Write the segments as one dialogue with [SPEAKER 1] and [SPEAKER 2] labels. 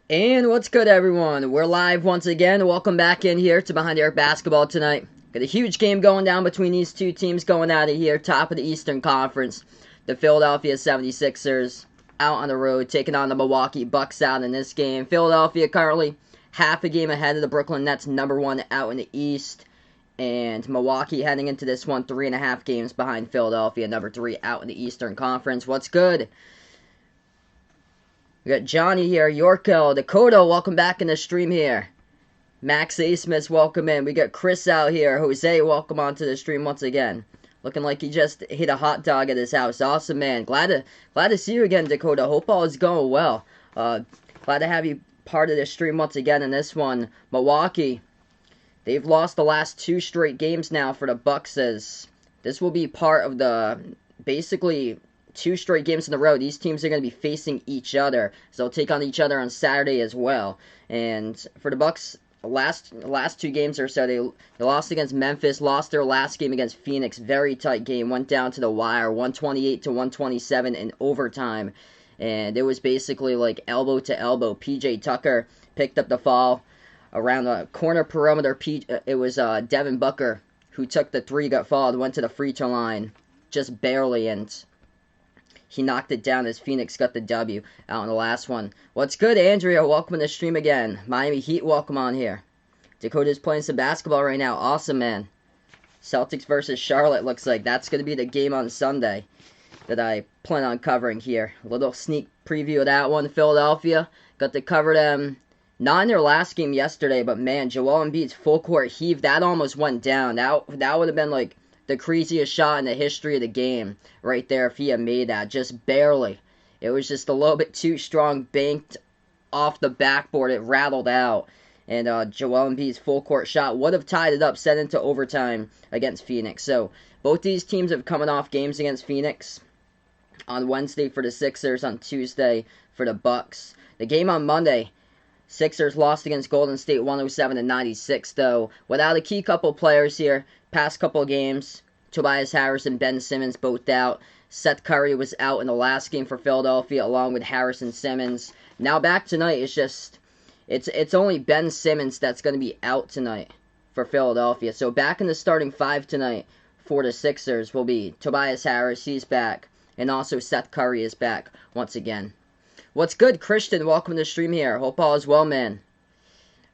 [SPEAKER 1] And what's good, everyone? We're live once again. Welcome back in here to Behind the Arc Basketball tonight. Got a huge game going down between these two teams going out of here, top of the Eastern Conference. The Philadelphia 76ers out on the road, taking on the Milwaukee Bucks out in this game. Philadelphia currently half a game ahead of the Brooklyn Nets, number one out in the East. And Milwaukee heading into this one, 3.5 games behind Philadelphia, number 3 out in the Eastern Conference. What's good? We got Johnny here, Yorko, Dakota, welcome back in the stream here. Max A. Smith, welcome in. We got Chris out here. Jose, welcome onto the stream once again. Looking like he just hit a hot dog at his house. Awesome, man. Glad to see you again, Dakota. Hope all is going well. Glad to have you part of the stream once again in this one. Milwaukee, they've lost the last 2 straight games now for the Bucks. As this will be part of the basically 2 straight games in a row. These teams are going to be facing each other, so they'll take on each other on Saturday as well. And for the Bucks, last 2 games or so, they lost against Memphis, lost their last game against Phoenix, very tight game, went down to the wire, 128 to 127 in overtime, and it was basically like elbow to elbow. PJ Tucker picked up the fall around the corner perimeter. It was Devin Booker who took the 3, got fouled, went to the free throw line just barely, and he knocked it down as Phoenix got the W out in the last one. What's good, Andrea? Welcome to the stream again. Miami Heat, welcome on here. Dakota's playing some basketball right now. Awesome, man. Celtics versus Charlotte looks like that's going to be the game on Sunday that I plan on covering here. A little sneak preview of that one. Philadelphia got to cover them. Not in their last game yesterday, but man, Joel Embiid's full court heave, that almost went down. That would have been like the craziest shot in the history of the game right there if he had made that. Just barely. It was just a little bit too strong, banked off the backboard. It rattled out. And Joel Embiid's full court shot would have tied it up, sent into overtime against Phoenix. So both these teams have coming off games against Phoenix on Wednesday for the Sixers, on Tuesday for the Bucks. The game on Monday, Sixers lost against Golden State 107-96, though without a key couple players here. Past couple games, Tobias Harris and Ben Simmons both out. Seth Curry was out in the last game for Philadelphia along with Harris and Simmons. Now back tonight, it's only Ben Simmons that's going to be out tonight for Philadelphia. So back in the starting 5 tonight for the Sixers will be Tobias Harris, he's back, and also Seth Curry is back once again. What's good, Christian? Welcome to the stream here. Hope all is well, man.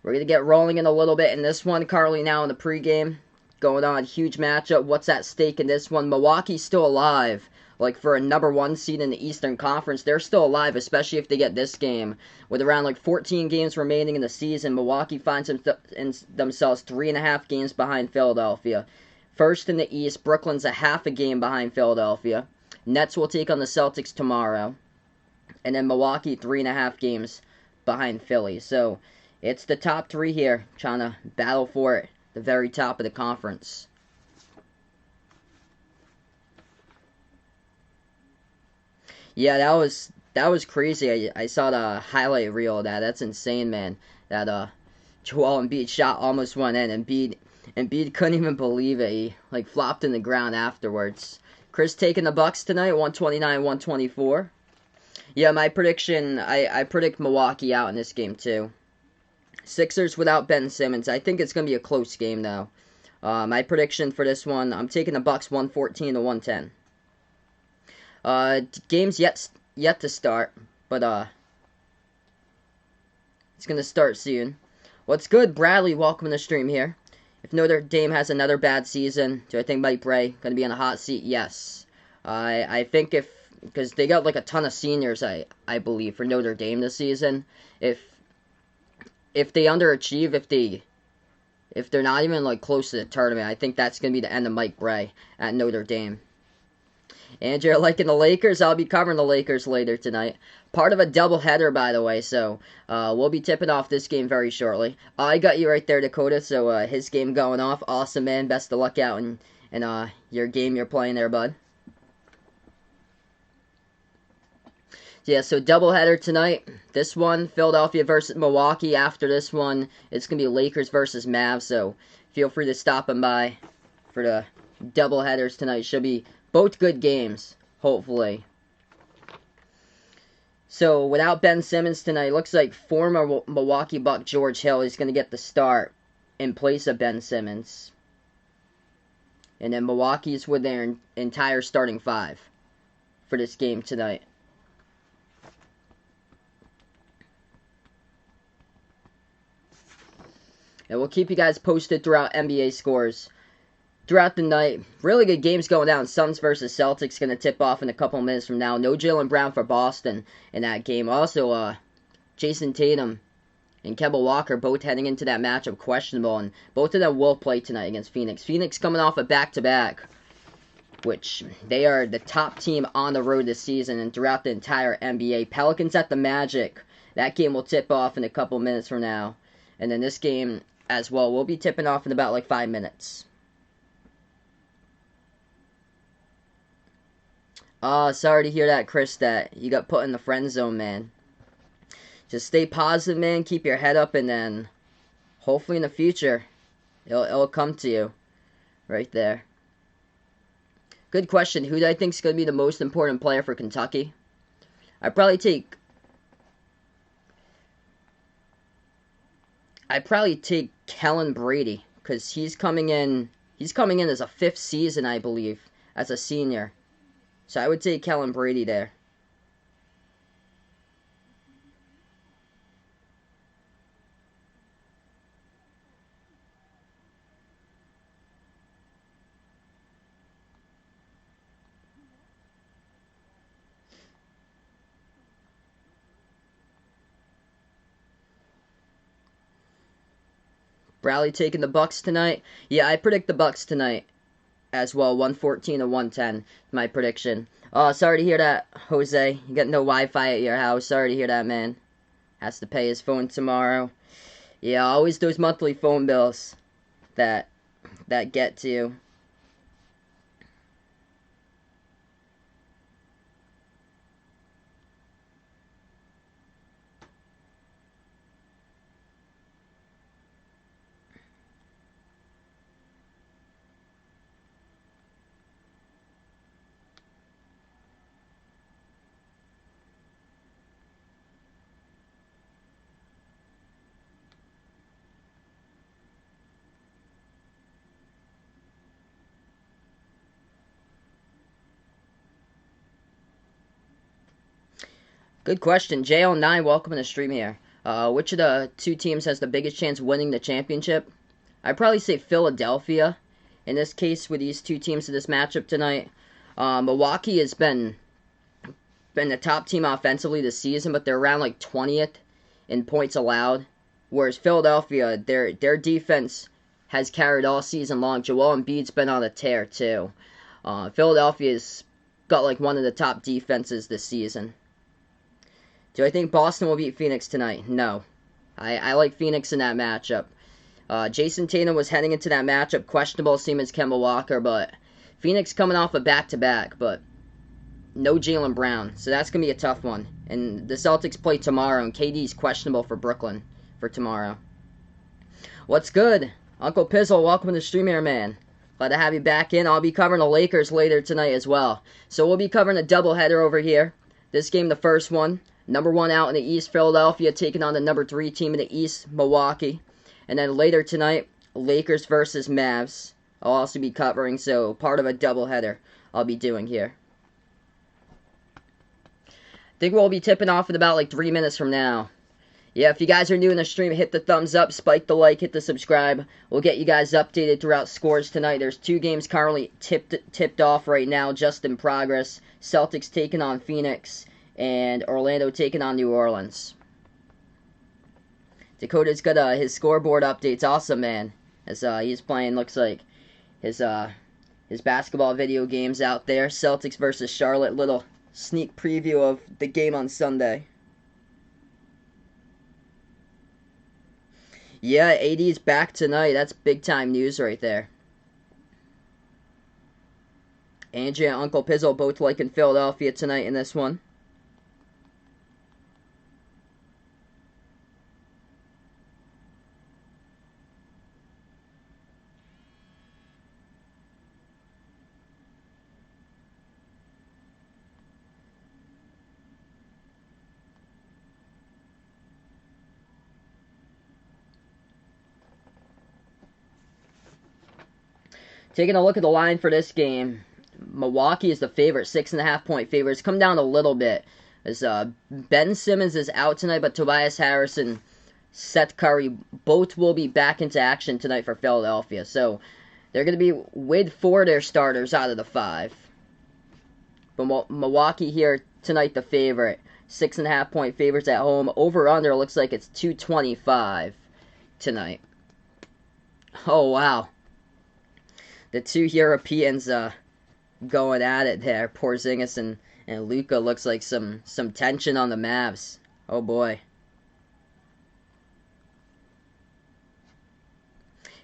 [SPEAKER 1] We're going to get rolling in a little bit in this one. Currently now in the pregame. Going on, huge matchup. What's at stake in this one? Milwaukee's still alive. Like for a number 1 seed in the Eastern Conference, they're still alive, especially if they get this game. With around like 14 games remaining in the season, Milwaukee finds themselves 3.5 games behind Philadelphia. First in the East, Brooklyn's a half a game behind Philadelphia. Nets will take on the Celtics tomorrow. And then Milwaukee 3.5 games behind Philly. So it's the top 3 here trying to battle for it. The very top of the conference. Yeah, that was crazy. I saw the highlight reel of that. That's insane, man. That Joel Embiid shot almost went in. Embiid couldn't even believe it. He like flopped in the ground afterwards. Chris taking the Bucks tonight, 129-124. Yeah, my prediction, I predict Milwaukee out in this game too. Sixers without Ben Simmons. I think it's going to be a close game, though. My prediction for this one, I'm taking the Bucks 114-110. Game's yet to start, but it's going to start soon. What's good, Bradley? Welcome to the stream here. If Notre Dame has another bad season, do I think Mike Bray going to be in a hot seat? Yes. I think because they got like a ton of seniors, I believe, for Notre Dame this season. If they underachieve, if they're not even like close to the tournament, I think that's gonna be the end of Mike Bray at Notre Dame. And you're liking the Lakers? I'll be covering the Lakers later tonight. Part of a doubleheader, by the way, so we'll be tipping off this game very shortly. I got you right there, Dakota, so his game going off. Awesome, man. Best of luck out in your game you're playing there, bud. Yeah, so doubleheader tonight. This one, Philadelphia versus Milwaukee. After this one, it's going to be Lakers versus Mavs. So feel free to stop them by for the doubleheaders tonight. Should be both good games, hopefully. So without Ben Simmons tonight, it looks like former Milwaukee Buck George Hill is going to get the start in place of Ben Simmons. And then Milwaukee's with their entire starting five for this game tonight. And we'll keep you guys posted throughout NBA scores throughout the night. Really good games going down. Suns versus Celtics going to tip off in a couple minutes from now. No Jaylen Brown for Boston in that game. Also, Jason Tatum and Kemba Walker both heading into that matchup questionable, and both of them will play tonight against Phoenix. Phoenix coming off a back-to-back, which they are the top team on the road this season and throughout the entire NBA. Pelicans at the Magic. That game will tip off in a couple minutes from now. And then this game as well will be tipping off in about like 5 minutes. Sorry to hear that, Chris, that you got put in the friend zone, man. Just stay positive, man. Keep your head up, and then hopefully in the future, it'll come to you right there. Good question. Who do I think is going to be the most important player for Kentucky? I'd probably take Kellen Brady, because he's coming in as a 5th season, I believe, as a senior. So I would take Kellen Brady there. Bradley taking the Bucks tonight. Yeah, I predict the Bucks tonight as well. 114 to 110, my prediction. Oh, sorry to hear that, Jose. You got no Wi-Fi at your house. Sorry to hear that, man. Has to pay his phone tomorrow. Yeah, always those monthly phone bills that get to you. Good question. JL9, welcome to the stream here. Which of the two teams has the biggest chance of winning the championship? I'd probably say Philadelphia. In this case, with these two teams in this matchup tonight, Milwaukee has been the top team offensively this season, but they're around like 20th in points allowed. Whereas Philadelphia, their defense has carried all season long. Joel Embiid's been on a tear too. Philadelphia's got like one of the top defenses this season. Do I think Boston will beat Phoenix tonight? No. I like Phoenix in that matchup. Jason Tatum was heading into that matchup, questionable, same as Kemba Walker, but Phoenix coming off a back-to-back, but no Jaylen Brown, so that's going to be a tough one. And the Celtics play tomorrow, and KD's questionable for Brooklyn for tomorrow. What's good? Uncle Pizzle, welcome to the stream here, man. Glad to have you back in. I'll be covering the Lakers later tonight as well. So we'll be covering a doubleheader over here. This game, the first one. Number 1 out in the East, Philadelphia, taking on the number 3 team in the East, Milwaukee. And then later tonight, Lakers versus Mavs. I'll also be covering, so part of a doubleheader I'll be doing here. I think we'll be tipping off in about like 3 minutes from now. Yeah, if you guys are new in the stream, hit the thumbs up, spike the like, hit the subscribe. We'll get you guys updated throughout scores tonight. There's 2 games currently tipped off right now, just in progress. Celtics taking on Phoenix, and Orlando taking on New Orleans. Dakota's got his scoreboard updates. Awesome, man. As he's playing, looks like his basketball video games out there. Celtics versus Charlotte. Little sneak preview of the game on Sunday. Yeah, AD's back tonight. That's big time news right there. Angie and Uncle Pizzle both liking Philadelphia tonight in this one. Taking a look at the line for this game, Milwaukee is the favorite, 6.5-point favorite. It's come down a little bit as Ben Simmons is out tonight, but Tobias Harris and Seth Curry both will be back into action tonight for Philadelphia. So they're going to be with 4 of their starters out of the 5. But Milwaukee here tonight the favorite, 6.5-point favorites at home. Over under looks like it's 225 tonight. Oh wow. The two Europeans going at it there. Porzingis and Luka. Looks like some tension on the Mavs. Oh boy.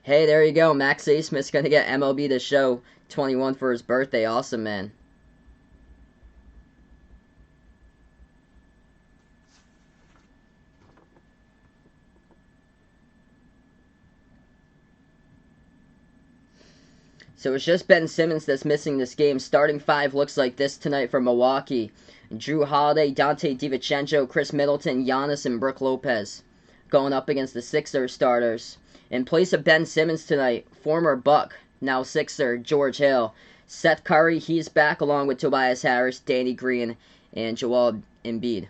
[SPEAKER 1] Hey, there you go. Max A. Smith's going to get MLB The Show 21 for his birthday. Awesome, man. So it's just Ben Simmons that's missing this game. Starting 5 looks like this tonight for Milwaukee. Drew Holiday, Dante DiVincenzo, Chris Middleton, Giannis, and Brook Lopez going up against the Sixers starters. In place of Ben Simmons tonight, former Buck, now Sixer, George Hill. Seth Curry, he's back along with Tobias Harris, Danny Green, and Joel Embiid.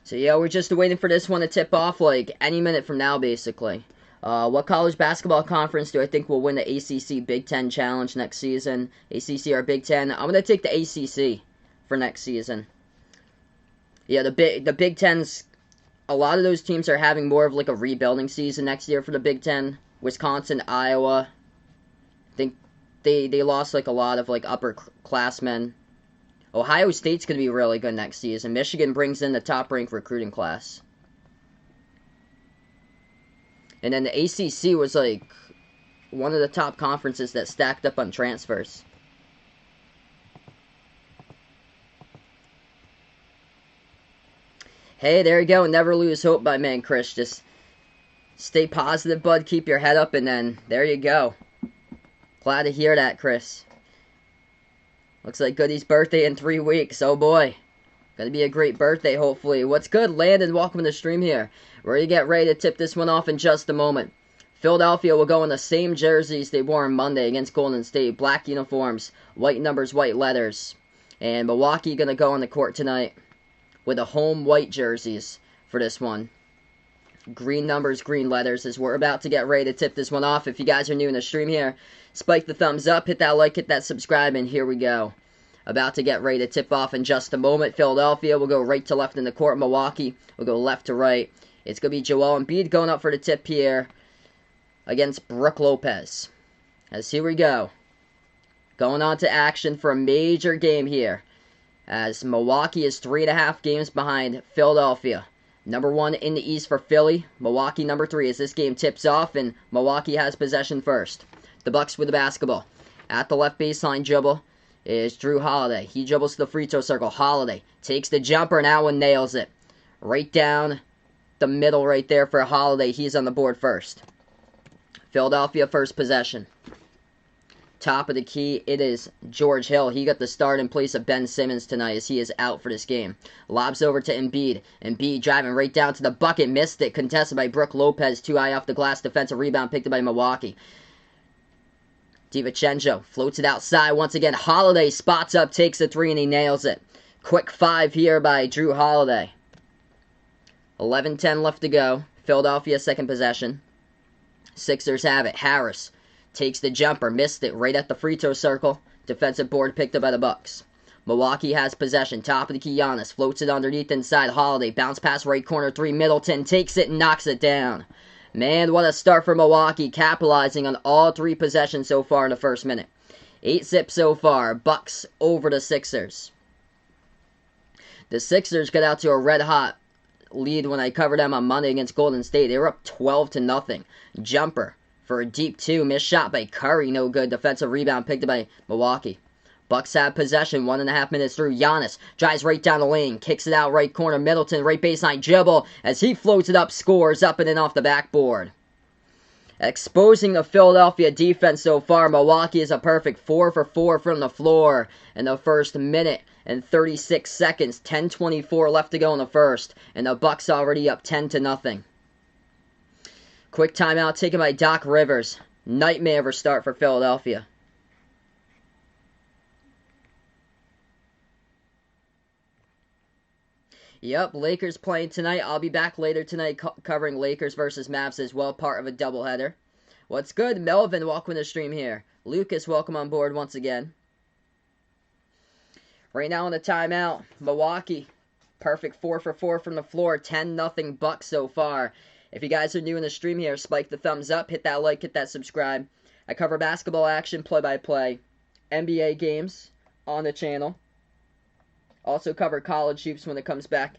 [SPEAKER 1] So yeah, we're just waiting for this one to tip off like any minute from now, basically. What college basketball conference do I think will win the ACC Big Ten Challenge next season? ACC or Big Ten? I'm gonna take the ACC for next season. Yeah, the Big Ten's, a lot of those teams are having more of like a rebuilding season next year for the Big Ten. Wisconsin, Iowa. I think they lost like a lot of like upperclassmen. Ohio State's going to be really good next season. Michigan brings in the top-ranked recruiting class. And then the ACC was like one of the top conferences that stacked up on transfers. Hey, there you go. Never lose hope, my man Chris. Just stay positive, bud. Keep your head up, and then there you go. Glad to hear that, Chris. Looks like Goody's birthday in 3 weeks. Oh boy. Gonna be a great birthday, hopefully. What's good, Landon? Welcome to the stream here. We're gonna get ready to tip this one off in just a moment. Philadelphia will go in the same jerseys they wore on Monday against Golden State. Black uniforms, white numbers, white letters. And Milwaukee gonna go on the court tonight with the home white jerseys for this one. Green numbers, green letters, as we're about to get ready to tip this one off. If you guys are new in the stream here, spike the thumbs up, hit that like, hit that subscribe, and here we go. About to get ready to tip off in just a moment. Philadelphia will go right to left in the court. Milwaukee will go left to right. It's going to be Joel Embiid going up for the tip here against Brook Lopez. As here we go. Going on to action for a major game here. As Milwaukee is 3.5 games behind Philadelphia. Number 1 in the East for Philly. Milwaukee number 3 as this game tips off and Milwaukee has possession first. The Bucks with the basketball. At the left baseline dribble is Drew Holiday. He dribbles to the free throw circle. Holiday takes the jumper and that one nails it. Right down the middle right there for Holiday. He's on the board first. Philadelphia first possession. Top of the key, it is George Hill. He got the start in place of Ben Simmons tonight as he is out for this game. Lobs over to Embiid. Embiid driving right down to the bucket. Missed it. Contested by Brook Lopez. Too high off the glass. Defensive rebound picked up by Milwaukee. DiVincenzo floats it outside once again. Holiday spots up, takes a 3, and he nails it. Quick 5 here by Drew Holiday. 11:10 left to go. Philadelphia second possession. Sixers have it. Harris takes the jumper, missed it right at the free throw circle. Defensive board picked up by the Bucks. Milwaukee has possession. Top of the key, Giannis floats it underneath inside. Holiday bounce pass right corner 3. Middleton takes it and knocks it down. Man, what a start for Milwaukee, capitalizing on all 3 possessions so far in the first minute. 8-zip so far. Bucks over the Sixers. The Sixers got out to a red-hot lead when I covered them on Monday against Golden State. They were up 12-0. Jumper for a deep 2. Missed shot by Curry. No good. Defensive rebound picked up by Milwaukee. Bucks have possession. 1.5 minutes through. Giannis drives right down the lane. Kicks it out right corner. Middleton right baseline dribble. As he floats it up. Scores up and in off the backboard. Exposing the Philadelphia defense so far, Milwaukee is a perfect 4 for 4 from the floor in the first minute and 36 seconds. 10:24 left to go in the first, and the Bucks already up 10-0. Quick timeout taken by Doc Rivers. Nightmare of a start for Philadelphia. Yep, Lakers playing tonight. I'll be back later tonight covering Lakers versus Mavs as well, part of a doubleheader. What's good? Melvin, welcome to the stream here. Lucas, welcome on board once again. Right now on the timeout, Milwaukee, perfect 4 for 4 from the floor, 10-0 Bucks so far. If you guys are new in the stream here, spike the thumbs up, hit that like, hit that subscribe. I cover basketball action, play-by-play, NBA games on the channel. Also cover college hoops when it comes back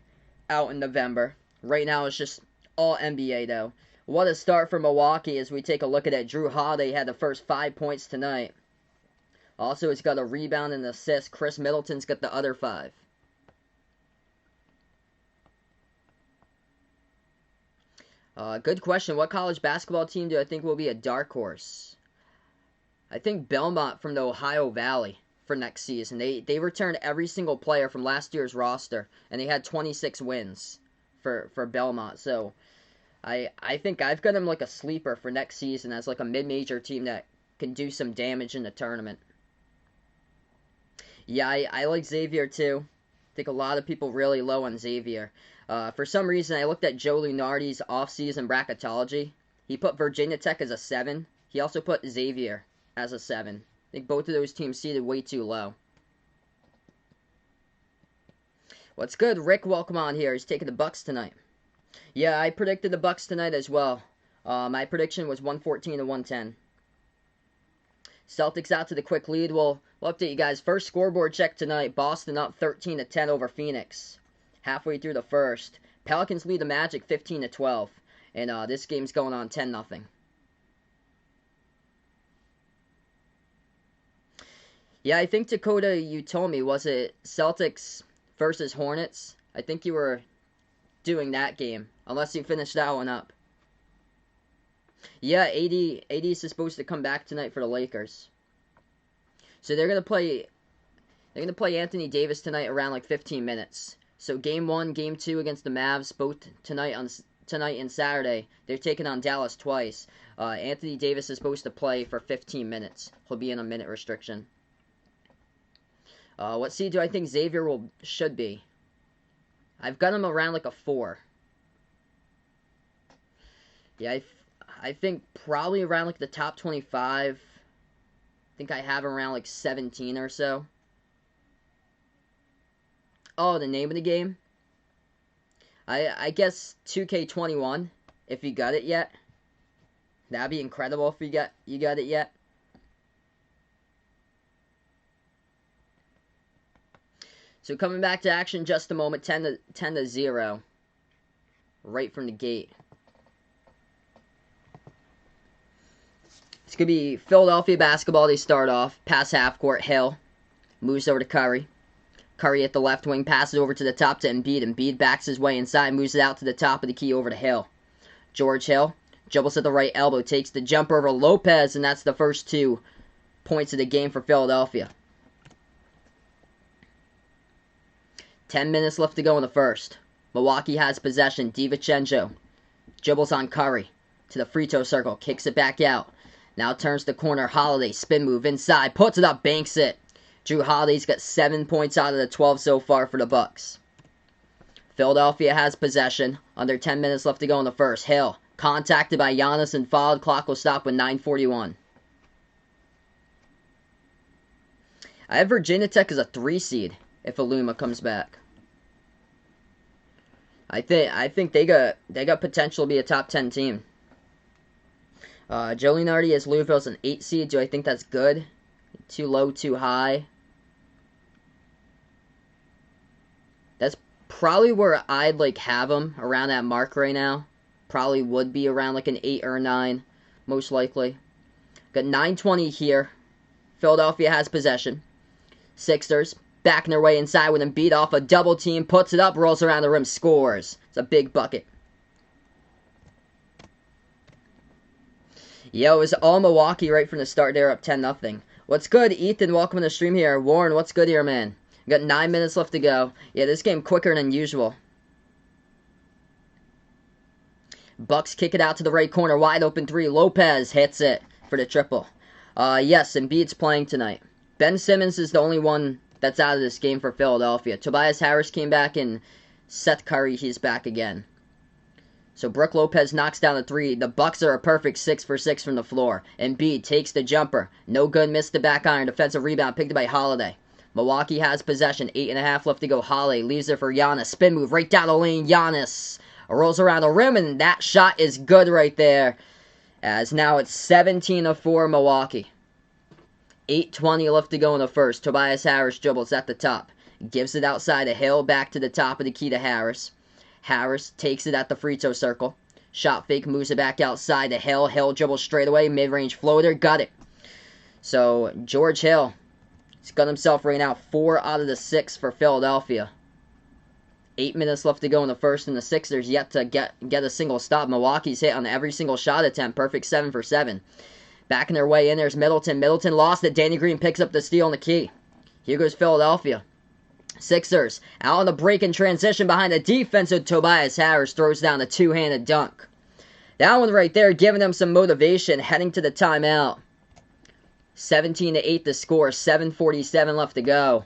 [SPEAKER 1] out in November. Right now it's just all NBA though. What a start for Milwaukee as we take a look at it. Drew Holiday had the first 5 points tonight. Also, he's got a rebound and assist. Chris Middleton's got the other 5. Good question. What college basketball team do I think will be a dark horse? I think Belmont from the Ohio Valley for next season. They returned every single player from last year's roster, and they had 26 wins for Belmont. So I think I've got them like a sleeper for next season as like a mid-major team that can do some damage in the tournament. Yeah, I like Xavier too. I think a lot of people really low on Xavier. For some reason, I looked at Joe Lunardi's off-season bracketology. He put Virginia Tech as a 7. He also put Xavier as a 7. I think both of those teams seeded way too low. What's good? Rick, welcome on here. He's taking the Bucks tonight. Yeah, I predicted the Bucks tonight as well. My prediction was 114 to 110. Celtics out to the quick lead. We'll update you guys. First scoreboard check tonight. Boston up 13-10 over Phoenix. Halfway through the first. Pelicans lead the Magic 15-12. And this game's going on 10-0. Yeah, I think Dakota, you told me, was it Celtics versus Hornets? I think you were doing that game, unless you finished that one up. Yeah, AD is supposed to come back tonight for the Lakers. So they're gonna play Anthony Davis tonight around like 15 minutes. So game 1, game 2 against the Mavs, both tonight and Saturday. They're taking on Dallas twice. Anthony Davis is supposed to play for 15 minutes. He'll be in a minute restriction. What seed do I think Xavier should be? I've got him around like a 4. Yeah, I think probably around like the top 25. I think I have him around like 17 or so. Oh, the name of the game? I guess 2K21, if you got it yet. That'd be incredible if you got it yet. So coming back to action just a moment, 10-0. Right from the gate. It's going to be Philadelphia basketball. They start off. Pass half court. Hill. Moves over to Curry. Curry at the left wing. Passes over to the top to Embiid. Embiid backs his way inside. Moves it out to the top of the key over to Hill. George Hill. Dribbles at the right elbow. Takes the jumper over Lopez. And that's the first 2 points of the game for Philadelphia. 10 minutes left to go in the first. Milwaukee has possession. DiVincenzo dribbles on Curry to the free throw circle. Kicks it back out. Now turns the corner. Holiday, spin move inside. Puts it up, banks it. Drew Holiday's got 7 points out of the 12 so far for the Bucks. Philadelphia has possession. Under 10 minutes left to go in the first. Hill, contacted by Giannis and fouled. Clock will stop with 9:41. I have Virginia Tech as a 3 seed if Aluma comes back. I think they got potential to be a top 10 team. Joe Lunardi has Louisville as an 8 seed. Do I think that's good? Too low, too high? That's probably where I'd like have them, around that mark right now. Probably would be around like an 8 or 9, most likely. Got 9:20 here. Philadelphia has possession. Sixers backing their way inside with Embiid off a double team. Puts it up, rolls around the rim, scores. It's a big bucket. Yo, it was all Milwaukee right from the start. They're up 10-0. What's good, Ethan? Welcome to the stream here. Warren, what's good here, man? We got 9 minutes left to go. Yeah, this game quicker than usual. Bucks kick it out to the right corner. Wide open three. Lopez hits it for the triple. Yes, Embiid's playing tonight. Ben Simmons is the only one that's out of this game for Philadelphia. Tobias Harris came back, and Seth Curry, he's back again. So Brook Lopez knocks down the three. The Bucks are a perfect 6 for 6 from the floor. Embiid takes the jumper. No good, missed the back iron. Defensive rebound picked up by Holiday. Milwaukee has possession. 8.5 left to go. Holiday leaves it for Giannis. Spin move right down the lane. Giannis rolls around the rim, and that shot is good right there. As now it's 17-4 Milwaukee. 8:20 left to go in the first. Tobias Harris dribbles at the top. Gives it outside to Hill. Back to the top of the key to Harris. Harris takes it at the free throw circle. Shot fake, moves it back outside to Hill. Hill dribbles straight away. Mid-range floater. Got it. So George Hill, he's got himself right now 4 out of the 6 for Philadelphia. 8 minutes left to go in the first, and the Sixers yet to get a single stop. Milwaukee's hit on every single shot attempt. Perfect 7 for 7. Backing their way in, there's Middleton. Middleton lost it. Danny Green picks up the steal on the key. Here goes Philadelphia. Sixers out on the break in transition behind the defense of Tobias Harris. Throws down a two-handed dunk. That one right there giving them some motivation heading to the timeout. 17-8 the score. 7:47 left to go.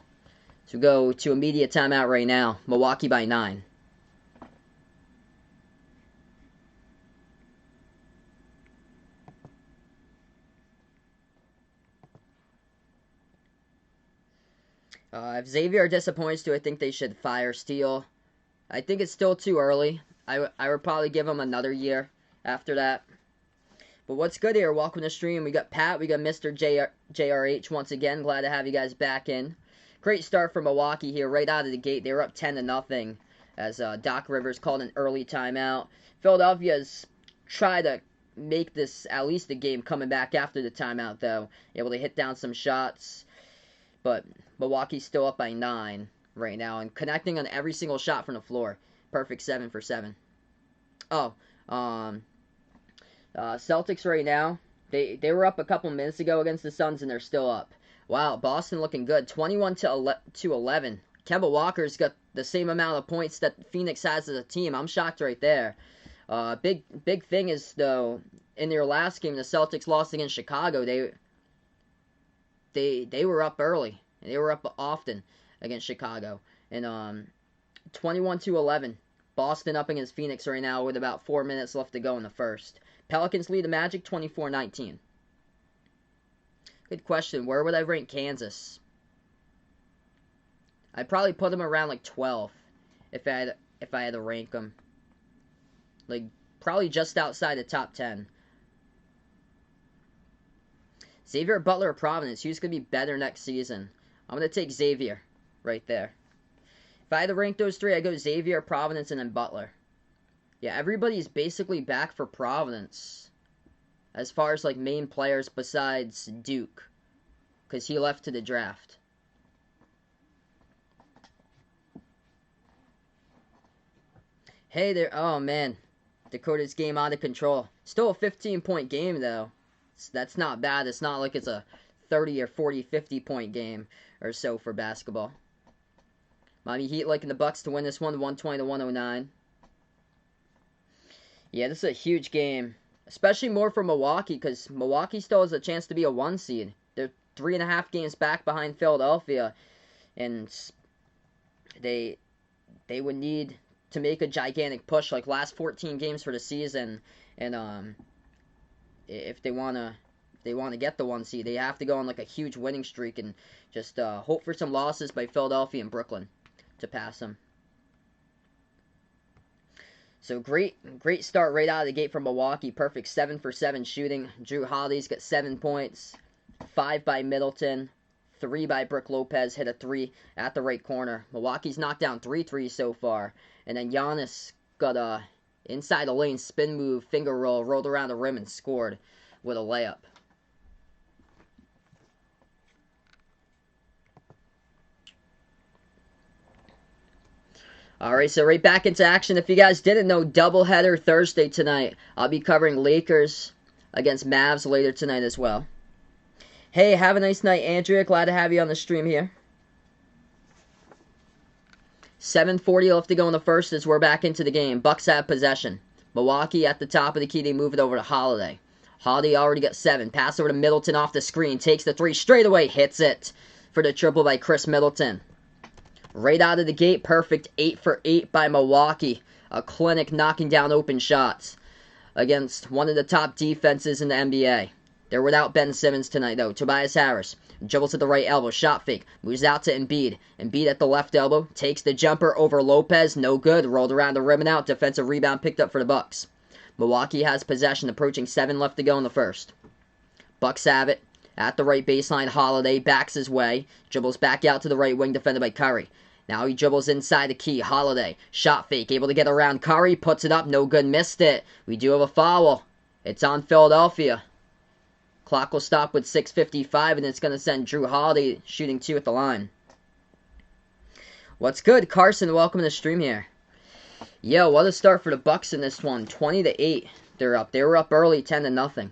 [SPEAKER 1] So we go to immediate timeout right now. Milwaukee by 9. If Xavier disappoints, do I think they should fire Steele? I think it's still too early. I would probably give him another year after that. But what's good here? Welcome to the stream. We got Pat. We got Mr. JRH once again. Glad to have you guys back in. Great start for Milwaukee here right out of the gate. They were up 10-0 as Doc Rivers called an early timeout. Philadelphia's tried to make this at least a game coming back after the timeout, though. Able to hit down some shots. But Milwaukee's still up by 9 right now and connecting on every single shot from the floor. Perfect 7 for 7. Celtics right now, they were up a couple minutes ago against the Suns, and they're still up. Wow, Boston looking good. 21-11. Kemba Walker's got the same amount of points that Phoenix has as a team. I'm shocked right there. Big thing is, though, in their last game, the Celtics lost against Chicago. They were up early. They were up often against Chicago. And 21-11. Boston up against Phoenix right now with about 4 minutes left to go in the first. Pelicans lead the Magic 24-19. Good question. Where would I rank Kansas? I'd probably put them around like 12 if I had to rank them. Like probably just outside the top 10. Xavier Butler of Providence. Who's going to be better next season? I'm going to take Xavier right there. If I had to rank those three, I'd go Xavier, Providence, and then Butler. Yeah, everybody's basically back for Providence. As far as like main players besides Duke. Because he left to the draft. Hey there. Oh, man. Dakota's game out of control. Still a 15-point game, though. That's not bad. It's not like it's a 30 or 40, 50-point game or so for basketball. Miami Heat liking the Bucks to win this one, 120-109. Yeah, this is a huge game. Especially more for Milwaukee, because Milwaukee still has a chance to be a 1 seed. They're 3.5 games back behind Philadelphia. And they would need to make a gigantic push, like last 14 games for the season. And if they want to get the 1 seed, they have to go on like a huge winning streak and just hope for some losses by Philadelphia and Brooklyn to pass them. So great start right out of the gate from Milwaukee. Perfect 7 for 7 shooting. Drew Holiday's got 7 points, 5 by Middleton, 3 by Brook Lopez. Hit a 3 at the right corner. Milwaukee's knocked down 3 threes so far, and then Giannis got a inside the lane spin move, finger roll, rolled around the rim and scored with a layup. Alright, so right back into action. If you guys didn't know, doubleheader Thursday tonight. I'll be covering Lakers against Mavs later tonight as well. Hey, have a nice night, Andrea. Glad to have you on the stream here. 7:40 left to go in the first as we're back into the game. Bucks have possession. Milwaukee at the top of the key. They move it over to Holiday. Holiday already got 7. Pass over to Middleton off the screen. Takes the 3 straight away. Hits it for the triple by Chris Middleton. Right out of the gate, perfect 8 for 8 by Milwaukee. A clinic knocking down open shots against one of the top defenses in the NBA. They're without Ben Simmons tonight, though. Tobias Harris dribbles at the right elbow, shot fake, moves out to Embiid. Embiid at the left elbow, takes the jumper over Lopez, no good, rolled around the rim and out. Defensive rebound picked up for the Bucks. Milwaukee has possession, approaching 7 left to go in the first. Bucks have it. At the right baseline, Holiday backs his way, dribbles back out to the right wing, defended by Curry. Now he dribbles inside the key. Holiday, shot fake, able to get around Curry, puts it up, no good, missed it. We do have a foul. It's on Philadelphia. Clock will stop with 6:55, and it's going to send Drew Holiday shooting 2 at the line. What's good, Carson? Welcome to the stream here. Yo, what a start for the Bucks in this one. 20-8. They're up. They were up early, 10-0.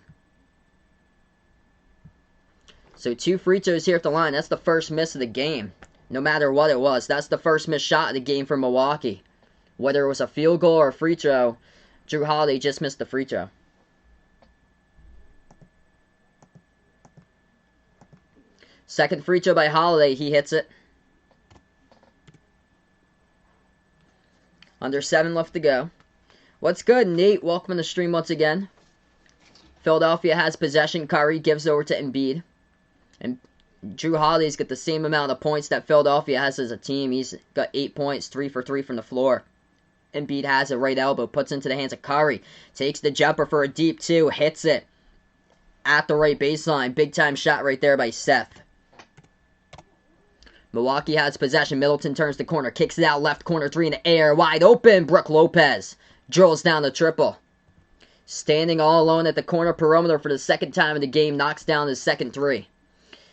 [SPEAKER 1] So 2 free throws here at the line. That's the first miss of the game. No matter what it was, that's the first missed shot of the game for Milwaukee. Whether it was a field goal or a free throw, Drew Holiday just missed the free throw. Second free throw by Holiday, he hits it. Under 7 left to go. What's good, Nate? Welcome to the stream once again. Philadelphia has possession. Curry gives over to Embiid. And Drew Holiday's got the same amount of points that Philadelphia has as a team. He's got 8 points, 3 for 3 from the floor. Embiid has a right elbow, puts into the hands of Curry. Takes the jumper for a deep 2, hits it at the right baseline. Big time shot right there by Seth. Milwaukee has possession. Middleton turns the corner, kicks it out left corner 3 in the air, wide open. Brook Lopez drills down the triple. Standing all alone at the corner perimeter for the second time in the game, knocks down his second 3.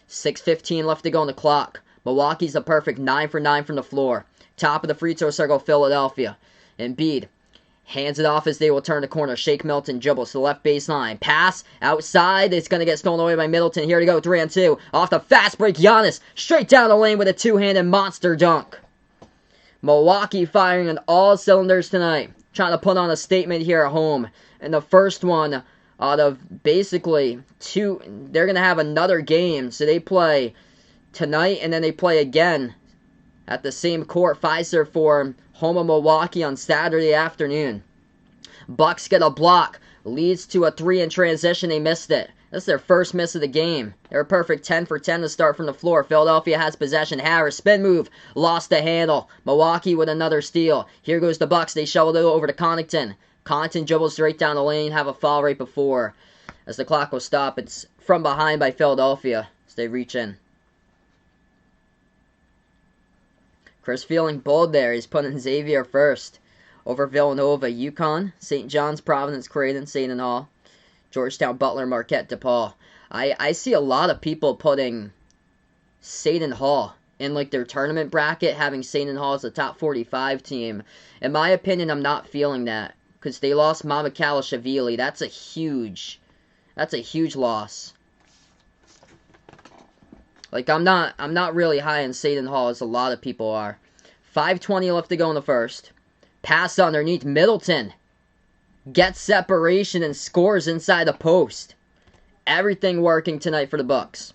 [SPEAKER 1] 6:15 left to go on the clock. Milwaukee's a perfect 9 for 9 from the floor. Top of the free throw circle, Philadelphia. Embiid hands it off as they will turn the corner. Shake Milton dribbles to the left baseline. Pass outside. It's going to get stolen away by Middleton. Here to go, 3-on-2. Off the fast break, Giannis straight down the lane with a 2-handed monster dunk. Milwaukee firing on all cylinders tonight. Trying to put on a statement here at home. And the first one out of basically 2. They're going to have another game. So they play tonight and then they play again at the same court, Fiserv Forum, home of Milwaukee on Saturday afternoon. Bucks get a block, leads to a 3 in transition. They missed it. That's their first miss of the game. They're a perfect 10 for 10 to start from the floor. Philadelphia has possession. Harris, spin move, lost the handle. Milwaukee with another steal. Here goes the Bucks. They shoveled it over to Connaughton. Connaughton dribbles straight down the lane, have a foul right before. As the clock will stop, it's from behind by Philadelphia as they reach in. Chris feeling bold there. He's putting Xavier first over Villanova, UConn, St. John's, Providence, Creighton, Seton Hall, Georgetown, Butler, Marquette, DePaul. I see a lot of people putting Seton Hall in like their tournament bracket, having Seton Hall as a top 45 team. In my opinion, I'm not feeling that because they lost Mamikhalashvili. That's a huge loss. Like, I'm not really high on Seton Hall as a lot of people are. 5:20 left to go in the first. Pass underneath Middleton. Gets separation and scores inside the post. Everything working tonight for the Bucks.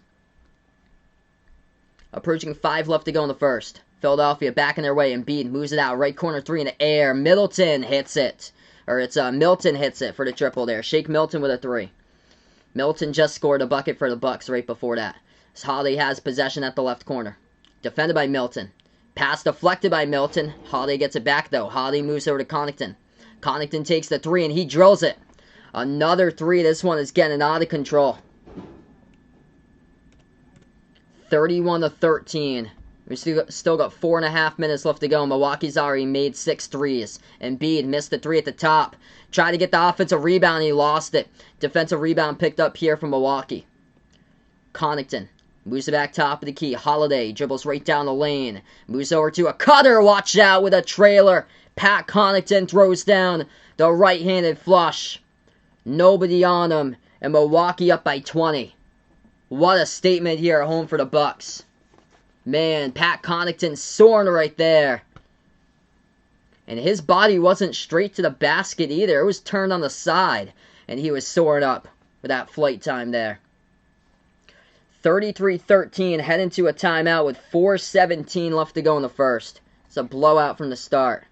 [SPEAKER 1] Approaching 5 left to go in the first. Philadelphia back in their way. Embiid moves it out. Right corner 3 in the air. Middleton hits it. Or it's Milton hits it for the triple there. Shake Milton with a 3. Milton just scored a bucket for the Bucks right before that. Holiday has possession at the left corner. Defended by Milton. Pass deflected by Milton. Holiday gets it back though. Holiday moves over to Connaughton. Connaughton takes the 3 and he drills it. Another 3. This one is getting out of control. 31-13. We still got 4.5 minutes left to go. Milwaukee's already made 6 threes. Embiid missed the 3 at the top. Tried to get the offensive rebound. He lost it. Defensive rebound picked up here from Milwaukee. Connaughton moves it back top of the key. Holiday dribbles right down the lane. Moves over to a cutter. Watch out with a trailer. Pat Connaughton throws down the right-handed flush. Nobody on him. And Milwaukee up by 20. What a statement here at home for the Bucks. Man, Pat Connaughton soaring right there. And his body wasn't straight to the basket either. It was turned on the side. And he was soaring up with that flight time there. 33-13, heading to a timeout with 4:17 left to go in the first. It's a blowout from the start.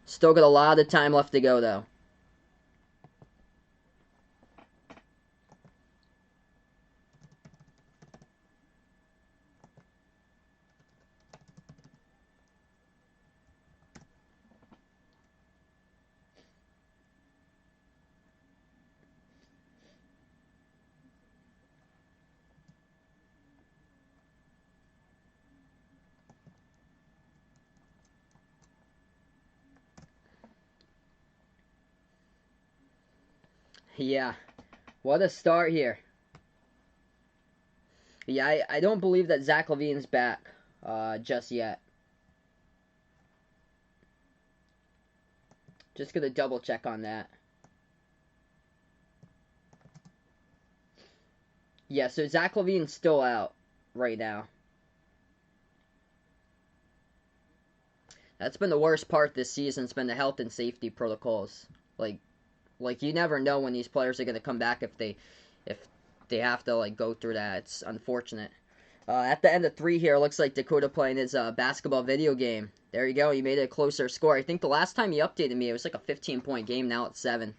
[SPEAKER 1] Still got a lot of time left to go, though. Yeah, what a start here. Yeah, I don't believe that Zach LaVine's back just yet. Just gonna double check on that. Yeah, so Zach LaVine's still out right now. That's been the worst part this season. It's been the health and safety protocols. Like you never know when these players are gonna come back if they have to like go through that. It's unfortunate. At the end of 3 here, looks like Dakota playing his basketball video game. There you go. He made it a closer score. I think the last time he updated me, it was like a 15-point game. Now it's 7.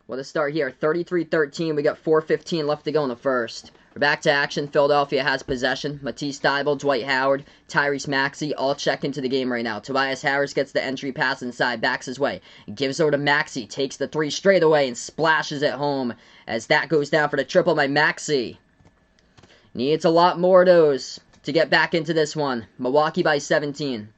[SPEAKER 1] What a start here. 33-13. We got 4:15 left to go in the first. We're back to action. Philadelphia has possession. Matisse Thybulle, Dwight Howard, Tyrese Maxey all check into the game right now. Tobias Harris gets the entry pass inside, backs his way, gives over to Maxey, takes the 3 straight away and splashes it home as that goes down for the triple by Maxey. Needs a lot more of those to get back into this one. Milwaukee by 17.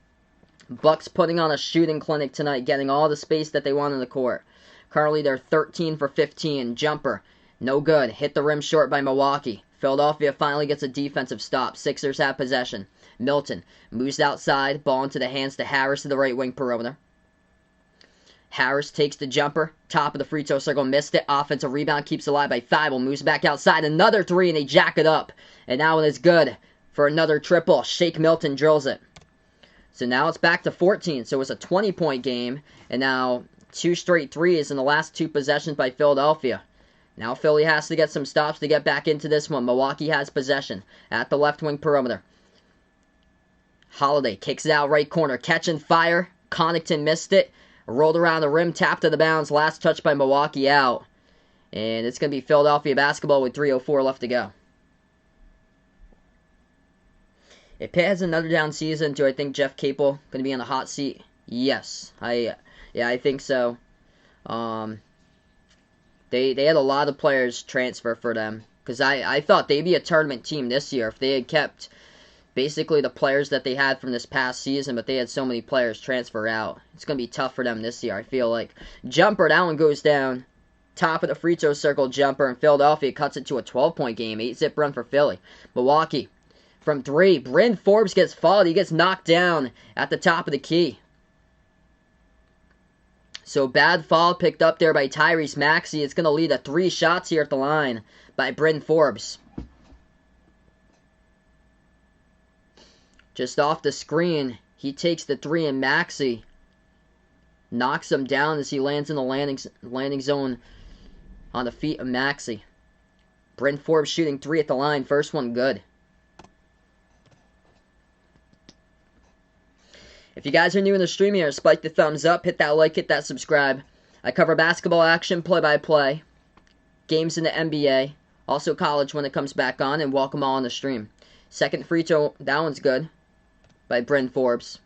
[SPEAKER 1] Bucks putting on a shooting clinic tonight, getting all the space that they want in the court. Currently, they're 13 for 15. Jumper, no good. Hit the rim short by Milwaukee. Philadelphia finally gets a defensive stop. Sixers have possession. Milton moves outside. Ball into the hands to Harris to the right wing perimeter. Harris takes the jumper. Top of the free throw circle. Missed it. Offensive rebound keeps alive by Thybulle. Moves back outside. Another 3 and they jack it up. And that one is good for another triple. Shake Milton drills it. So now it's back to 14. So it's a 20-point game. And now 2 straight threes in the last 2 possessions by Philadelphia. Now Philly has to get some stops to get back into this one. Milwaukee has possession at the left wing perimeter. Holiday kicks it out right corner. Catching fire. Connaughton missed it. Rolled around the rim. Tapped to the bounds. Last touch by Milwaukee out. And it's going to be Philadelphia basketball with 3:04 left to go. If Pitt has another down season, do I think Jeff Capel going to be on the hot seat? Yes. I think so. They had a lot of players transfer for them. Because I thought they'd be a tournament team this year if they had kept basically the players that they had from this past season, but they had so many players transfer out. It's going to be tough for them this year, I feel like. Jumper, that one goes down. Top of the free throw circle jumper, and Philadelphia cuts it to a 12-point game. 8-zip run for Philly. Milwaukee from 3. Bryn Forbes gets fouled. He gets knocked down at the top of the key. So bad foul picked up there by Tyrese Maxey. It's going to lead to 3 shots here at the line by Bryn Forbes. Just off the screen, he takes the 3 and Maxey knocks him down as he lands in the landing zone on the feet of Maxey. Bryn Forbes shooting 3 at the line. First one good. If you guys are new in the stream here, spike the thumbs up, hit that like, hit that subscribe. I cover basketball action, play-by-play, games in the NBA, also college when it comes back on, and welcome all on the stream. Second free throw, that one's good, by Bryn Forbes.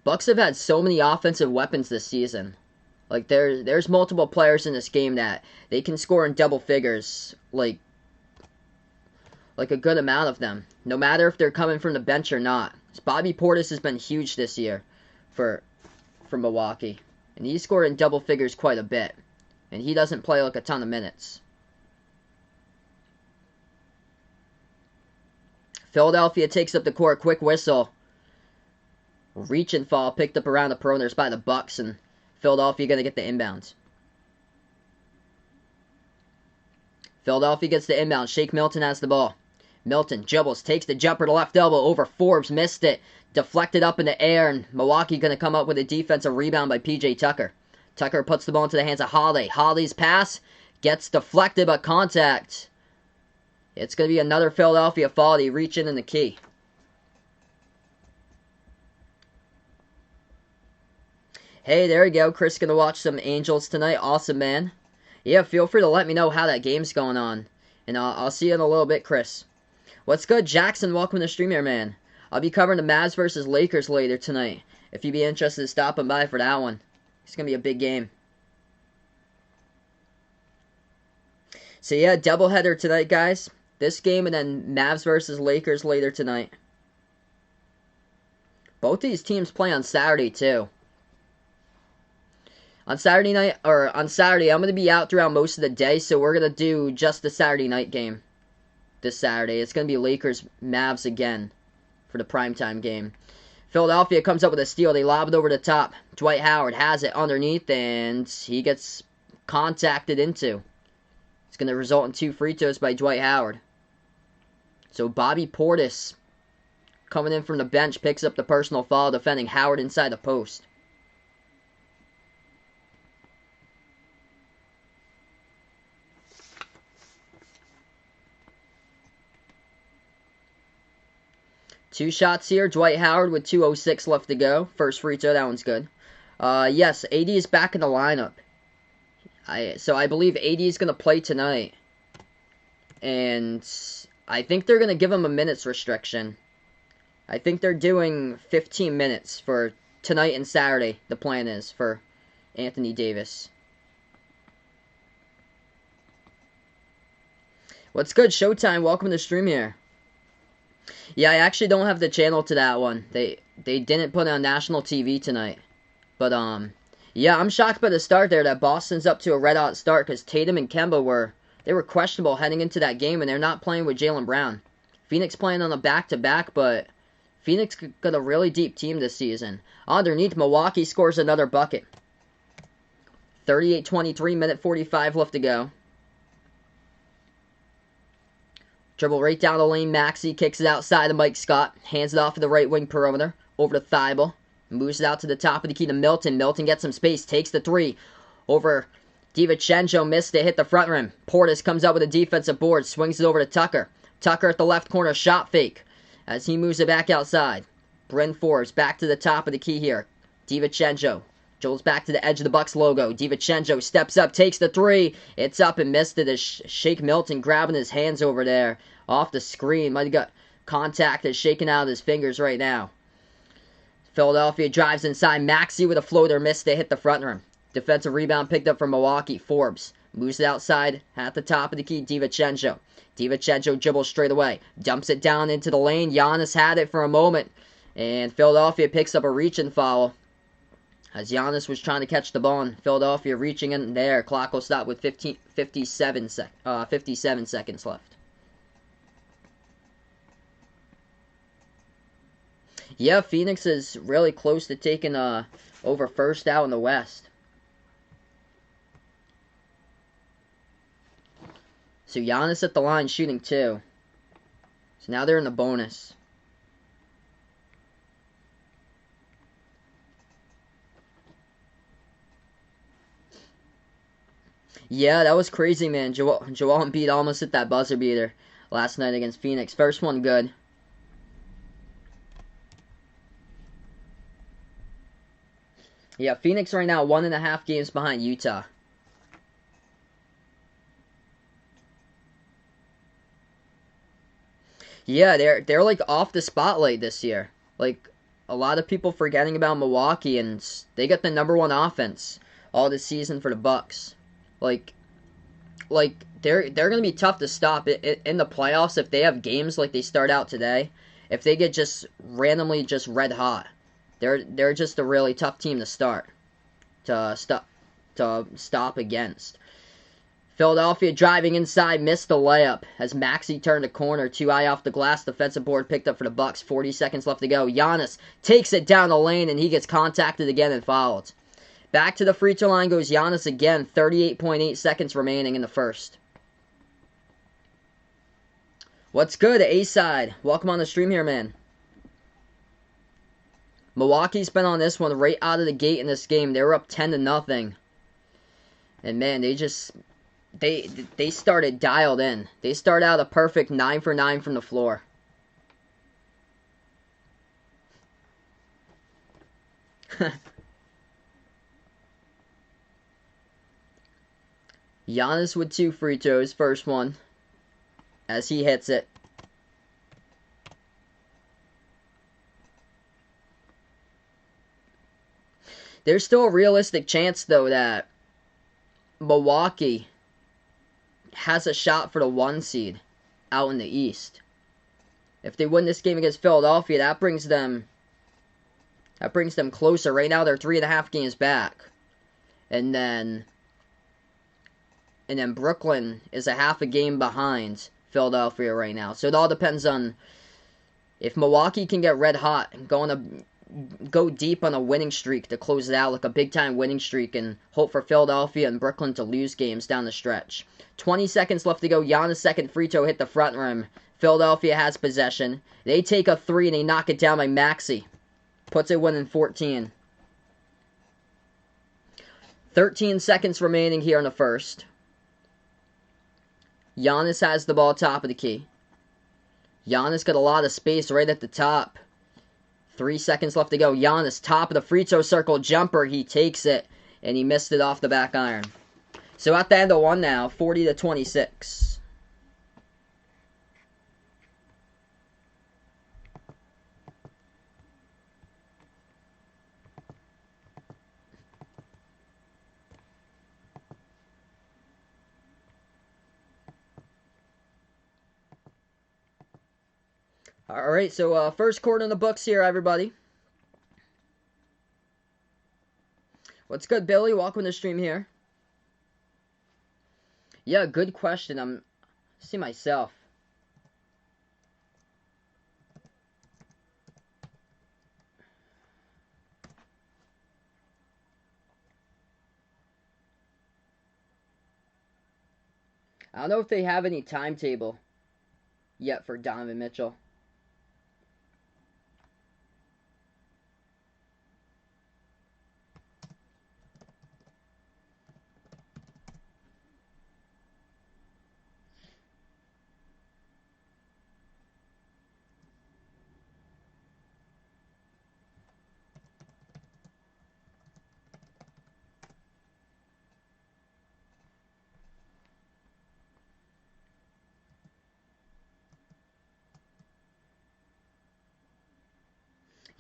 [SPEAKER 1] Bucks have had so many offensive weapons this season. Like, there's multiple players in this game that they can score in double figures, like a good amount of them, no matter if they're coming from the bench or not. Bobby Portis has been huge this year for Milwaukee, and he scored in double figures quite a bit, and he doesn't play like a ton of minutes. Philadelphia takes up the court, quick whistle. Reach and fall picked up around the perimeters by the Bucks, and Philadelphia going to get the inbound. Philadelphia gets the inbound. Shake Milton has the ball. Milton dribbles, takes the jumper to left elbow over Forbes, missed it. Deflected up in the air, and Milwaukee going to come up with a defensive rebound by P.J. Tucker. Tucker puts the ball into the hands of Holiday. Holiday's pass gets deflected, but contact. It's going to be another Philadelphia foul. They reach in the key. Hey, there you go. Chris going to watch some Angels tonight. Awesome, man. Yeah, feel free to let me know how that game's going on. And I'll see you in a little bit, Chris. What's good, Jackson? Welcome to the stream here, man. I'll be covering the Mavs versus Lakers later tonight. If you'd be interested in stopping by for that one. It's going to be a big game. So yeah, doubleheader tonight, guys. This game and then Mavs versus Lakers later tonight. Both these teams play on Saturday, too. On Saturday, I'm going to be out throughout most of the day, so we're going to do just the Saturday night game this Saturday. It's going to be Lakers-Mavs again for the primetime game. Philadelphia comes up with a steal. They lob it over the top. Dwight Howard has it underneath, and he gets contacted into. It's going to result in 2 free throws by Dwight Howard. So Bobby Portis, coming in from the bench, picks up the personal foul, defending Howard inside the post. Two shots here. Dwight Howard with 2:06 left to go. First free throw. That one's good. Yes, AD is back in the lineup. So I believe AD is going to play tonight. And I think they're going to give him a minutes restriction. I think they're doing 15 minutes for tonight and Saturday. The plan is for Anthony Davis. What's good, Showtime? Welcome to the stream here. Yeah, I actually don't have the channel to that one. They didn't put it on national TV tonight. But, yeah, I'm shocked by the start there that Boston's up to a red-hot start because Tatum and Kemba were questionable heading into that game, and they're not playing with Jaylen Brown. Phoenix playing on a back-to-back, but Phoenix got a really deep team this season. Underneath, Milwaukee scores another bucket. 38-23, minute 45 left to go. Dribble right down the lane. Maxey kicks it outside to Mike Scott. Hands it off to the right wing perimeter. Over to Thibault. Moves it out to the top of the key to Milton. Milton gets some space. Takes the 3. Over DiVincenzo. Missed it. Hit the front rim. Portis comes up with a defensive board. Swings it over to Tucker. Tucker at the left corner. Shot fake. As he moves it back outside. Bryn Forbes back to the top of the key here. DiVincenzo. Joel's back to the edge of the Bucks logo. DiVincenzo steps up, takes the 3. It's up and missed it as Shake Milton grabbing his hands over there off the screen. Might have got contact that's shaking out of his fingers right now. Philadelphia drives inside. Maxey with a floater, missed it, hit the front rim. Defensive rebound picked up from Milwaukee. Forbes moves it outside at the top of the key. DiVincenzo. DiVincenzo dribbles straight away. Dumps it down into the lane. Giannis had it for a moment. And Philadelphia picks up a reach-in foul. As Giannis was trying to catch the ball, and Philadelphia reaching in there. Clock will stop with 57 seconds left. Yeah, Phoenix is really close to taking over first out in the West. So Giannis at the line shooting 2. So now they're in the bonus. Yeah, that was crazy, man. Joel Embiid almost hit that buzzer beater last night against Phoenix. First one good. Yeah, Phoenix right now 1.5 games behind Utah. Yeah, they're like off the spotlight this year. Like a lot of people forgetting about Milwaukee, and they got the #1 offense all this season for the Bucks. Like they're gonna be tough to stop in the playoffs if they have games like they start out today. If they get just randomly just red hot, they're just a really tough team to stop against. Philadelphia driving inside, missed the layup as Maxey turned a corner. 2 eye off the glass. Defensive board picked up for the Bucks. 40 seconds left to go. Giannis takes it down the lane and he gets contacted again and fouled. Back to the free throw line goes Giannis again. 38.8 seconds remaining in the first. What's good, A-side? Welcome on the stream here, man. Milwaukee's been on this one right out of the gate in this game. They were up 10-0. And man, they started dialed in. They started out a perfect 9 for 9 from the floor. Giannis with 2 free throws, first one, as he hits it. There's still a realistic chance, though, that Milwaukee has a shot for the 1 seed out in the East. If they win this game against Philadelphia, that brings them closer. Right now, they're 3.5 games back. And then Brooklyn is a half a game behind Philadelphia right now. So it all depends on if Milwaukee can get red hot and go deep on a winning streak to close it out, like a big-time winning streak, and hope for Philadelphia and Brooklyn to lose games down the stretch. 20 seconds left to go. Giannis' second free throw hit the front rim. Philadelphia has possession. They take a 3 and they knock it down by Maxey. Puts it winning 14. 13 seconds remaining here in the first. Giannis has the ball top of the key. Giannis got a lot of space right at the top. 3 seconds left to go. Giannis, top of the free throw circle jumper. He takes it, and he missed it off the back iron. So at the end of one now, 40-26. Alright, so first quarter in the books here, everybody. What's good, Billy? Welcome to the stream here. Yeah, good question. See myself. I don't know if they have any timetable yet for Donovan Mitchell.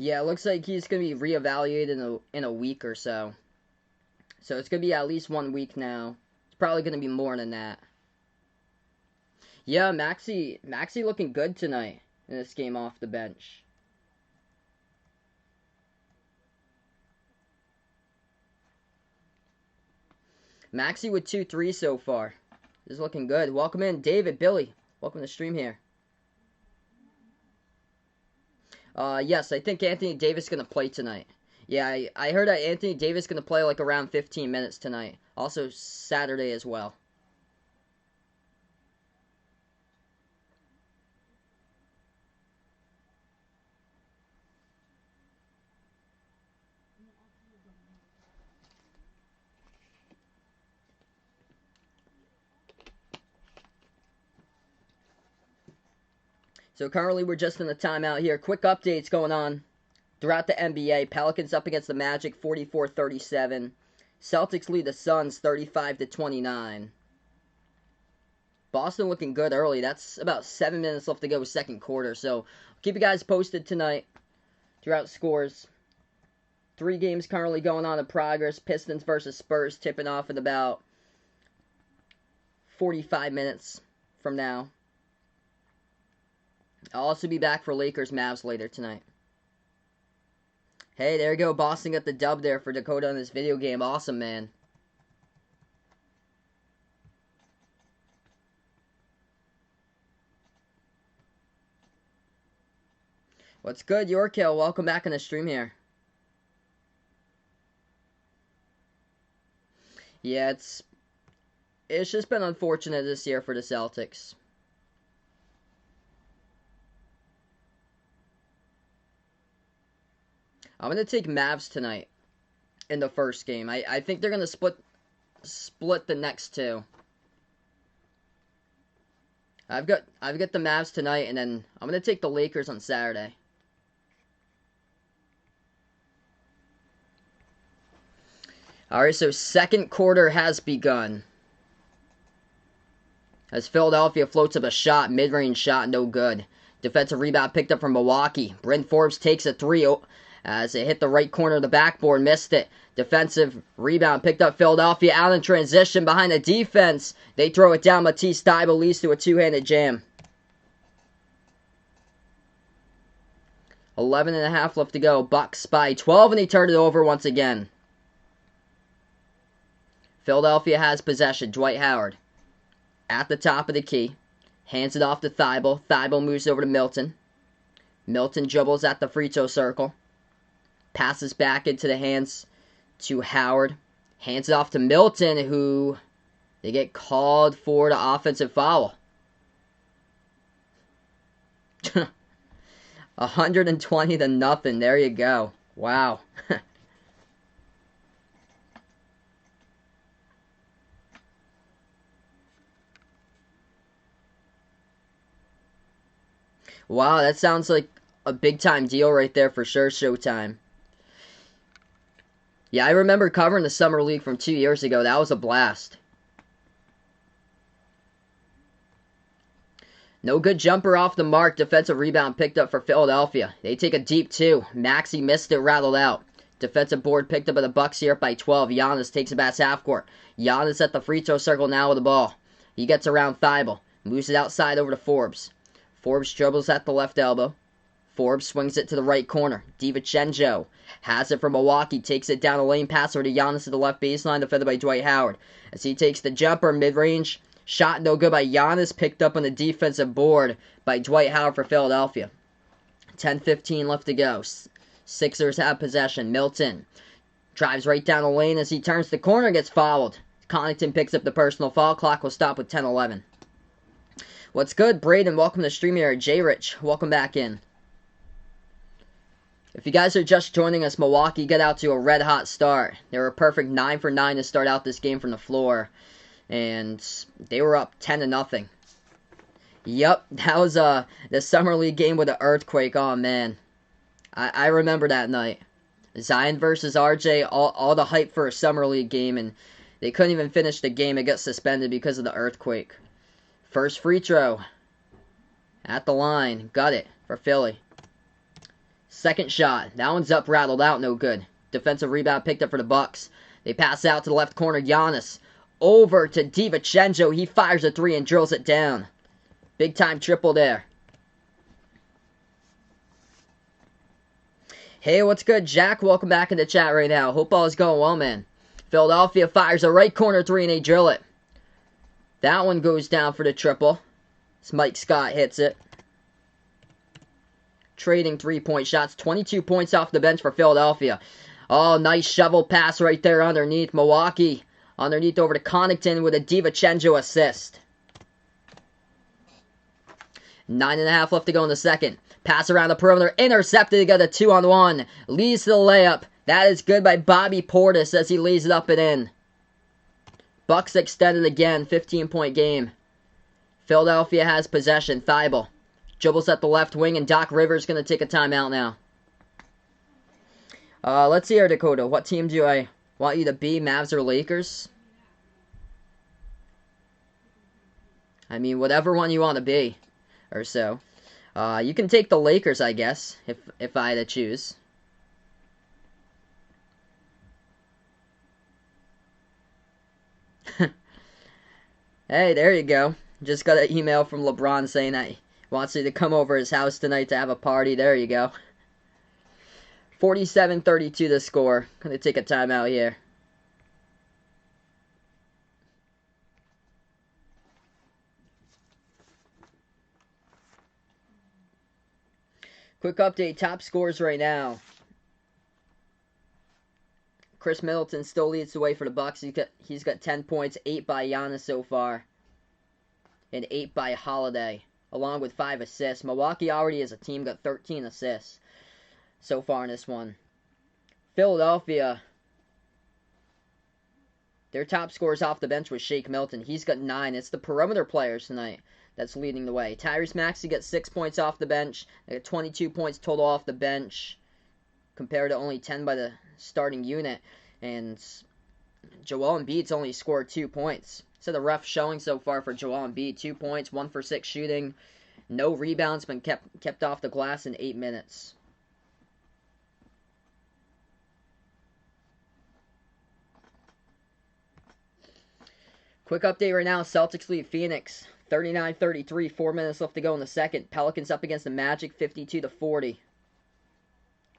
[SPEAKER 1] Yeah, it looks like he's going to be reevaluated in a week or so. So it's going to be at least 1 week now. It's probably going to be more than that. Yeah, Maxey looking good tonight in this game off the bench. Maxey with 2 3 so far. This is looking good. Welcome in, David, Billy. Welcome to the stream here. Yes, I think Anthony Davis is going to play tonight. Yeah, I heard that Anthony Davis is going to play like around 15 minutes tonight. Also Saturday as well. So currently we're just in the timeout here. Quick updates going on throughout the NBA. Pelicans up against the Magic 44-37. Celtics lead the Suns 35-29. Boston looking good early. That's about 7 minutes left to go second quarter. So keep you guys posted tonight throughout scores. 3 games currently going on in progress. Pistons versus Spurs tipping off in about 45 minutes from now. I'll also be back for Lakers Mavs later tonight. Hey, there you go. Boston got the dub there for Dakota in this video game. Awesome, man. What's good, Yorkhill? Welcome back on the stream here. Yeah, it's just been unfortunate this year for the Celtics. I'm gonna take Mavs tonight in the first game. I think they're gonna split the next two. I've got the Mavs tonight, and then I'm gonna take the Lakers on Saturday. All right, so second quarter has begun. As Philadelphia floats up a shot, mid-range shot, no good. Defensive rebound picked up from Milwaukee. Bryn Forbes takes a three as it hit the right corner of the backboard, missed it. Defensive rebound picked up Philadelphia out in transition behind the defense. They throw it down. Matisse Thybulle leads to a two-handed jam. 11.5 left to go. Bucks by 12, and he turned it over once again. Philadelphia has possession. Dwight Howard at the top of the key. Hands it off to Thybulle. Thybulle moves over to Milton. Milton dribbles at the free throw circle. Passes back into the hands to Howard. Hands it off to Milton, who they get called for the offensive foul. 120 to nothing. There you go. Wow. Wow, that sounds like a big-time deal right there for sure, Showtime. Yeah, I remember covering the Summer League from 2 years ago. That was a blast. No good jumper off the mark. Defensive rebound picked up for Philadelphia. They take a deep two. Maxey missed it, rattled out. Defensive board picked up by the Bucks here up by 12. Giannis takes it back half court. Giannis at the free throw circle now with the ball. He gets around Thybulle. Moves it outside over to Forbes. Forbes dribbles at the left elbow. Forbes swings it to the right corner. DiVincenzo has it for Milwaukee. Takes it down the lane. Pass over to Giannis at the left baseline. Defended by Dwight Howard. As he takes the jumper mid-range. Shot no good by Giannis. Picked up on the defensive board by Dwight Howard for Philadelphia. 10:15 left to go. Sixers have possession. Milton drives right down the lane as he turns the corner. Gets fouled. Connaughton picks up the personal foul. Clock will stop with 10:11. What's good, Braden? Welcome to the stream here. J Rich, welcome back in. If you guys are just joining us, Milwaukee got out to a red-hot start. They were a perfect 9 for 9 to start out this game from the floor. And they were up 10-0. Yep, that was the Summer League game with the earthquake. Oh, man. I remember that night. Zion versus RJ, all the hype for a Summer League game, and they couldn't even finish the game. It got suspended because of the earthquake. First free throw. At the line. Got it for Philly. Second shot. That one's up, rattled out, no good. Defensive rebound picked up for the Bucks. They pass out to the left corner. Giannis. Over to DiVincenzo. He fires a three and drills it down. Big time triple there. Hey, what's good, Jack? Welcome back in the chat right now. Hope all is going well, man. Philadelphia fires a right corner three and they drill it. That one goes down for the triple. Mike Scott hits it. Trading three-point shots. 22 points off the bench for Philadelphia. Oh, nice shovel pass right there underneath. Milwaukee underneath over to Connaughton with a DiVincenzo assist. 9.5 left to go in the second. Pass around the perimeter. Intercepted to get a 2-on-1. Leads to the layup. That is good by Bobby Portis as he lays it up and in. Bucks extended again. 15-point game. Philadelphia has possession. Thybulle dribbles at the left wing, and Doc Rivers going to take a timeout now. Let's see here, Dakota. What team do I want you to be, Mavs or Lakers? I mean, whatever one you want to be, or so. You can take the Lakers, I guess, if I had to choose. Hey, there you go. Just got an email from LeBron saying that he wants you to come over his house tonight to have a party. There you go. 47-32 the score. Gonna take a timeout here. Quick update. Top scores right now. Chris Middleton still leads the way for the Bucks. He's got 10 points, 8 by Giannis so far, and 8 by Holiday, along with 5 assists. Milwaukee already as a team got 13 assists so far in this one. Philadelphia, their top scorers off the bench was Shake Milton. He's got 9. It's the perimeter players tonight that's leading the way. Tyrese Maxey got 6 points off the bench. They got 22 points total off the bench, compared to only 10 by the starting unit. And Joel Embiid's only scored 2 points. So the rough showing so far for Joel Embiid. 2 points, 1 for 6 shooting. No rebounds, been kept off the glass in 8 minutes. Quick update right now. Celtics lead Phoenix 39-33. 4 minutes left to go in the second. Pelicans up against the Magic 52-40.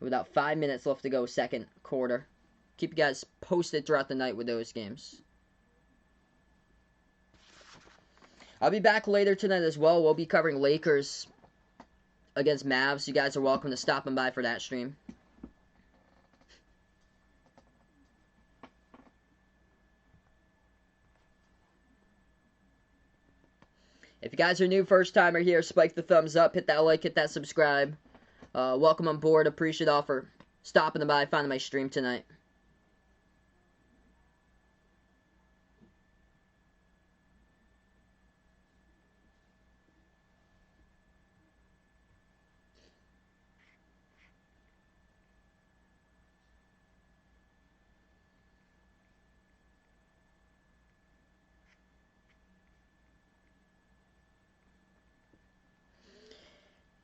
[SPEAKER 1] With about 5 minutes left to go second quarter. Keep you guys posted throughout the night with those games. I'll be back later tonight as well. We'll be covering Lakers against Mavs. You guys are welcome to stopping by for that stream. If you guys are new, first timer here, spike the thumbs up, hit that like, hit that subscribe. Welcome on board. Appreciate all for stopping by, finding my stream tonight.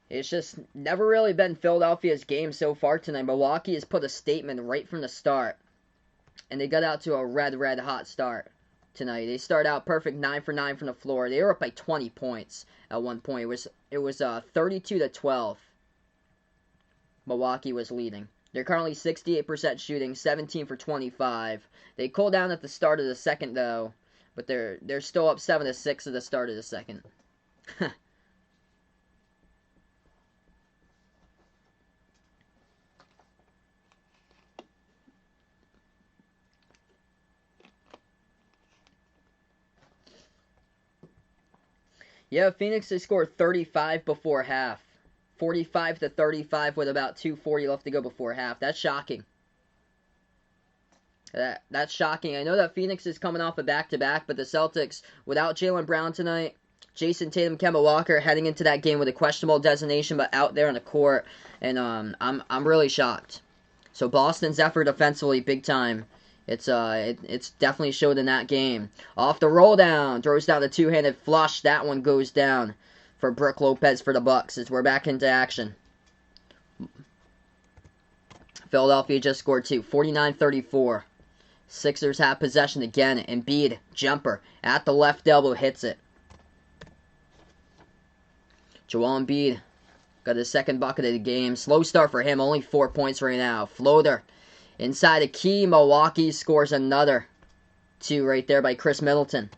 [SPEAKER 1] It's just never really been Philadelphia's game so far tonight. Milwaukee has put a statement right from the start. And they got out to a red hot start tonight. They start out perfect, 9 for 9 from the floor. They were up by 20 points at one point. It was 32-12. Milwaukee was leading. They're currently 68% shooting, 17 for 25. They cooled down at the start of the second though, but they're still up 7-6 at the start of the second. Yeah, Phoenix, they scored 35 before half. 45-35 with about 2:40 left to go before half. That's shocking. That's shocking. I know that Phoenix is coming off a back-to-back, but the Celtics, without Jaylen Brown tonight, Jason Tatum, Kemba Walker heading into that game with a questionable designation, but out there on the court, and I'm really shocked. So Boston's effort offensively, big time. It's definitely showed in that game. Off the roll down, throws down the two-handed flush. That one goes down for Brook Lopez for the Bucks as we're back into action. Philadelphia just scored 2, 49-34. Sixers have possession again. Embiid, jumper at the left elbow, hits it. Joel Embiid got his second bucket of the game. Slow start for him, only 4 points right now. Floater inside the key. Milwaukee scores another 2 right there by Chris Middleton.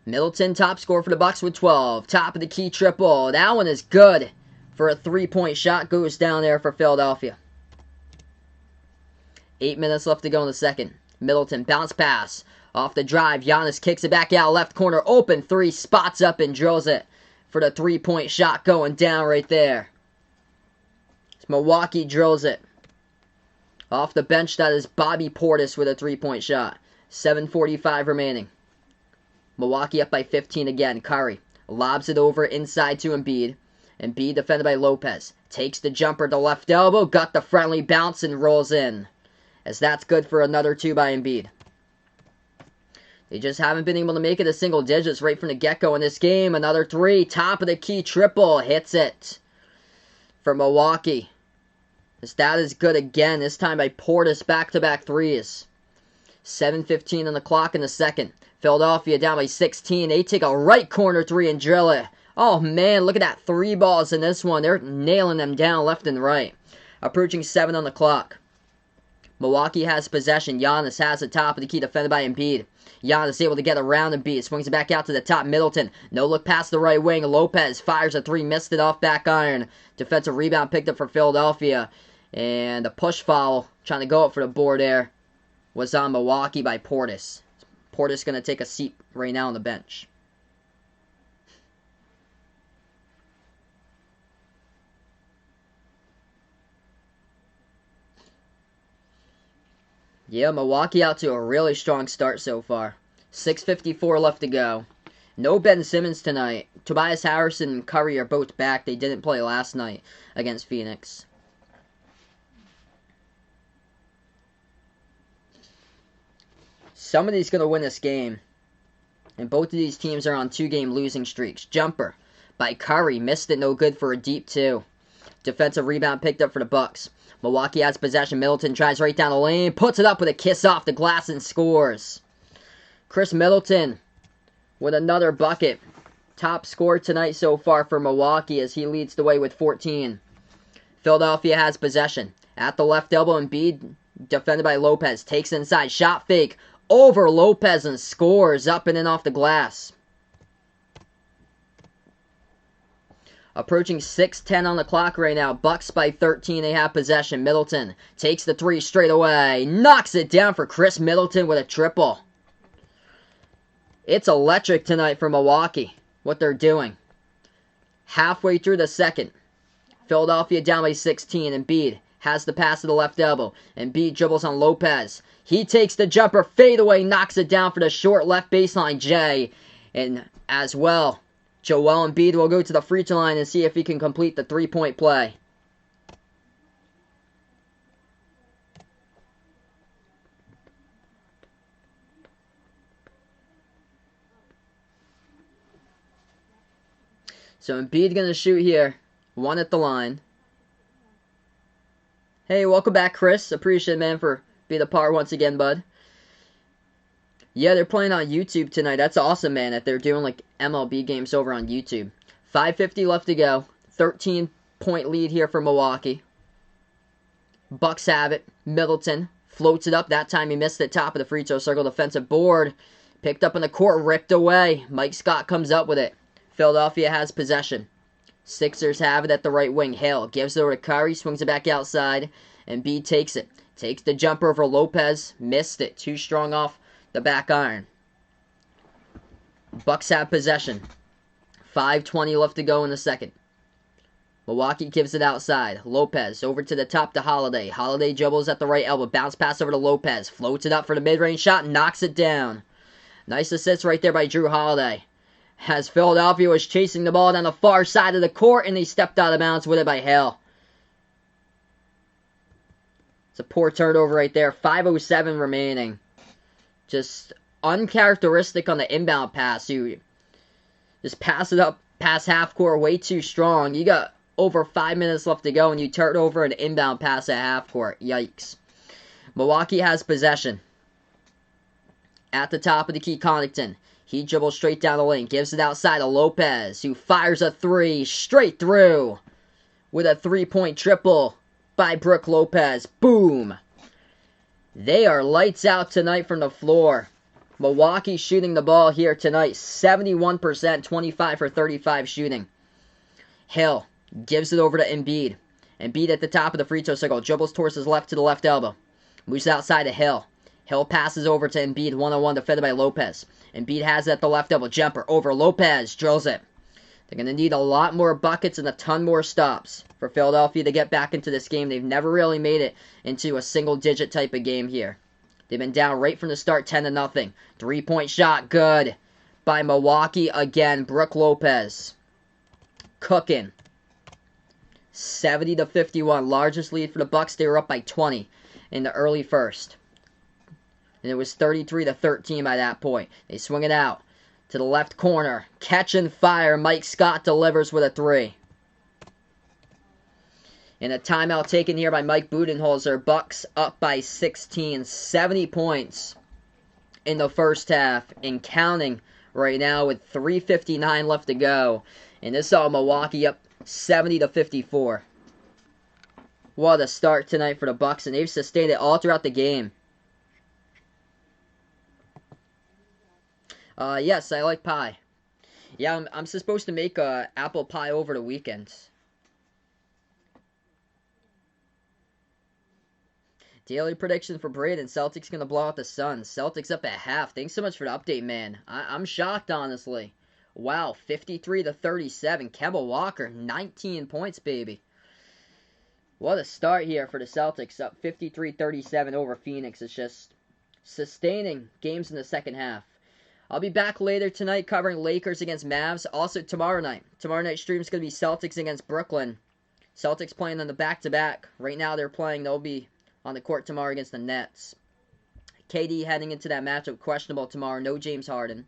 [SPEAKER 1] Middleton, top scorer for the Bucks with 12. Top of the key triple. That one is good for a 3-point shot. Goes down there for Philadelphia. 8 minutes left to go in the second. Middleton, bounce pass. Off the drive. Giannis kicks it back out. Left corner open. 3 spots up and drills it for the 3-point shot going down right there. Milwaukee drills it. Off the bench, that is Bobby Portis with a 3-point shot. 7:45 remaining. Milwaukee up by 15 again. Curry lobs it over inside to Embiid. Embiid defended by Lopez. Takes the jumper to left elbow. Got the friendly bounce and rolls in. As that's good for another 2 by Embiid. They just haven't been able to make it a single digits right from the get-go in this game. Another 3. Top of the key triple. Hits it for Milwaukee. As that is good again. This time by Portis. Back-to-back 3s. 7:15 on the clock in the second. Philadelphia down by 16. They take a right corner 3 and drill it. Oh man, look at that 3 balls in this one. They're nailing them down left and right. Approaching 7 on the clock. Milwaukee has possession. Giannis has the top of the key defended by Embiid. Giannis able to get around Embiid. Swings it back out to the top. Middleton. No look past the right wing. Lopez fires a 3. Missed it off back iron. Defensive rebound picked up for Philadelphia. And a push foul, trying to go up for the board there, was on Milwaukee by Portis. Portis going to take a seat right now on the bench. Yeah, Milwaukee out to a really strong start so far. 6:54 left to go. No Ben Simmons tonight. Tobias Harrison and Curry are both back. They didn't play last night against Phoenix. Somebody's going to win this game. And both of these teams are on 2-game losing streaks. Jumper by Curry. Missed it, no good for a deep 2. Defensive rebound picked up for the Bucks. Milwaukee has possession. Middleton drives right down the lane. Puts it up with a kiss off the glass and scores. Chris Middleton with another bucket. Top scorer tonight so far for Milwaukee as he leads the way with 14. Philadelphia has possession. At the left elbow, Embiid, defended by Lopez, takes inside. Shot fake over Lopez and scores up and in off the glass. Approaching 6:10 on the clock right now. Bucks by 13. They have possession. Middleton takes the 3 straight away. Knocks it down for Chris Middleton with a triple. It's electric tonight for Milwaukee, what they're doing. Halfway through the second. Philadelphia down by 16. Embiid has the pass to the left elbow. Embiid dribbles on Lopez. He takes the jumper, fadeaway, knocks it down for the short left baseline Jay. And as well, Joel Embiid will go to the free throw line and see if he can complete the 3-point play. So Embiid going to shoot here. 1 at the line. Hey, welcome back, Chris. Appreciate it, man, for being a part once again, bud. Yeah, they're playing on YouTube tonight. That's awesome, man, that they're doing, like, MLB games over on YouTube. 5:50 left to go. 13-point lead here for Milwaukee. Bucks have it. Middleton floats it up. That time he missed it. Top of the free throw circle. Defensive board. Picked up in the court. Ripped away. Mike Scott comes up with it. Philadelphia has possession. Sixers have it at the right wing. Hill gives it over to Curry. Swings it back outside. Embiid takes it. Takes the jumper over Lopez. Missed it. Too strong off the back iron. Bucks have possession. 5:20 left to go in the second. Milwaukee gives it outside. Lopez over to the top to Holiday. Holiday dribbles at the right elbow. Bounce pass over to Lopez. Floats it up for the mid-range shot. Knocks it down. Nice assist right there by Drew Holiday. As Philadelphia was chasing the ball down the far side of the court, and he stepped out of bounds with it by Hill. It's a poor turnover right there. 5:07 remaining. Just uncharacteristic on the inbound pass. You just pass it up past half court way too strong. You got over 5 minutes left to go, and you turn over an inbound pass at half court. Yikes. Milwaukee has possession. At the top of the key, Connaughton. He dribbles straight down the lane. Gives it outside to Lopez, who fires a 3 straight through with a 3-point triple by Brook Lopez. Boom. They are lights out tonight from the floor. Milwaukee shooting the ball here tonight. 71%, 25 for 35 shooting. Hill gives it over to Embiid. Embiid at the top of the free throw circle. Dribbles towards his left to the left elbow. Moves outside to Hill. Hill passes over to Embiid. 1-on-1 defended by Lopez. Embiid has it at the left elbow. Jumper over Lopez. Drills it. They're going to need a lot more buckets and a ton more stops for Philadelphia to get back into this game. They've never really made it into a single-digit type of game here. They've been down right from the start, 10-0. 3-point shot, good. By Milwaukee again. Brook Lopez. Cooking. 70-51. Largest lead for the Bucks. They were up by 20 in the early first. And it was 33-13 by that point. They swing it out to the left corner. Catch and fire. Mike Scott delivers with a 3. And a timeout taken here by Mike Budenholzer. Bucks up by 16. 70 points in the first half. And counting right now with 3:59 left to go. And this saw Milwaukee up 70-54. What a start tonight for the Bucks. And they've sustained it all throughout the game. Yes, I like pie. Yeah, I'm supposed to make apple pie over the weekend. Daily prediction for Braden. Celtics going to blow out the Suns. Celtics up at half. Thanks so much for the update, man. I'm shocked, honestly. Wow, 53-37. Kemba Walker, 19 points, baby. What a start here for the Celtics. Up 53-37 over Phoenix. It's just sustaining games in the second half. I'll be back later tonight covering Lakers against Mavs. Also tomorrow night. Tomorrow night stream is going to be Celtics against Brooklyn. Celtics playing on the back-to-back. Right now they'll be on the court tomorrow against the Nets. KD heading into that matchup, questionable tomorrow. No James Harden.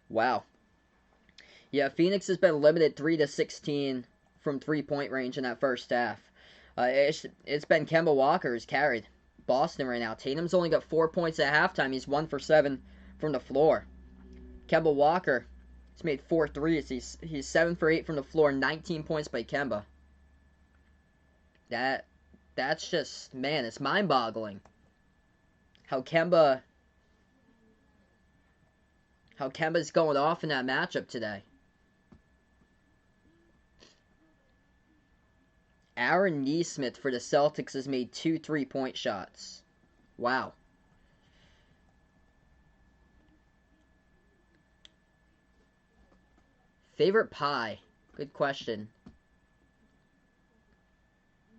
[SPEAKER 1] Wow. Yeah, Phoenix has been limited 3-16 from three-point range in that first half. It's been Kemba Walker who's carried Boston right now. Tatum's only got 4 points at halftime. He's 1 for 7 from the floor. Kemba Walker, he's made 4 threes. He's 7 for 8 from the floor. 19 points by Kemba. That's just, man, it's mind-boggling. How Kemba's going off in that matchup today. Aaron Nesmith for the Celtics has made 2 3-point shots. Wow. Favorite pie? Good question.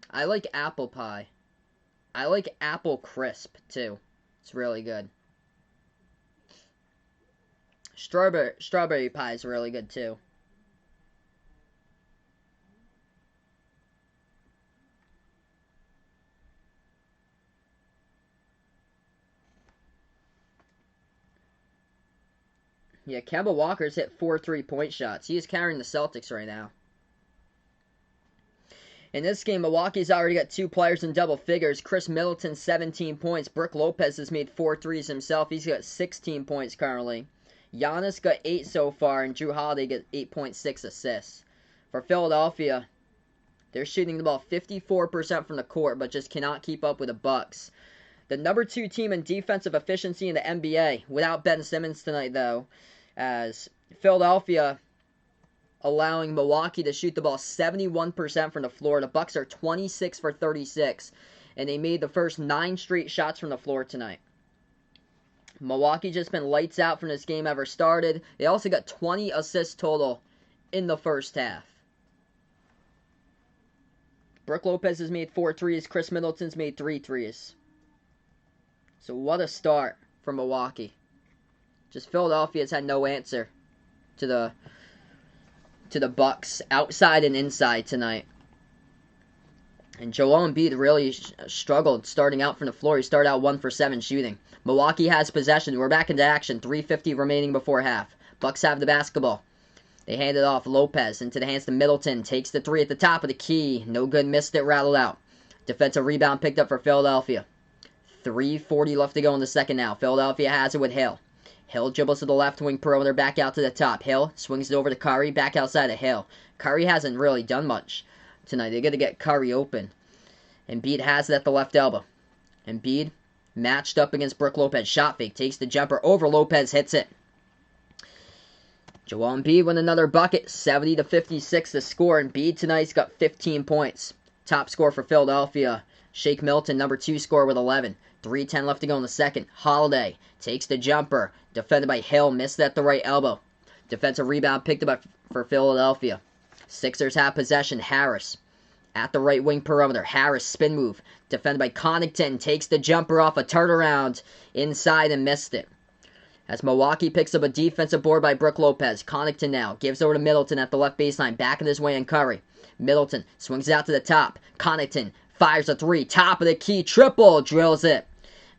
[SPEAKER 1] I like apple pie. I like apple crisp, too. It's really good. Strawberry pie is really good, too. Yeah, Kemba Walker's hit 4 3-point shots. He is carrying the Celtics right now. In this game, Milwaukee's already got 2 players in double figures. Chris Middleton, 17 points. Brook Lopez has made 4 threes himself. He's got 16 points currently. Giannis got 8 so far, and Drew Holiday got 8.6 assists. For Philadelphia, they're shooting the ball 54% from the court, but just cannot keep up with the Bucks. The number 2 team in defensive efficiency in the NBA, without Ben Simmons tonight, though, as Philadelphia allowing Milwaukee to shoot the ball 71% from the floor. The Bucks are 26 for 36, and they made the first 9 straight shots from the floor tonight. Milwaukee just been lights out from this game ever started. They also got 20 assists total in the first half. Brook Lopez has made 4 threes. Chris Middleton's made 3 threes. So what a start for Milwaukee. Just Philadelphia's had no answer to the Bucks outside and inside tonight. And Joel Embiid really struggled starting out from the floor. He started out 1 for 7 shooting. Milwaukee has possession. We're back into action. 3:50 remaining before half. Bucks have the basketball. They hand it off. Lopez into the hands to Middleton. Takes the 3 at the top of the key. No good. Missed it. Rattled out. Defensive rebound picked up for Philadelphia. 3:40 left to go in the second now. Philadelphia has it with Hill. Hill dribbles to the left wing perimeter, back out to the top. Hill swings it over to Curry, back outside of Hill. Curry hasn't really done much tonight. They're going to get Curry open. Embiid has it at the left elbow. Embiid matched up against Brook Lopez. Shot fake, takes the jumper over Lopez, hits it. Joel Embiid with another bucket, 70-56 the score. Embiid tonight's got 15 points. Top scorer for Philadelphia, Shake Milton, number 2 scorer with 11. 3:10 left to go in the second. Holiday takes the jumper. Defended by Hill. Missed at the right elbow. Defensive rebound picked up for Philadelphia. Sixers have possession. Harris at the right wing perimeter. Harris spin move. Defended by Connaughton. Takes the jumper off a turnaround inside and missed it. As Milwaukee picks up a defensive board by Brook Lopez. Connaughton now gives over to Middleton at the left baseline. Backing his way in Curry. Middleton swings it out to the top. Connaughton fires a 3. Top of the key. Triple. Drills it.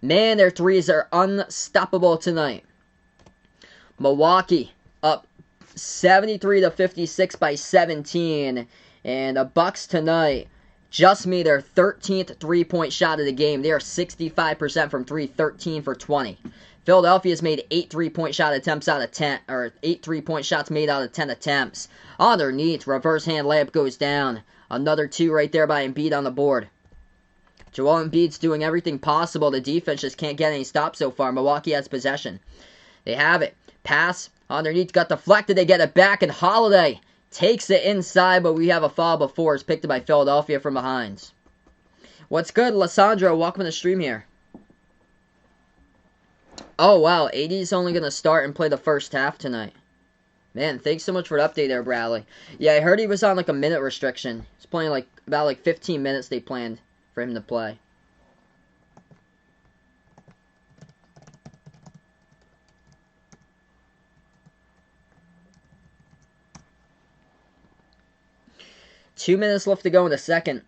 [SPEAKER 1] Man, their threes are unstoppable tonight. Milwaukee up 73-56 by 17. And the Bucks tonight just made their 13th 3-point shot of the game. They are 65% from 3, 13 for 20. Philadelphia's made 8 3-point shot attempts out of 10, or 8 3-point shots made out of 10 attempts. Underneath, reverse hand layup goes down. Another 2 right there by Embiid on the board. Joel Embiid's doing everything possible. The defense just can't get any stops so far. Milwaukee has possession. They have it. Pass underneath, got deflected. They get it back, and Holiday takes it inside, but we have a foul before. It's picked up by Philadelphia from behind. What's good, Lissandro? Welcome to the stream here. Oh, wow. AD's only going to start and play the first half tonight. Man, thanks so much for the update there, Bradley. Yeah, I heard he was on like a minute restriction. He's playing about 15 minutes they planned for him to play. Two minutes left to go in the second.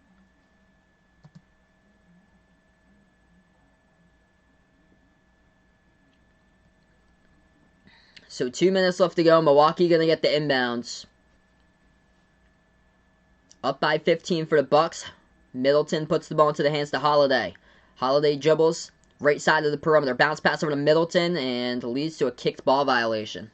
[SPEAKER 1] So 2 minutes left to go. Milwaukee going to get the inbounds. Up by 15 for the Bucks. Middleton puts the ball into the hands to Holiday. Holiday dribbles right side of the perimeter. Bounce pass over to Middleton and leads to a kicked ball violation.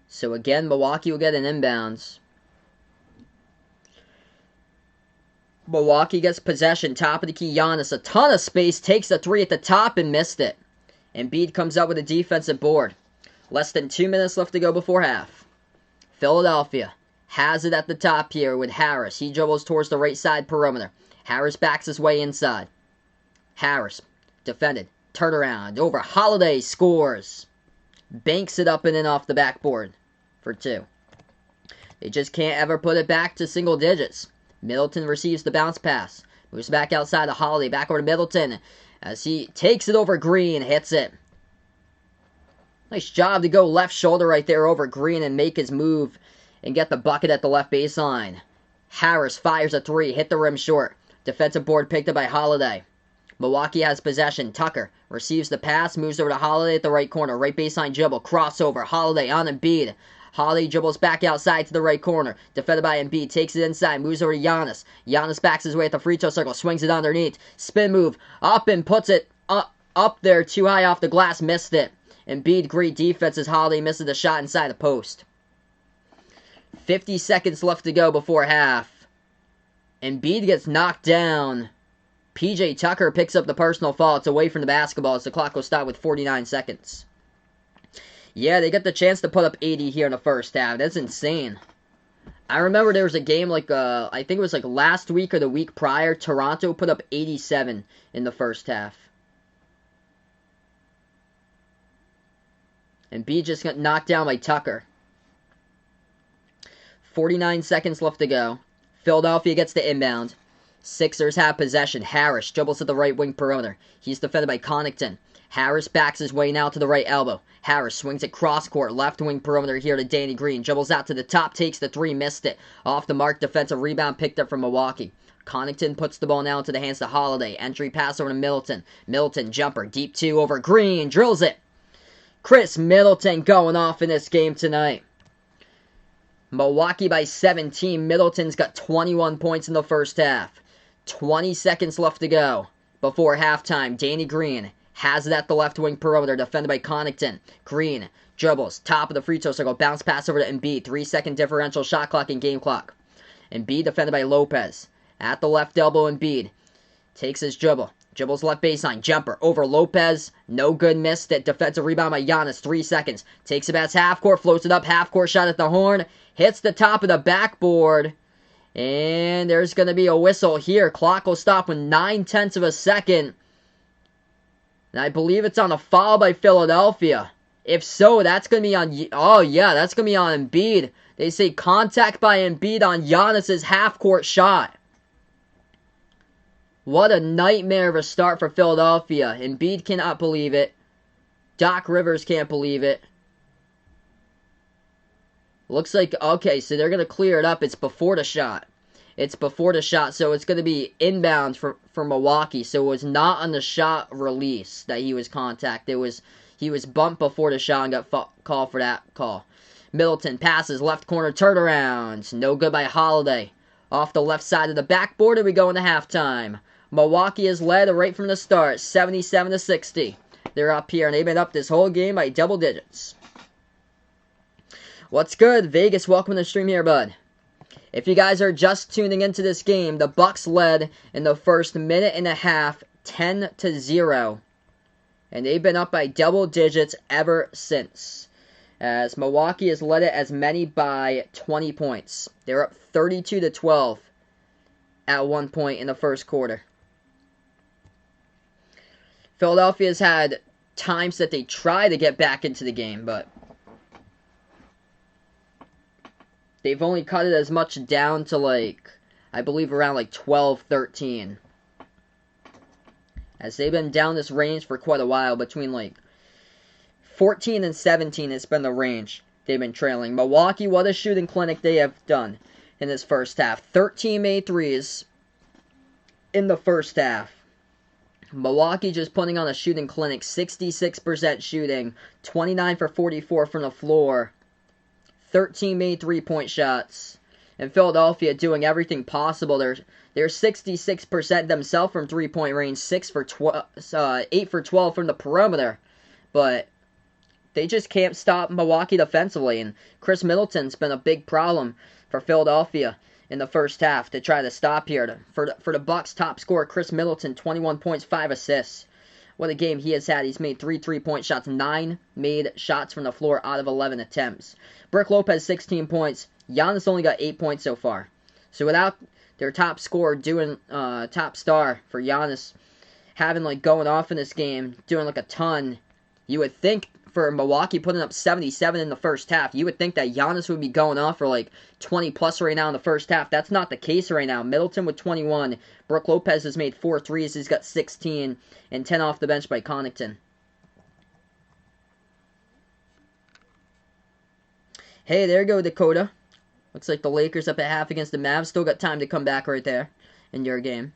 [SPEAKER 1] So again, Milwaukee will get an inbounds. Milwaukee gets possession. Top of the key, Giannis. A ton of space. Takes the three at the top and missed it. Embiid comes up with a defensive board. Less than 2 minutes left to go before half. Philadelphia has it at the top here with Harris. He dribbles towards the right side perimeter. Harris backs his way inside. Harris defended. Turnaround over. Holiday scores. Banks it up and in off the backboard for two. They just can't ever put it back to single digits. Middleton receives the bounce pass. Moves back outside to Holiday. Back over to Middleton as he takes it over Green. Hits it. Nice job to go left shoulder right there over Green and make his move and get the bucket at the left baseline. Harris fires a three. Hit the rim short. Defensive board picked up by Holiday. Milwaukee has possession. Tucker receives the pass. Moves over to Holiday at the right corner. Right baseline dribble. Crossover. Holiday on Embiid. Holiday dribbles back outside to the right corner. Defended by Embiid. Takes it inside. Moves over to Giannis. Giannis backs his way at the free throw circle. Swings it underneath. Spin move. Up and puts it up there. Too high off the glass. Missed it. Embiid, great defense as Holiday misses the shot inside the post. 50 seconds left to go before half. Embiid gets knocked down. PJ Tucker picks up the personal foul. It's away from the basketball as the clock will stop with 49 seconds. Yeah, they get the chance to put up 80 here in the first half. That's insane. I remember there was a game I think it was last week or the week prior. Toronto put up 87 in the first half. And B just got knocked down by Tucker. 49 seconds left to go. Philadelphia gets the inbound. Sixers have possession. Harris dribbles to the right wing perimeter. He's defended by Connaughton. Harris backs his way now to the right elbow. Harris swings it cross court. Left wing perimeter here to Danny Green. Dribbles out to the top. Takes the three. Missed it. Off the mark. Defensive rebound picked up from Milwaukee. Connaughton puts the ball now into the hands of Holiday. Entry pass over to Middleton. Middleton jumper. Deep two over Green. Drills it. Chris Middleton going off in this game tonight. Milwaukee by 17. Middleton's got 21 points in the first half. 20 seconds left to go before halftime. Danny Green has it at the left wing perimeter, defended by Connaughton. Green dribbles, top of the free throw circle, bounce pass over to Embiid. 3-second differential shot clock and game clock. Embiid defended by Lopez. At the left elbow, Embiid takes his dribble. Dribbles left baseline. Jumper over Lopez. No good. Missed it. Defensive rebound by Giannis. 3 seconds. Takes it past half court. Floats it up. Half court shot at the horn. Hits the top of the backboard. And there's going to be a whistle here. Clock will stop with 9/10 of a second. And I believe it's on a foul by Philadelphia. If so, that's going to be on... Oh, yeah. That's going to be on Embiid. They say contact by Embiid on Giannis' half court shot. What a nightmare of a start for Philadelphia. Embiid cannot believe it. Doc Rivers can't believe it. Looks like, okay, so they're going to clear it up. It's before the shot. It's before the shot, so it's going to be inbound for Milwaukee. So it was not on the shot release that he was contacted. He was bumped before the shot and got called for that call. Middleton passes, left corner turnaround. No good by Holiday. Off the left side of the backboard, and we go into halftime. Milwaukee has led right from the start, 77-60. They're up here, and they've been up this whole game by double digits. What's good? Vegas, welcome to the stream here, bud. If you guys are just tuning into this game, the Bucks led in the first minute and a half, 10-0. And they've been up by double digits ever since. As Milwaukee has led it as many by 20 points. They're up 32-12 at one point in the first quarter. Philadelphia's had times that they try to get back into the game, but they've only cut it as much down to, I believe around 12-13. As they've been down this range for quite a while. Between 14 and 17 has been the range they've been trailing. Milwaukee, what a shooting clinic they have done in this first half. 13 made threes in the first half. Milwaukee just putting on a shooting clinic. 66% shooting. 29 for 44 from the floor. 13 made three-point shots. And Philadelphia doing everything possible. They're 66% themselves from three-point range. 8 for 12 from the perimeter. But they just can't stop Milwaukee defensively. And Chris Middleton's been a big problem for Philadelphia in the first half to try to stop here. For the Bucks' top scorer, Chris Middleton, 21 points, 5 assists. What a game he has had. He's made 3 three-point shots, 9 made shots from the floor out of 11 attempts. Brook Lopez, 16 points. Giannis only got 8 points so far. So without their top scorer doing, top star for Giannis having, going off in this game, doing, a ton, you would think for Milwaukee putting up 77 in the first half, you would think that Giannis would be going off for, 20 plus right now in the first half. That's not the case right now. Middleton with 21. Brook Lopez has made 4 threes. He's got 16 and 10 off the bench by Connaughton. Hey, there you go, Dakota. Looks like the Lakers up at half against the Mavs. Still got time to come back right there in your game.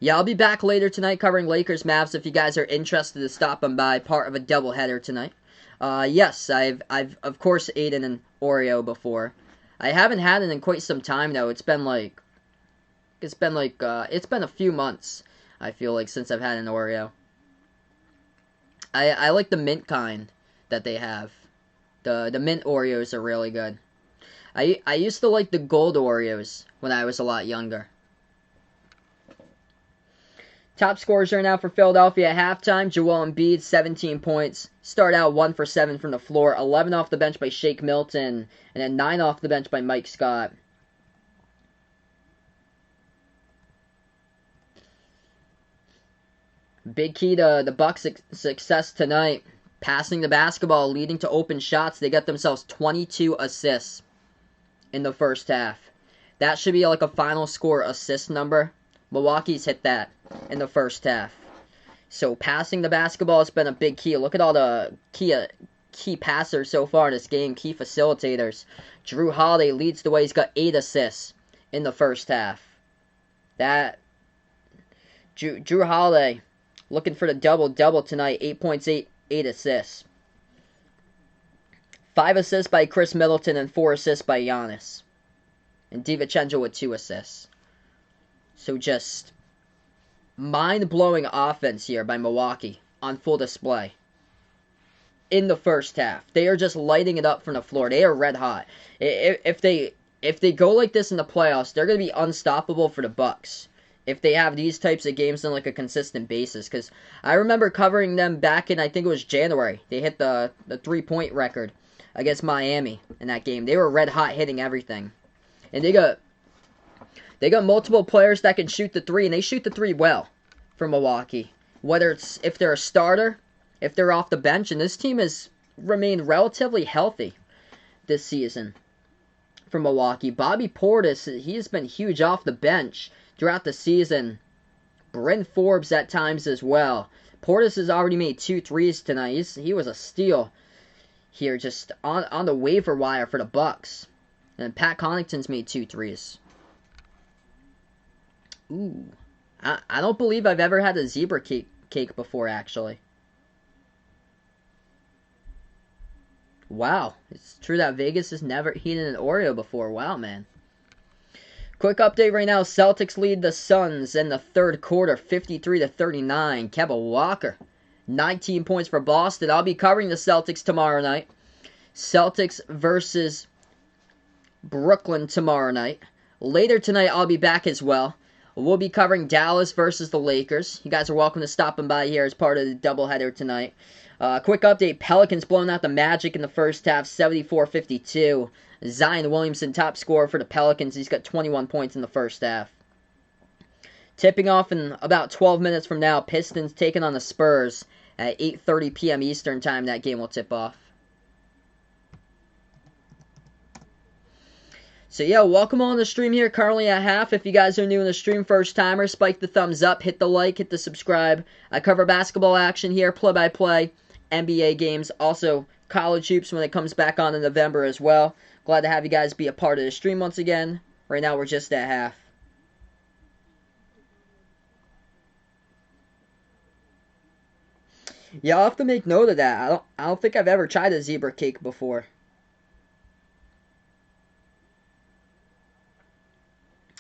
[SPEAKER 1] Yeah, I'll be back later tonight covering Lakers Mavs if you guys are interested to stop on by, part of a doubleheader tonight. Yes, I've of course eaten an Oreo before. I haven't had it in quite some time though. It's been a few months, I feel like, since I've had an Oreo. I like the mint kind that they have. The mint Oreos are really good. I used to like the gold Oreos when I was a lot younger. Top scorers right now for Philadelphia at halftime. Joel Embiid, 17 points. Start out 1 for 7 from the floor. 11 off the bench by Shake Milton. And then 9 off the bench by Mike Scott. Big key to the Bucks' success tonight. Passing the basketball, leading to open shots. They got themselves 22 assists in the first half. That should be a final score assist number. Milwaukee's hit that in the first half. So passing the basketball has been a big key. Look at all the key passers so far in this game, key facilitators. Drew Holiday leads the way. He's got 8 assists in the first half. Drew Holiday looking for the double-double tonight. 8 points, 8 assists. 5 assists by Chris Middleton and 4 assists by Giannis. And DiVincenzo with 2 assists. So just mind-blowing offense here by Milwaukee on full display in the first half. They are just lighting it up from the floor. They are red hot. If they go like this in the playoffs, they're going to be unstoppable for the Bucks if they have these types of games on a consistent basis. Because I remember covering them back in, I think it was January. They hit the 3-point record against Miami in that game. They were red hot hitting everything. And they got multiple players that can shoot the 3, and they shoot the 3 well for Milwaukee. Whether it's if they're a starter, if they're off the bench, and this team has remained relatively healthy this season for Milwaukee. Bobby Portis, he has been huge off the bench throughout the season. Bryn Forbes at times as well. Portis has already made 2 threes tonight. He was a steal here, just on the waiver wire for the Bucks. And Pat Connaughton's made 2 threes. Ooh. I don't believe I've ever had a zebra cake before, actually. Wow. It's true that Vegas has never eaten an Oreo before. Wow, man. Quick update right now. Celtics lead the Suns in the third quarter, 53-39. Kemba Walker, 19 points for Boston. I'll be covering the Celtics tomorrow night Celtics versus Brooklyn tomorrow night. Later tonight, I'll be back as well. We'll be covering Dallas versus the Lakers. You guys are welcome to stopping by here as part of the doubleheader tonight. Quick update, Pelicans blowing out the Magic in the first half, 74-52. Zion Williamson, top scorer for the Pelicans. He's got 21 points in the first half. Tipping off in about 12 minutes from now, Pistons taking on the Spurs at 8:30 p.m. Eastern time. That game will tip off. So yeah, welcome on the stream here, currently at half. If you guys are new in the stream, first timer, spike the thumbs up, hit the like, hit the subscribe. I cover basketball action here, play-by-play, NBA games, also college hoops when it comes back on in November as well. Glad to have you guys be a part of the stream once again. Right now we're just at half. Yeah, I'll have to make note of that. I don't think I've ever tried a zebra cake before.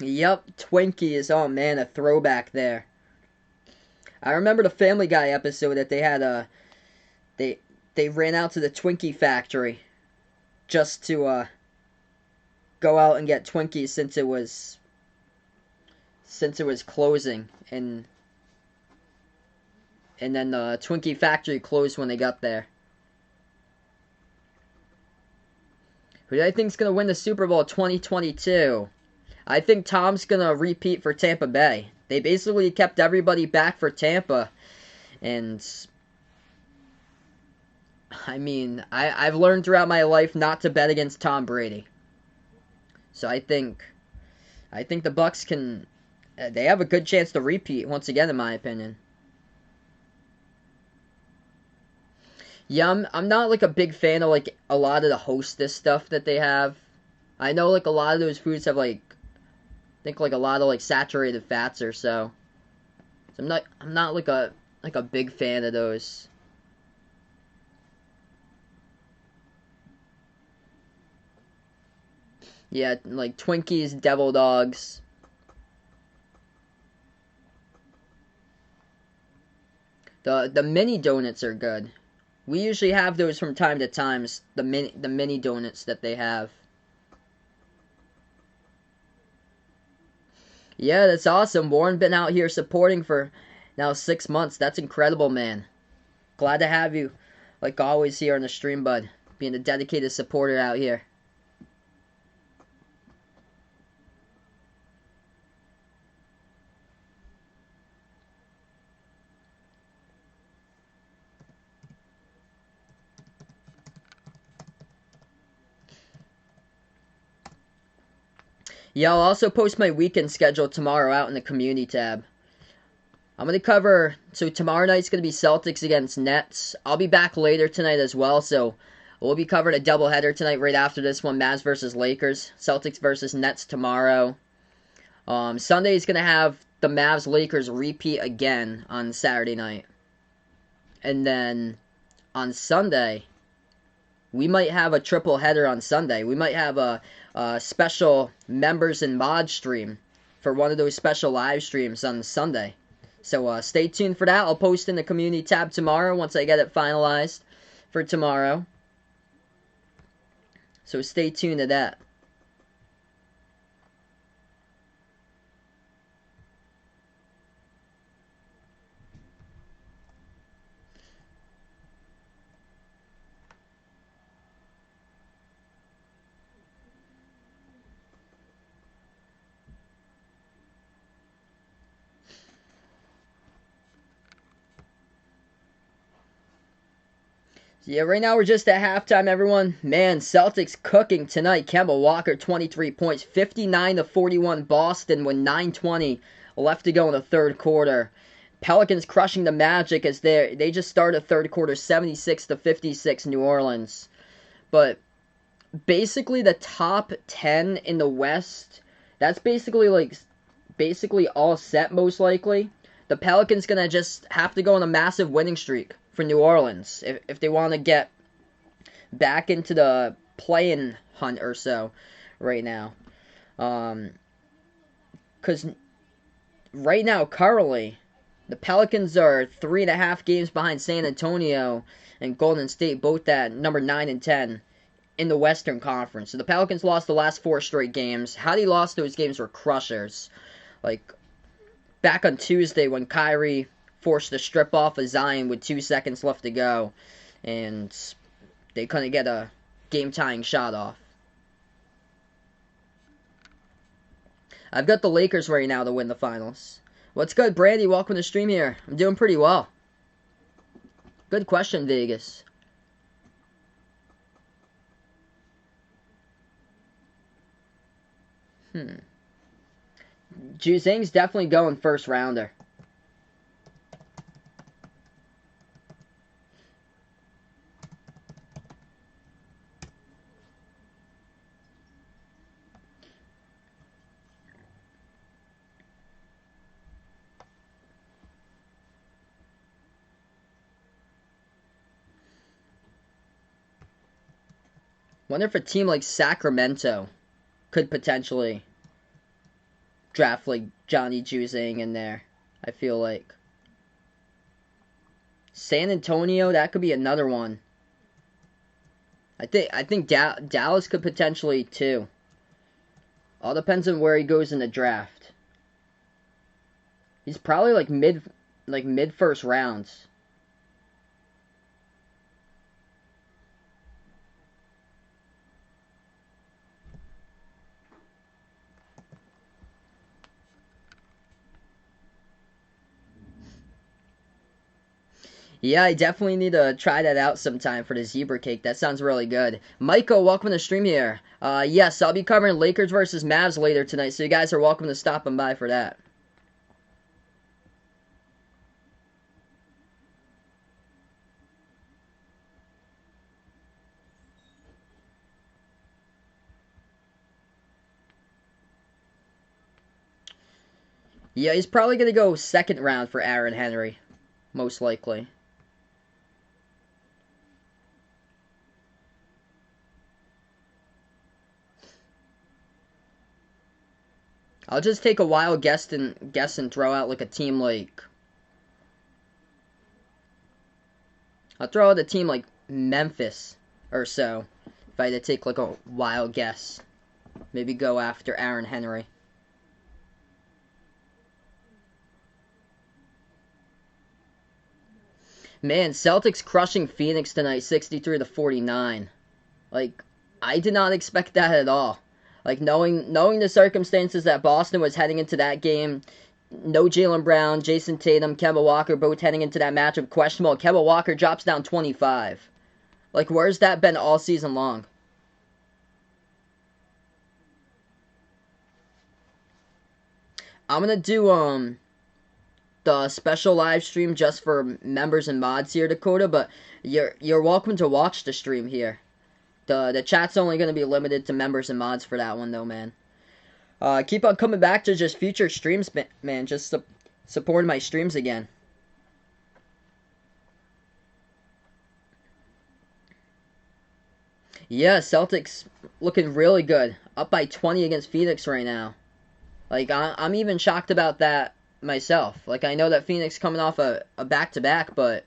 [SPEAKER 1] Yep, Twinkies. Oh man, a throwback there. I remember the Family Guy episode that they had they ran out to the Twinkie factory just to go out and get Twinkies since it was closing, and then the Twinkie factory closed when they got there. Who do I think is going to win the Super Bowl 2022? I think Tom's going to repeat for Tampa Bay. They basically kept everybody back for Tampa. And, I mean, I've learned throughout my life not to bet against Tom Brady. So I think the Bucs can... They have a good chance to repeat once again, in my opinion. Yeah, I'm not like a big fan of like a lot of the Hostess stuff that they have. I know like a lot of those foods have like, I think like a lot of like saturated fats or so. So I'm not like a big fan of those. Yeah, like Twinkies, Devil Dogs. The mini donuts are good. We usually have those from time to time, the mini donuts that they have. Yeah, that's awesome. Warren been out here supporting for now 6 months. That's incredible, man. Glad to have you, like always, here on the stream, bud. Being a dedicated supporter out here. Yeah, I'll also post my weekend schedule tomorrow out in the community tab. I'm going to cover, so tomorrow night's going to be Celtics against Nets. I'll be back later tonight as well, so we'll be covering a doubleheader tonight right after this one, Mavs versus Lakers. Celtics versus Nets tomorrow. Sunday is going to have the Mavs-Lakers repeat again on Saturday night. And then on Sunday, we might have a triple header on Sunday. We might have a special members and mod stream for one of those special live streams on Sunday. So stay tuned for that. I'll post in the community tab tomorrow once I get it finalized for tomorrow. So stay tuned to that. Yeah, right now we're just at halftime, everyone. Man, Celtics cooking tonight. Kemba Walker, 23 points. 59-41 Boston with 9:20 left to go in the third quarter. Pelicans crushing the Magic as they just started third quarter 76-56 New Orleans. But basically the top 10 in the West, that's basically all set most likely. The Pelicans going to just have to go on a massive winning streak for New Orleans if they want to get back into the play-in hunt or so right now. Because right now, currently, the Pelicans are 3.5 games behind San Antonio and Golden State, both at number 9 and 10 in the Western Conference. So the Pelicans lost the last 4 straight games. How they lost those games were crushers. Like, back on Tuesday when Kyrie forced a strip off of Zion with 2 seconds left to go, and they couldn't get a game-tying shot off. I've got the Lakers right now to win the finals. What's good, Brandy? Welcome to the stream here. I'm doing pretty well. Good question, Vegas. Juzang's definitely going first rounder. Wonder if a team like Sacramento could potentially draft like Johnny Juzang in there. I feel like San Antonio, that could be another one. I think Dallas could potentially too. All depends on where he goes in the draft. He's probably like mid first rounds. Yeah, I definitely need to try that out sometime for the zebra cake. That sounds really good. Michael, welcome to the stream here. Yes, I'll be covering Lakers versus Mavs later tonight, so you guys are welcome to stop by for that. Yeah, he's probably going to go second round for Aaron Henry, most likely. I'll just take a wild guess and throw out like a team like... I'll throw out a team like Memphis or so, if I had to take like a wild guess. Maybe go after Aaron Henry. Man, Celtics crushing Phoenix tonight, 63-49. Like, I did not expect that at all. Like, knowing the circumstances that Boston was heading into that game, no Jaylen Brown, Jason Tatum, Kemba Walker both heading into that matchup questionable. Kemba Walker drops down 25. Like, where's that been all season long? I'm gonna do the special live stream just for members and mods here, Dakota, but you're welcome to watch the stream here. The chat's only going to be limited to members and mods for that one, though, man. Keep on coming back to just future streams, man. Just supporting my streams again. Yeah, Celtics looking really good. Up by 20 against Phoenix right now. Like, I'm even shocked about that myself. Like, I know that Phoenix coming off a back-to-back, but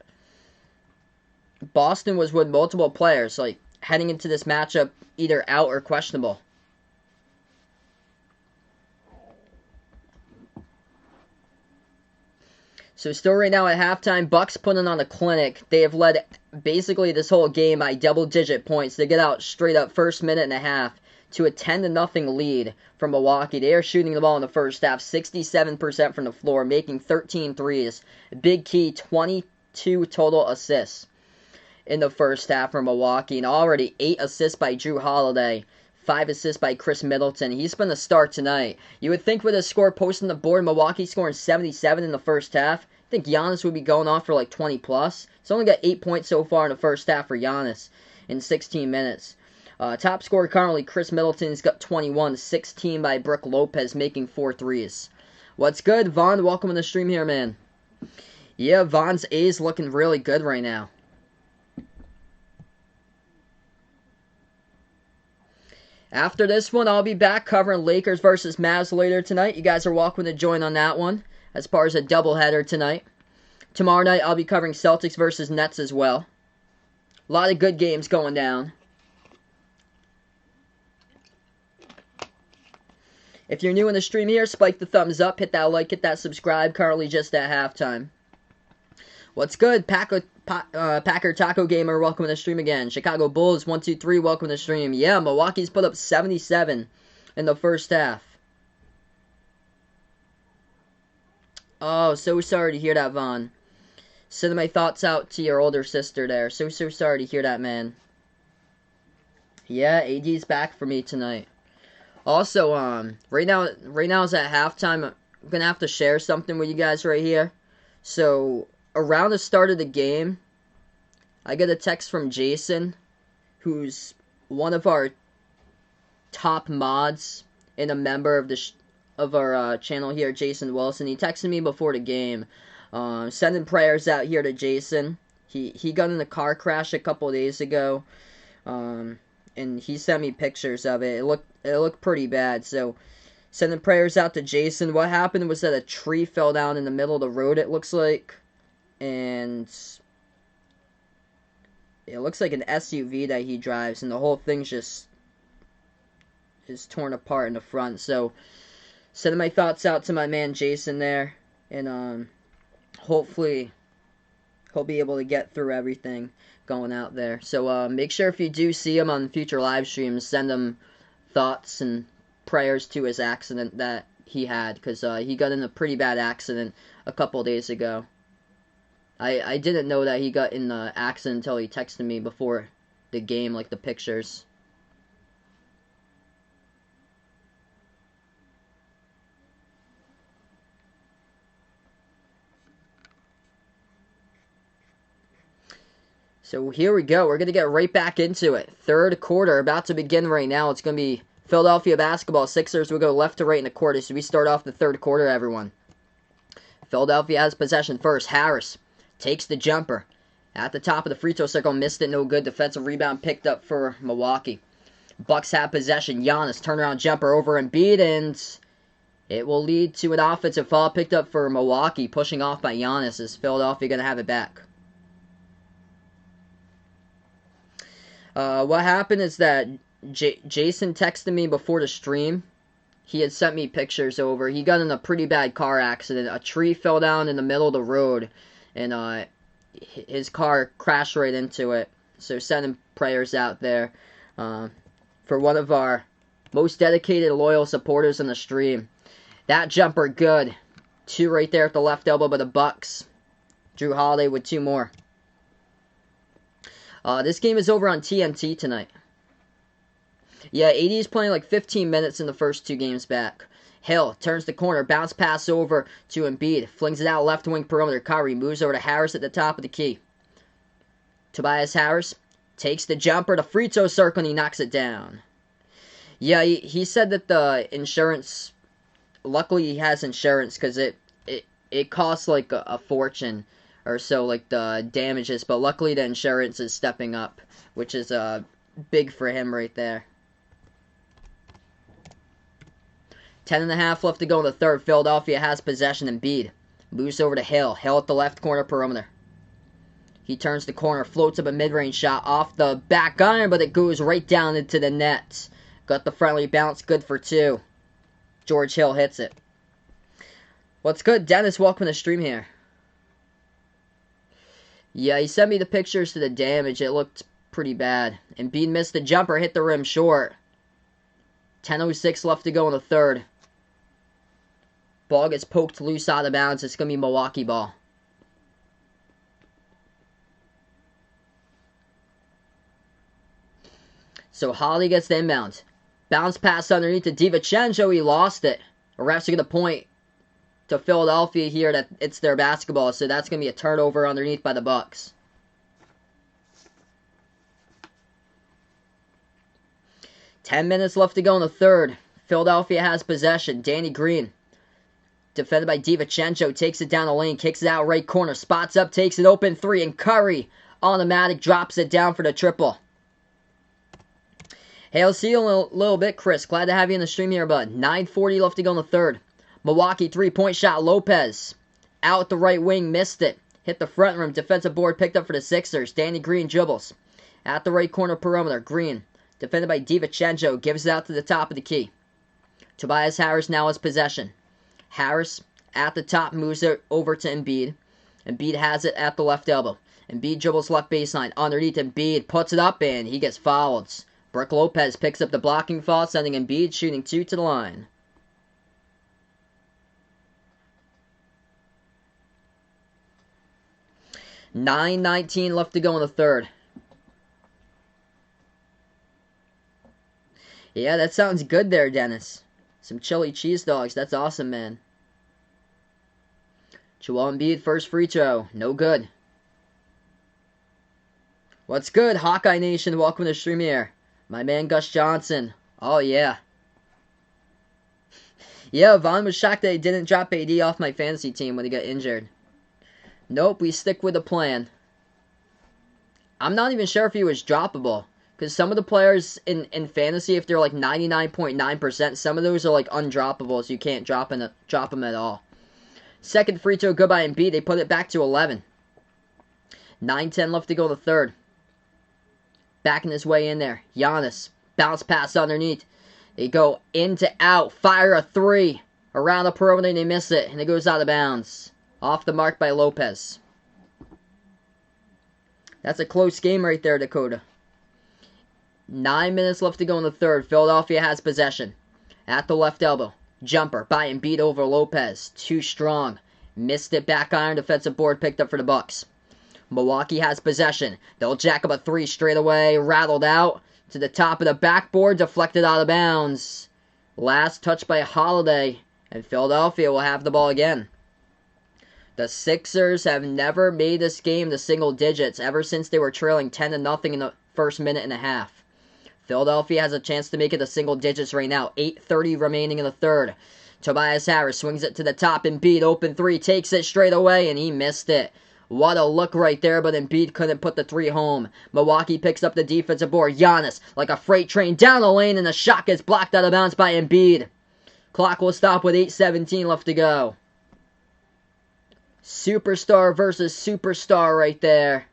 [SPEAKER 1] Boston was with multiple players, like, heading into this matchup either out or questionable. So still right now at halftime, Bucks putting on a clinic. They have led basically this whole game by double-digit points. They get out straight up first minute and a half to a 10-0 lead from Milwaukee. They are shooting the ball in the first half, 67% from the floor, making 13 threes. Big key, 22 total assists in the first half for Milwaukee, and already 8 assists by Drew Holiday, 5 assists by Chris Middleton. He's been the star tonight. You would think with a score posting the board, Milwaukee scoring 77 in the first half, I think Giannis would be going off for like 20 plus. He's only got 8 points so far in the first half for Giannis in 16 minutes. Top scorer currently Chris Middleton's got 21, 16 by Brook Lopez, making 4 threes. What's good, Vaughn? Welcome to the stream here, man. Yeah, Vaughn's A's looking really good right now. After this one, I'll be back covering Lakers versus Mavs later tonight. You guys are welcome to join on that one as far as a doubleheader tonight. Tomorrow night, I'll be covering Celtics versus Nets as well. A lot of good games going down. If you're new in the stream here, spike the thumbs up, hit that like, hit that subscribe. Currently just at halftime. What's good? Packer Taco Gamer, welcome to the stream again. Chicago Bulls 123, welcome to the stream. Yeah, Milwaukee's put up 77 in the first half. Oh, so sorry to hear that, Vaughn. Sending my thoughts out to your older sister there. So sorry to hear that, man. Yeah, AD's back for me tonight. Also, right now is at halftime. I'm gonna have to share something with you guys right here. So, around the start of the game, I get a text from Jason, who's one of our top mods and a member of our channel here, Jason Wilson. He texted me before the game, sending prayers out here to Jason. He got in a car crash a couple days ago, and he sent me pictures of it. It looked pretty bad, so sending prayers out to Jason. What happened was that a tree fell down in the middle of the road, it looks like, and it looks like an SUV that he drives, and the whole thing's just is torn apart in the front. So, sending my thoughts out to my man Jason there, and hopefully he'll be able to get through everything going out there. So make sure if you do see him on future live streams, send him thoughts and prayers to his accident that he had, because he got in a pretty bad accident a couple days ago. I didn't know that he got in the accident until he texted me before the game, like the pictures. So here we go. We're going to get right back into it. Third quarter about to begin right now. It's going to be Philadelphia basketball. Sixers will go left to right in the quarter. So we start off the third quarter, everyone. Philadelphia has possession first. Harris takes the jumper. At the top of the free throw circle, missed it, no good. Defensive rebound picked up for Milwaukee. Bucks have possession. Giannis, turnaround jumper over Embiid, and it will lead to an offensive foul picked up for Milwaukee. Pushing off by Giannis. Is Philadelphia going to have it back? What happened is that Jason texted me before the stream. He had sent me pictures over. He got in a pretty bad car accident. A tree fell down in the middle of the road, and his car crashed right into it. So sending prayers out there for one of our most dedicated, loyal supporters in the stream. That jumper, good. 2 right there at the left elbow by the Bucks. Drew Holiday with 2 more. This game is over on TNT tonight. Yeah, AD is playing like 15 minutes in the first 2 games back. Hill turns the corner, bounce pass over to Embiid, flings it out left wing perimeter. Kyrie moves over to Harris at the top of the key. Tobias Harris takes the jumper to free throw circle and he knocks it down. Yeah, he said that the insurance, luckily he has insurance because it costs like a fortune or so, like the damages, but luckily the insurance is stepping up, which is big for him right there. 10.5 left to go in the third. Philadelphia has possession. Embiid moves over to Hill. Hill at the left corner perimeter. He turns the corner, floats up a mid-range shot off the back iron, but it goes right down into the net. Got the friendly bounce, good for 2. George Hill hits it. What's good? Dennis, welcome to the stream here. Yeah, he sent me the pictures to the damage. It looked pretty bad. Embiid missed the jumper, hit the rim short. 10:06 left to go in the third. Ball gets poked loose out of bounds. It's going to be Milwaukee ball. So Holly gets the inbound. Bounce pass underneath to DiVincenzo. He lost it. The refs are going to point to Philadelphia here that it's their basketball. So that's going to be a turnover underneath by the Bucks. Ten minutes left to go in the third. Philadelphia has possession. Danny Green, defended by DiVincenzo, takes it down the lane, kicks it out right corner, spots up, takes it open 3, and Curry, automatic, drops it down for the triple. Hey, I'll see you in a little bit, Chris. Glad to have you in the stream here, bud. 9:40 left to go in the third. Milwaukee three-point shot. Lopez out the right wing, missed it. Hit the front rim. Defensive board picked up for the Sixers. Danny Green dribbles. At the right corner perimeter. Green, defended by DiVincenzo, gives it out to the top of the key. Tobias Harris now has possession. Harris at the top moves it over to Embiid. Embiid has it at the left elbow. Embiid dribbles left baseline. Underneath Embiid puts it up and he gets fouled. Brook Lopez picks up the blocking foul, sending Embiid shooting 2 to the line. $9:19 left to go in the third. Yeah, that sounds good there, Dennis. Some chili cheese dogs. That's awesome, man. Joel Embiid, first free throw. No good. What's good, Hawkeye Nation? Welcome to the stream here. My man, Gus Johnson. Oh, yeah. Yeah, Vaughn was shocked that he didn't drop AD off my fantasy team when he got injured. Nope, we stick with the plan. I'm not even sure if he was droppable. Because some of the players in fantasy, if they're like 99.9%, some of those are like undroppable, so you can't drop them at all. Second free throw, good by Embiid. They put it back to 11. 9:10 left to go in the third. Backing his way in there. Giannis. Bounce pass underneath. They go in to out. Fire a three. Around the perimeter and they miss it. And it goes out of bounds. Off the mark by Lopez. That's a close game right there, Dakota. 9 minutes left to go in the third. Philadelphia has possession. At the left elbow. Jumper by Embiid over Lopez. Too strong. Missed it. Back iron. Defensive board picked up for the Bucks. Milwaukee has possession. They'll jack up a three straight away. Rattled out to the top of the backboard. Deflected out of bounds. Last touch by Holiday. And Philadelphia will have the ball again. The Sixers have never made this game to single digits ever since they were trailing 10-0 in the first minute and a half. Philadelphia has a chance to make it to single digits right now. 8:30 remaining in the third. Tobias Harris swings it to the top. Embiid open three. Takes it straight away and he missed it. What a look right there, but Embiid couldn't put the three home. Milwaukee picks up the defensive board. Giannis, like a freight train, down the lane, and the shot gets blocked out of bounds by Embiid. Clock will stop with 8:17 left to go. Superstar versus superstar right there.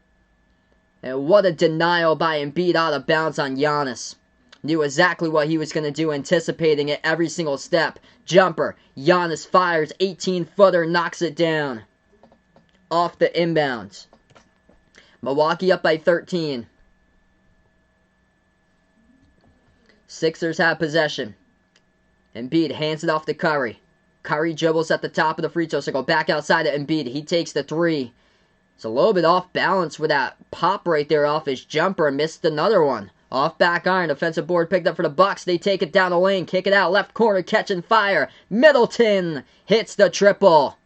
[SPEAKER 1] And what a denial by Embiid out of bounds on Giannis. Knew exactly what he was going to do, anticipating it every single step. Jumper. Giannis fires, 18-footer, knocks it down. Off the inbounds. Milwaukee up by 13. Sixers have possession. Embiid hands it off to Curry. Curry dribbles at the top of the free throw circle. Back outside to Embiid. He takes the three. It's a little bit off balance with that pop right there off his jumper. Missed another one. Off back iron. Defensive board picked up for the Bucks. They take it down the lane. Kick it out. Left corner. Catch and fire. Middleton hits the triple.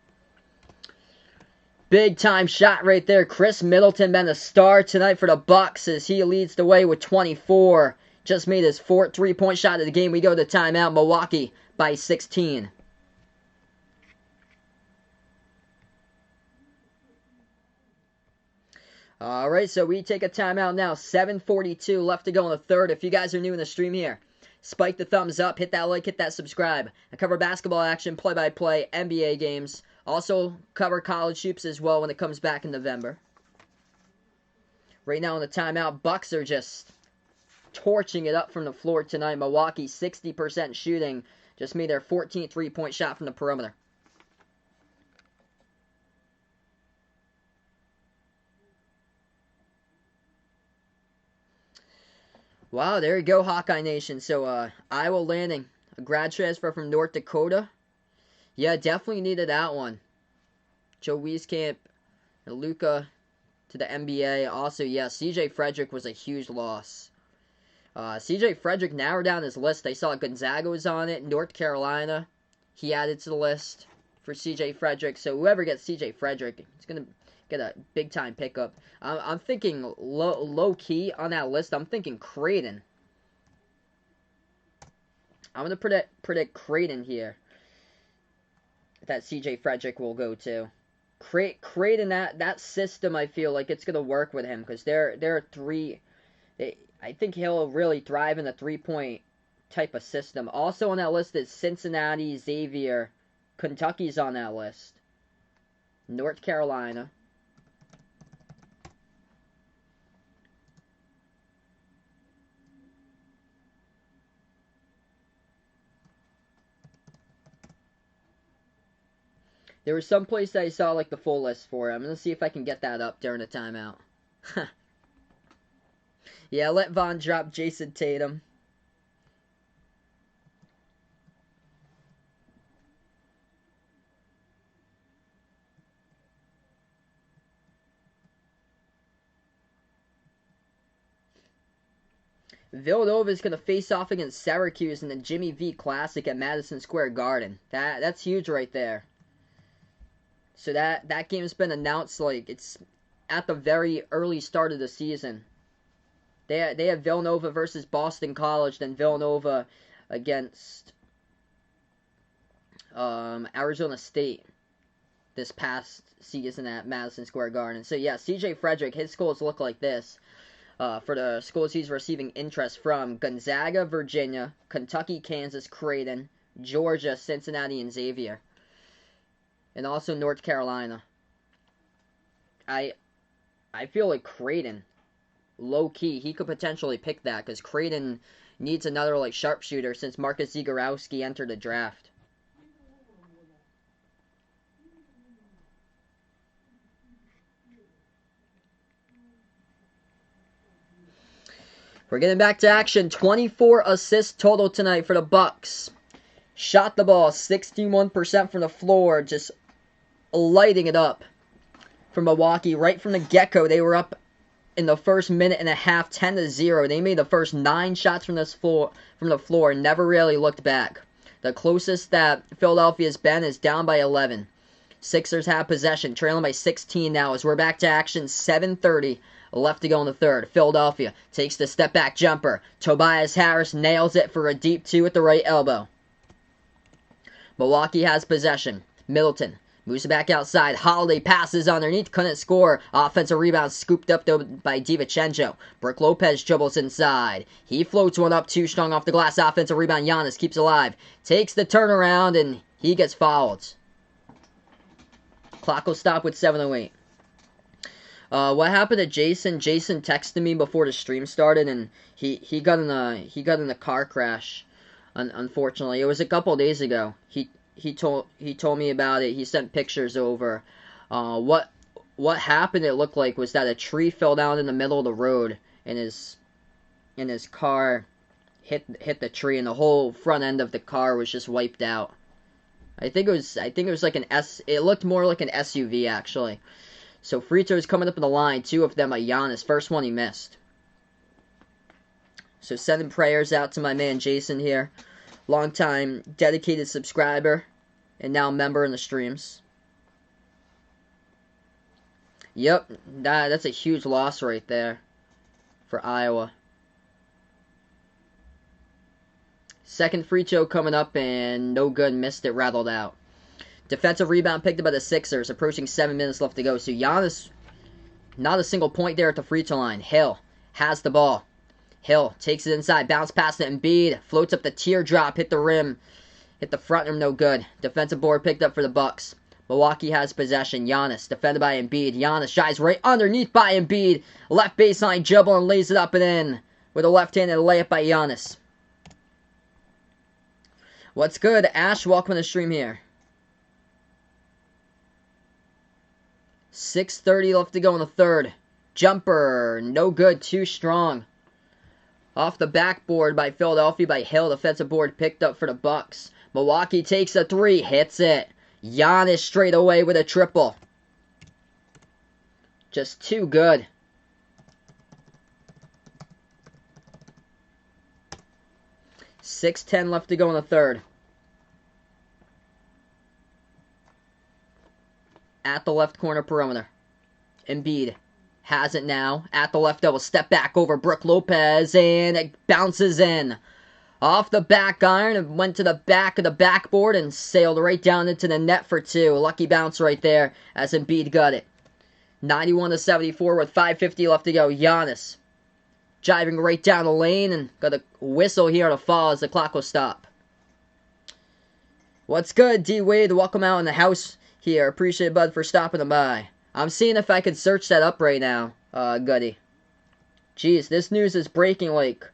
[SPEAKER 1] Big time shot right there. Chris Middleton been a star tonight for the Bucks as he leads the way with 24. Just made his fourth three-point shot of the game. We go to timeout. Milwaukee by 16. Alright, so we take a timeout now. 7:42 left to go in the third. If you guys are new in the stream here, spike the thumbs up, hit that like, hit that subscribe. I cover basketball action, play-by-play, NBA games. Also cover college hoops as well when it comes back in November. Right now in the timeout, Bucks are just torching it up from the floor tonight. Milwaukee 60% shooting. Just made their 14th three-point shot from the perimeter. Wow, there you go, Hawkeye Nation. So, Iowa landing. A grad transfer from North Dakota. Yeah, definitely needed that one. Joe Wieskamp, Luka to the NBA. Also, yeah, C.J. Frederick was a huge loss. C.J. Frederick narrowed down his list. They saw Gonzaga was on it. North Carolina, he added to the list for C.J. Frederick. So whoever gets C.J. Frederick, it's going to get a big-time pickup. I'm thinking low-key on that list. I'm thinking Creighton. I'm going to predict Creighton here that C.J. Frederick will go to. Creighton, that system, I feel like it's going to work with him because they're three. I think he'll really thrive in a three-point type of system. Also on that list is Cincinnati, Xavier. Kentucky's on that list. North Carolina. There was some place that I saw like the full list for it. I'm gonna see if I can get that up during the timeout. Yeah, let Vaughn drop Jason Tatum. Villanova is going to face off against Syracuse in the Jimmy V Classic at Madison Square Garden. That's huge right there. So that game's been announced like it's at the very early start of the season. They have Villanova versus Boston College, then Villanova against Arizona State this past season at Madison Square Garden. So yeah, CJ Frederick, his schools look like this. For the schools he's receiving interest from: Gonzaga, Virginia, Kentucky, Kansas, Creighton, Georgia, Cincinnati, and Xavier. And also North Carolina. I feel like Creighton, low-key, he could potentially pick that, because Creighton needs another like sharpshooter since Marcus Zagorowski entered the draft. We're getting back to action. 24 assists total tonight for the Bucks. Shot the ball 61% from the floor, just lighting it up for Milwaukee. Right from the get-go, they were up in the first minute and a half, 10-0. They made the first 9 shots from the floor, and never really looked back. The closest that Philadelphia's been is down by 11. Sixers have possession, trailing by 16 now as we're back to action. 7:30 left to go in the third. Philadelphia takes the step-back jumper. Tobias Harris nails it for a deep 2 at the right elbow. Milwaukee has possession. Middleton moves it back outside. Holiday passes underneath, couldn't score. Offensive rebound scooped up though by DiVincenzo. Brook Lopez dribbles inside. He floats one up too strong off the glass. Offensive rebound. Giannis keeps alive. Takes the turnaround and he gets fouled. Clock will stop with 7:08. What happened to Jason? Jason texted me before the stream started, and he got in a car crash. Unfortunately, it was a couple days ago. He told me about it. He sent pictures over. What happened? It looked like was that a tree fell down in the middle of the road, and his car hit the tree, and the whole front end of the car was just wiped out. I think it was like an S. It looked more like an SUV actually. So free throws coming up in the line, 2 of them by Giannis. First one he missed. So sending prayers out to my man Jason here. Longtime dedicated subscriber and now member in the streams. Yep, that's a huge loss right there for Iowa. Second free throw coming up and no good, missed it, rattled out. Defensive rebound picked up by the Sixers, approaching 7 minutes left to go. So Giannis, not a single point there at the free throw line. Hill has the ball. Hill takes it inside, bounce past it, Embiid floats up the teardrop, hit the rim, hit the front rim, no good. Defensive board picked up for the Bucks. Milwaukee has possession. Giannis defended by Embiid. Giannis drives right underneath by Embiid. Left baseline dribble and lays it up and in with a left-handed layup by Giannis. What's good, Ash? Welcome to the stream here. 6:30 left to go in the third. Jumper, no good, too strong. Off the backboard by Philadelphia by Hill. Defensive board picked up for the Bucks. Milwaukee takes a 3, hits it. Giannis straight away with a triple. Just too good. .610 left to go in the third. At the left corner perimeter. Embiid has it now. At the left elbow. Step back over Brook Lopez. And it bounces in. Off the back iron. It went to the back of the backboard. And sailed right down into the net for 2. Lucky bounce right there as Embiid got it. 91-74 with 5:50 left to go. Giannis driving right down the lane. And got a whistle here on a foul as the clock will stop. What's good, D-Wade? Welcome out in the house here. Appreciate it, bud, for stopping by. I'm seeing if I can search that up right now, Gutty. Jeez, this news is breaking like...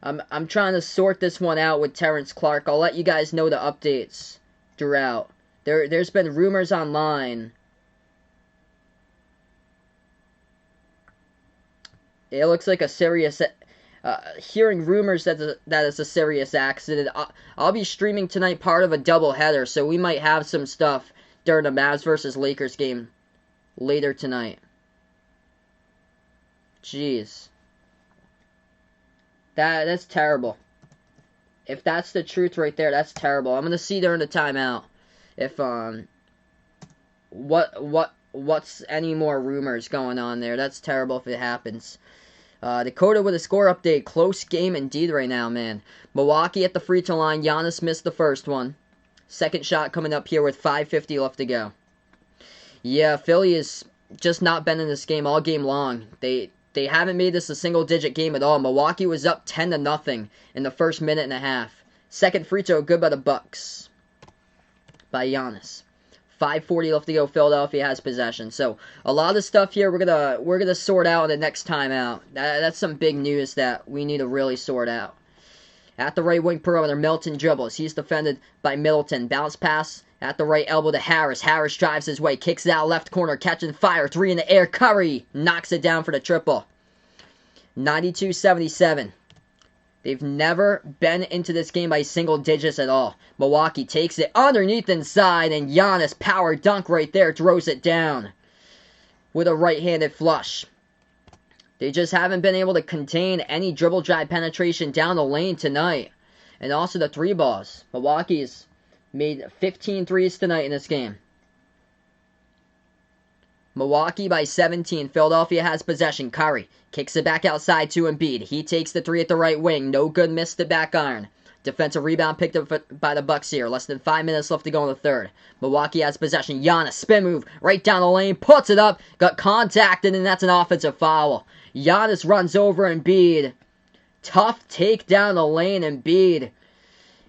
[SPEAKER 1] I'm trying to sort this one out with Terrence Clark. I'll let you guys know the updates throughout. There's been rumors online. It looks like a serious... hearing rumors that it's a serious accident. I'll be streaming tonight part of a doubleheader, so we might have some stuff during the Mavs versus Lakers game later tonight. Jeez. That's terrible. If that's the truth right there, that's terrible. I'm gonna see during the timeout if what's any more rumors going on there. That's terrible if it happens. Dakota with a score update. Close game indeed right now, man. Milwaukee at the free throw line. Giannis missed the first one. Second shot coming up here with 5:50 left to go. Yeah, Philly has just not been in this game all game long. They haven't made this a single-digit game at all. Milwaukee was up 10-0 in the first minute and a half. Second free throw good by the Bucks. By Giannis. 5:40 left to go. Philadelphia has possession. So a lot of stuff here we're gonna sort out in the next timeout. That's some big news that we need to really sort out. At the right wing perimeter, Milton dribbles. He's defended by Middleton. Bounce pass at the right elbow to Harris. Harris drives his way, kicks it out left corner, catching fire. Three in the air. Curry knocks it down for the triple. 92-77. They've never been into this game by single digits at all. Milwaukee takes it underneath inside, and Giannis power dunk right there throws it down with a right-handed flush. They just haven't been able to contain any dribble drive penetration down the lane tonight. And also the three balls. Milwaukee's made 15 threes tonight in this game. Milwaukee by 17. Philadelphia has possession. Curry kicks it back outside to Embiid. He takes the three at the right wing. No good, missed the back iron. Defensive rebound picked up by the Bucks here. Less than 5 minutes left to go in the third. Milwaukee has possession. Giannis, spin move, right down the lane, puts it up, got contacted, and that's an offensive foul. Giannis runs over Embiid. Tough take down the lane. Embiid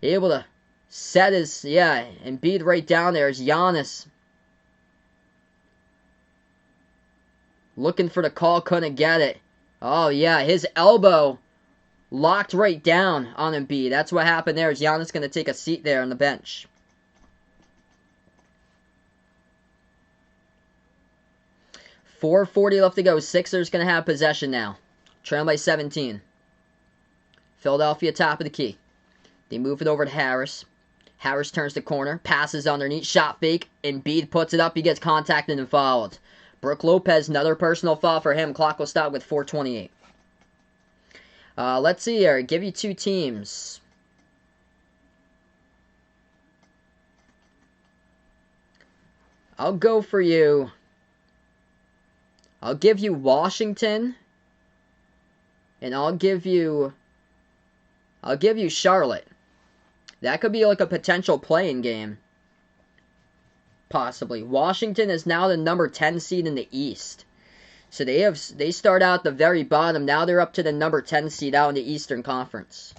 [SPEAKER 1] able to set his, Embiid right down there as Giannis. Looking for the call, couldn't get it. Oh, yeah, his elbow locked right down on Embiid. That's what happened there. Is Giannis going to take a seat there on the bench. .440 left to go. Sixers going to have possession now. Trailing by 17. Philadelphia top of the key. They move it over to Harris. Harris turns the corner. Passes underneath. Shot fake. Embiid puts it up. He gets contacted and fouled. Brook Lopez, another personal foul for him. Clock will stop with 4:28. Let's see here. Give you two teams. I'll go for you. I'll give you Washington. And I'll give you Charlotte. That could be like a potential play-in game. Possibly. Washington is now the number 10 seed in the East. So they start out at the very bottom. Now they're up to the number 10 seed out in the Eastern Conference.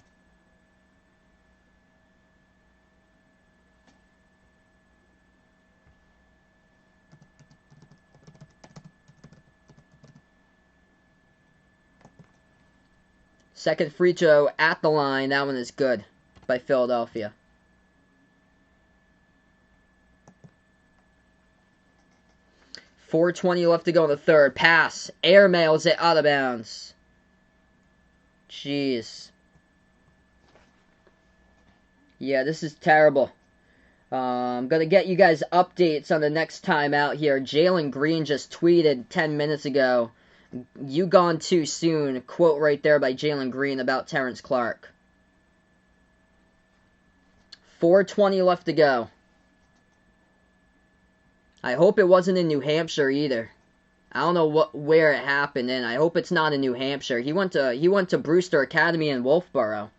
[SPEAKER 1] Second free throw at the line. That one is good by Philadelphia. .420 left to go in the third. Pass. Air mails it out of bounds. Jeez. Yeah, this is terrible. I'm going to get you guys updates on the next time out here. Jalen Green just tweeted 10 minutes ago. You gone too soon. Quote right there by Jalen Green about Terrence Clark. .420 left to go. I hope it wasn't in New Hampshire either. I don't know where it happened, and I hope it's not in New Hampshire. He went to Brewster Academy in Wolfboro.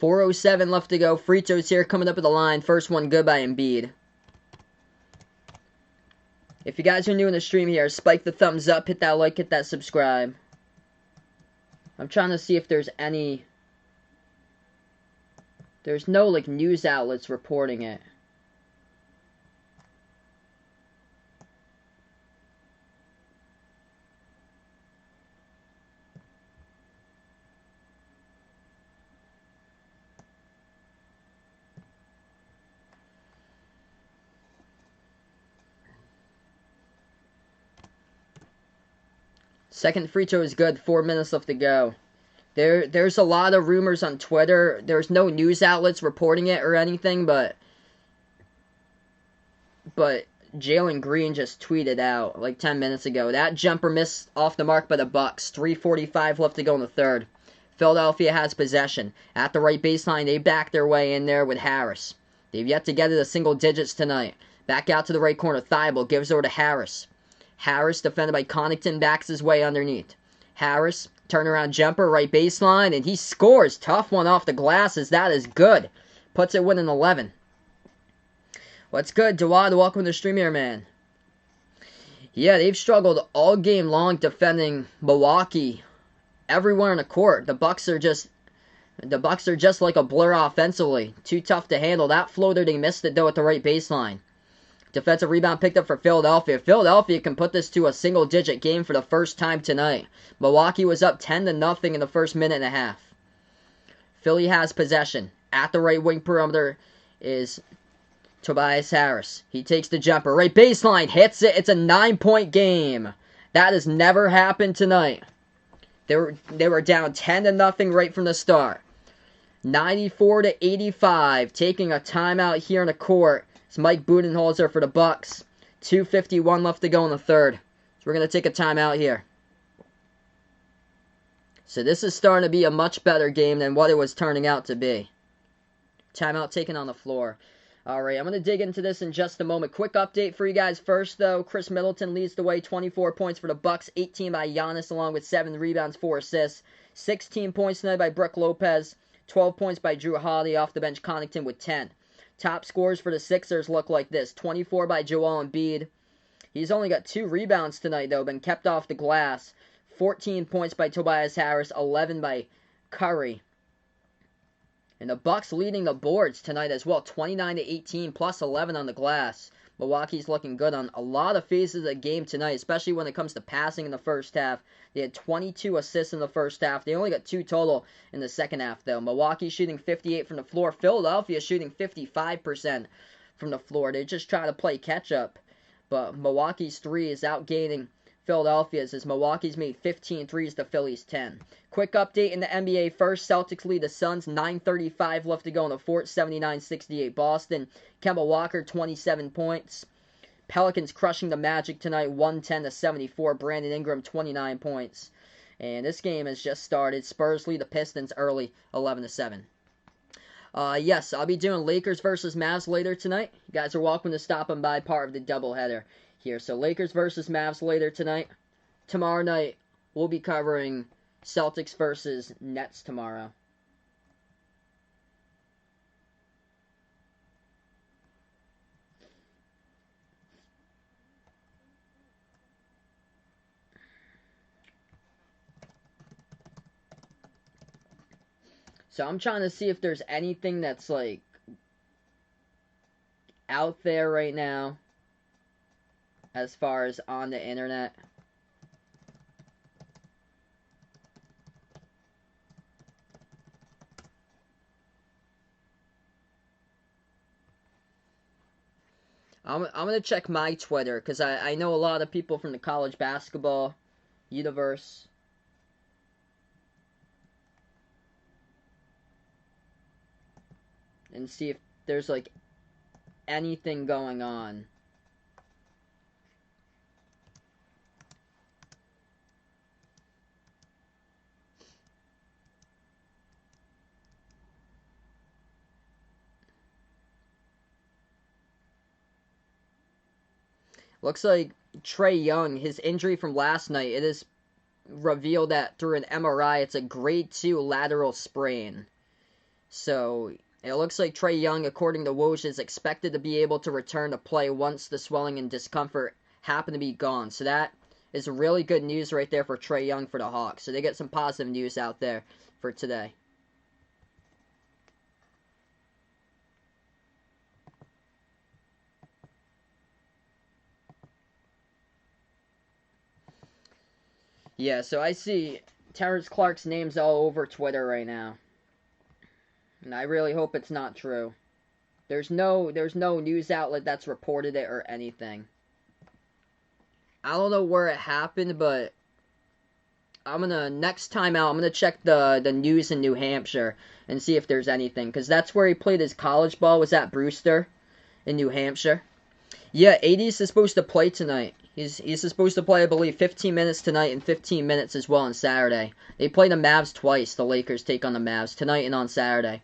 [SPEAKER 1] .407 left to go. Free throws here coming up at the line. First one good by Embiid. If you guys are new in the stream here, spike the thumbs up, hit that like, hit that subscribe. I'm trying to see if there's any... There's no, like, news outlets reporting it. Second free throw is good. 4 minutes left to go. There's a lot of rumors on Twitter. There's no news outlets reporting it or anything, but Jalen Green just tweeted out like 10 minutes ago. That jumper missed off the mark by the Bucks. 3:45 left to go in the third. Philadelphia has possession. At the right baseline, they back their way in there with Harris. They've yet to get to the single digits tonight. Back out to the right corner. Thibault gives over to Harris. Harris, defended by Connaughton, backs his way underneath. Harris, turnaround jumper, right baseline, and he scores. Tough one off the glasses. That is good. Puts it within 11. What's good, Dawad? Welcome to the stream here, man. Yeah, they've struggled all game long defending Milwaukee everywhere in the court. The Bucks are just like a blur offensively. Too tough to handle. That floater, they missed it, though, at the right baseline. Defensive rebound picked up for Philadelphia. Philadelphia can put this to a single-digit game for the first time tonight. Milwaukee was up 10-0 in the first minute and a half. Philly has possession. At the right wing perimeter is Tobias Harris. He takes the jumper. Right baseline. Hits it. It's a 9-point game. That has never happened tonight. They were down 10-0 right from the start. 94-85. Taking a timeout here in the court. It's Mike Budenholzer for the Bucks. 2:51 left to go in the third. So we're going to take a timeout here. So this is starting to be a much better game than what it was turning out to be. Timeout taken on the floor. Alright, I'm going to dig into this in just a moment. Quick update for you guys first, though. Chris Middleton leads the way. 24 points for the Bucks. 18 by Giannis, along with 7 rebounds, 4 assists. 16 points tonight by Brook Lopez. 12 points by Drew Holiday. Off the bench, Connaughton with 10. Top scores for the Sixers look like this. 24 by Joel Embiid. He's only got 2 rebounds tonight, though. Been kept off the glass. 14 points by Tobias Harris. 11 by Curry. And the Bucks leading the boards tonight as well. 29-18 plus 11 on the glass. Milwaukee's looking good on a lot of phases of the game tonight, especially when it comes to passing in the first half. They had 22 assists in the first half. They only got 2 total in the second half, though. Milwaukee shooting 58% from the floor. Philadelphia shooting 55% from the floor. They're just trying to play catch-up. But Milwaukee's 3 is outgaining Philadelphia's as Milwaukee's made 15 threes to Philly's 10. Quick update in the NBA first. Celtics lead the Suns. 9:35 left to go in the fourth. 79-68 Boston. Kemba Walker, 27 points. Pelicans crushing the Magic tonight. 110-74. Brandon Ingram, 29 points. And this game has just started. Spurs lead the Pistons early, 11-7. Yes, I'll be doing Lakers versus Mavs later tonight. You guys are welcome to stop on by, part of the doubleheader here. So Lakers versus Mavs later tonight. Tomorrow night, we'll be covering Celtics versus Nets tomorrow. So I'm trying to see if there's anything that's like out there right now as far as on the internet. I'm going to check my Twitter because I know a lot of people from the college basketball universe. And see if there's like anything going on. Looks like Trae Young, his injury from last night, it is revealed that through an MRI, it's a grade 2 lateral sprain. So it looks like Trae Young, according to Woj, is expected to be able to return to play once the swelling and discomfort happen to be gone. So that is really good news right there for Trae Young for the Hawks. So they get some positive news out there for today. Yeah, so I see Terrence Clark's name's all over Twitter right now. And I really hope it's not true. There's no news outlet that's reported it or anything. I don't know where it happened, but next time out, I'm gonna check the news in New Hampshire and see if there's anything. Because that's where he played his college ball, was at Brewster in New Hampshire. Yeah, AD's is supposed to play tonight. He's supposed to play, I believe, 15 minutes tonight and 15 minutes as well on Saturday. They play the Mavs twice. The Lakers take on the Mavs tonight and on Saturday.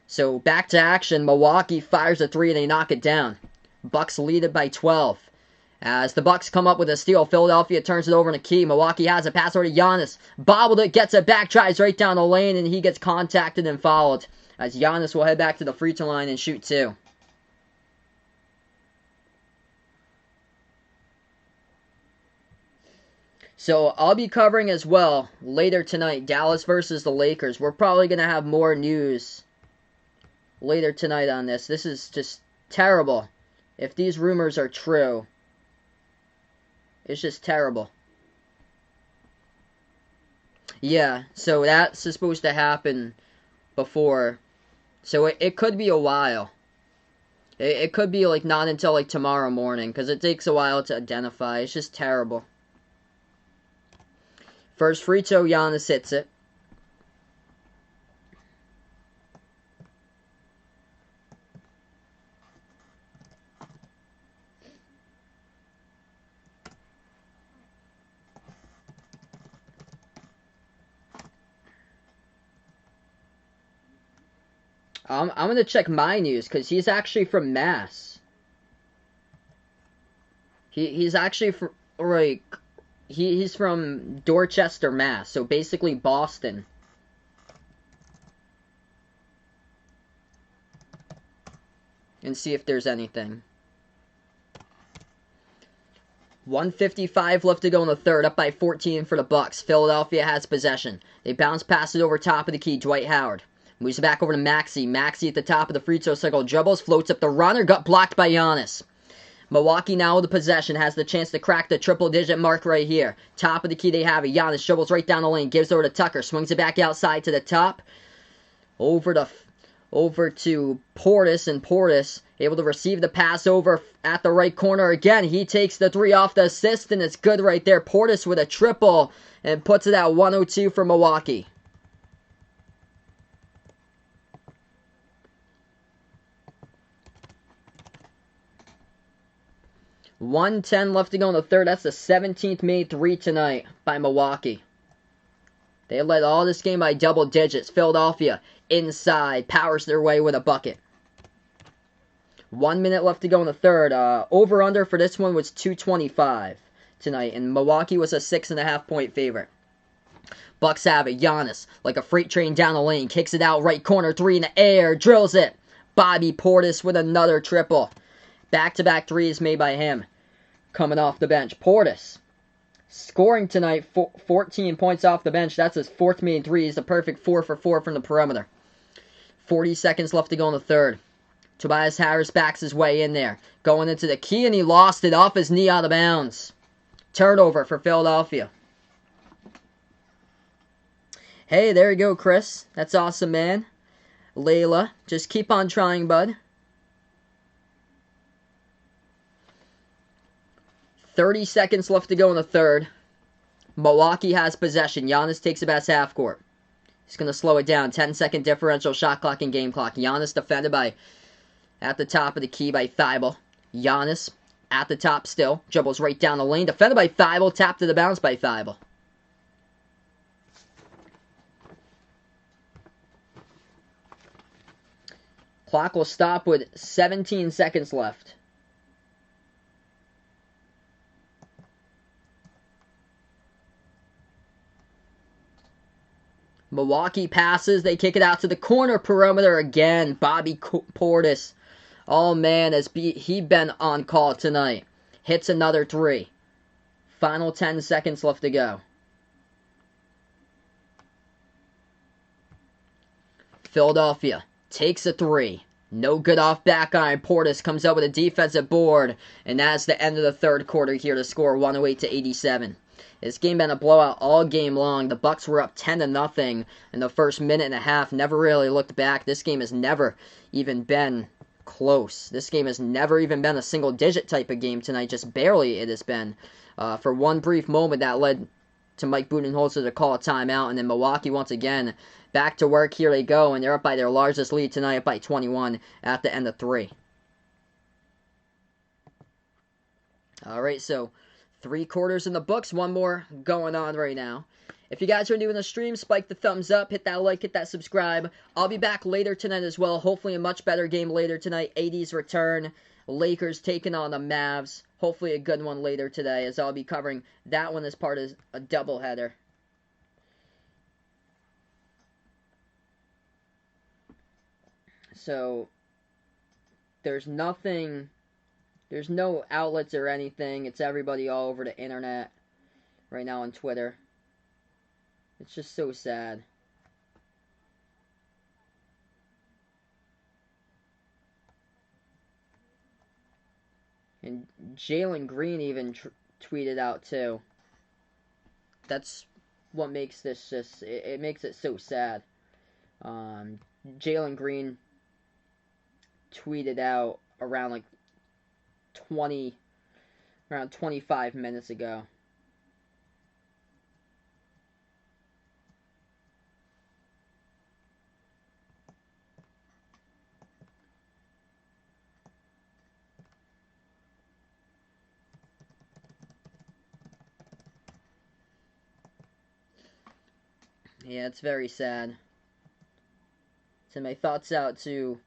[SPEAKER 1] So back to action. Milwaukee fires a three and they knock it down. Bucks lead it by 12. As the Bucks come up with a steal, Philadelphia turns it over in a key. Milwaukee has a pass over to Giannis. Bobbled it, gets it back, drives right down the lane, and he gets contacted and fouled. As Giannis will head back to the free throw line and shoot two. So I'll be covering as well later tonight, Dallas versus the Lakers. We're probably going to have more news later tonight on this. This is just terrible. If these rumors are true, it's just terrible. Yeah, so that's supposed to happen before. So it could be a while. It could be like not until like tomorrow morning, because it takes a while to identify. It's just terrible. First free throw, Giannis hits it. I'm going to check my news, because he's actually from Mass. He's actually from, like, he's from Dorchester, Mass. So basically Boston. And see if there's anything. 1:55 left to go in the third, up by 14 for the Bucks. Philadelphia has possession. They bounce past it over top of the key, Dwight Howard. Moves it back over to Maxey. Maxey at the top of the free throw circle. Dribbles, floats up the runner. Got blocked by Giannis. Milwaukee now with the possession. Has the chance to crack the triple-digit mark right here. Top of the key they have it. Giannis dribbles right down the lane. Gives over to Tucker. Swings it back outside to the top. Over to Portis. And Portis able to receive the pass over at the right corner again. He takes the three off the assist. And it's good right there. Portis with a triple. And puts it at 102 for Milwaukee. 1:10 left to go in the third. That's the 17th made three tonight by Milwaukee. They led all this game by double digits. Philadelphia inside powers their way with a bucket. 1 minute left to go in the third. Over-under for this one was 225 tonight, and Milwaukee was a 6.5 point favorite. Bucks have it. Giannis, like a freight train down the lane, kicks it out right corner, three in the air, drills it. Bobby Portis with another triple. Back-to-back threes made by him. Coming off the bench. Portis scoring tonight, 14 points off the bench. That's his fourth main three. He's a perfect 4 for 4 from the perimeter. 40 seconds left to go in the third. Tobias Harris backs his way in there. Going into the key, and he lost it off his knee out of bounds. Turnover for Philadelphia. Hey, there you go, Chris. That's awesome, man. Layla, just keep on trying, bud. 30 seconds left to go in the third. Milwaukee has possession. Giannis takes it past half court. He's going to slow it down. 10-second differential shot clock and game clock. Giannis defended by, at the top of the key by Thibault. Giannis at the top still. Dribbles right down the lane. Defended by Thibault. Tapped to the bounce by Thibault. Clock will stop with 17 seconds left. Milwaukee passes. They kick it out to the corner perimeter again. Bobby Portis. Oh, man, has he been on call tonight. Hits another three. Final 10 seconds left to go. Philadelphia takes a three. No good off back iron. Portis comes up with a defensive board. And that's the end of the third quarter here to score 108-87. This game been a blowout all game long. The Bucks were up 10-0 in the first minute and a half. Never really looked back. This game has never even been close. This game has never even been a single-digit type of game tonight. Just barely it has been. For one brief moment, that led to Mike Budenholzer to call a timeout. And then Milwaukee, once again, back to work. Here they go. And they're up by their largest lead tonight, up by 21 at the end of three. All right, so 3 quarters in the books. One more going on right now. If you guys are new in the stream, spike the thumbs up, hit that like, hit that subscribe. I'll be back later tonight as well. Hopefully a much better game later tonight. 80s return. Lakers taking on the Mavs. Hopefully a good one later today, as I'll be covering that one as part of a doubleheader. So there's no outlets or anything. It's everybody all over the internet right now on Twitter. It's just so sad. And Jalen Green even tweeted out too. That's what makes this just, it makes it so sad. Jalen Green tweeted out around 25 minutes ago. Yeah, it's very sad. Send my thoughts out to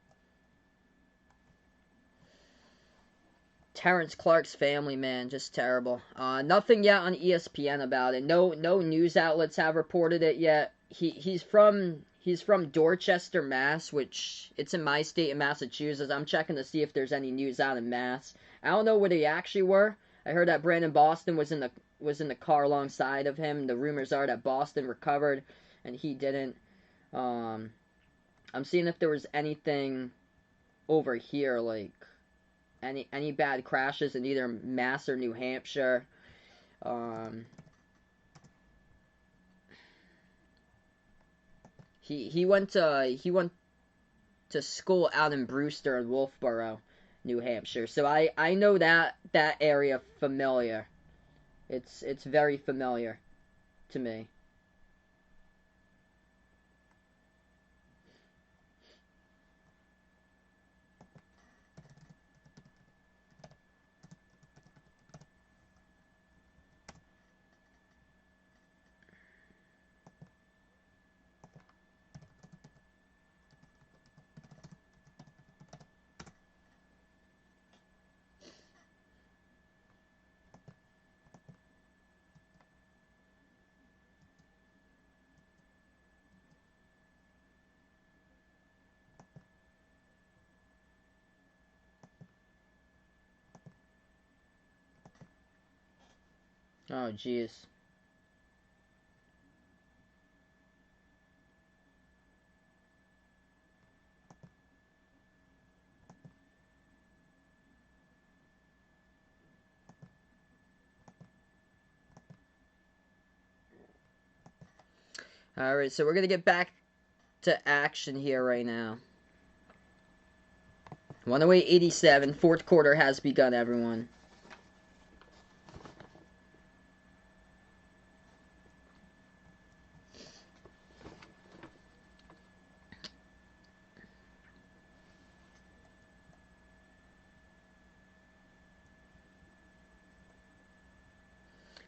[SPEAKER 1] Terrence Clark's family, man. Just terrible. Nothing yet on ESPN about it. No news outlets have reported it yet. He's from Dorchester, Mass, which it's in my state of Massachusetts. I'm checking to see if there's any news out in Mass. I don't know where they actually were. I heard that Brandon Boston was in the car alongside of him. The rumors are that Boston recovered and he didn't. I'm seeing if there was anything over here, like any bad crashes in either Mass or New Hampshire. He went to school out in Brewster and Wolfboro, New Hampshire. So I know that area familiar. It's very familiar to me. Oh, jeez. Alright, so we're going to get back to action here right now. 108-87. Fourth quarter has begun, everyone.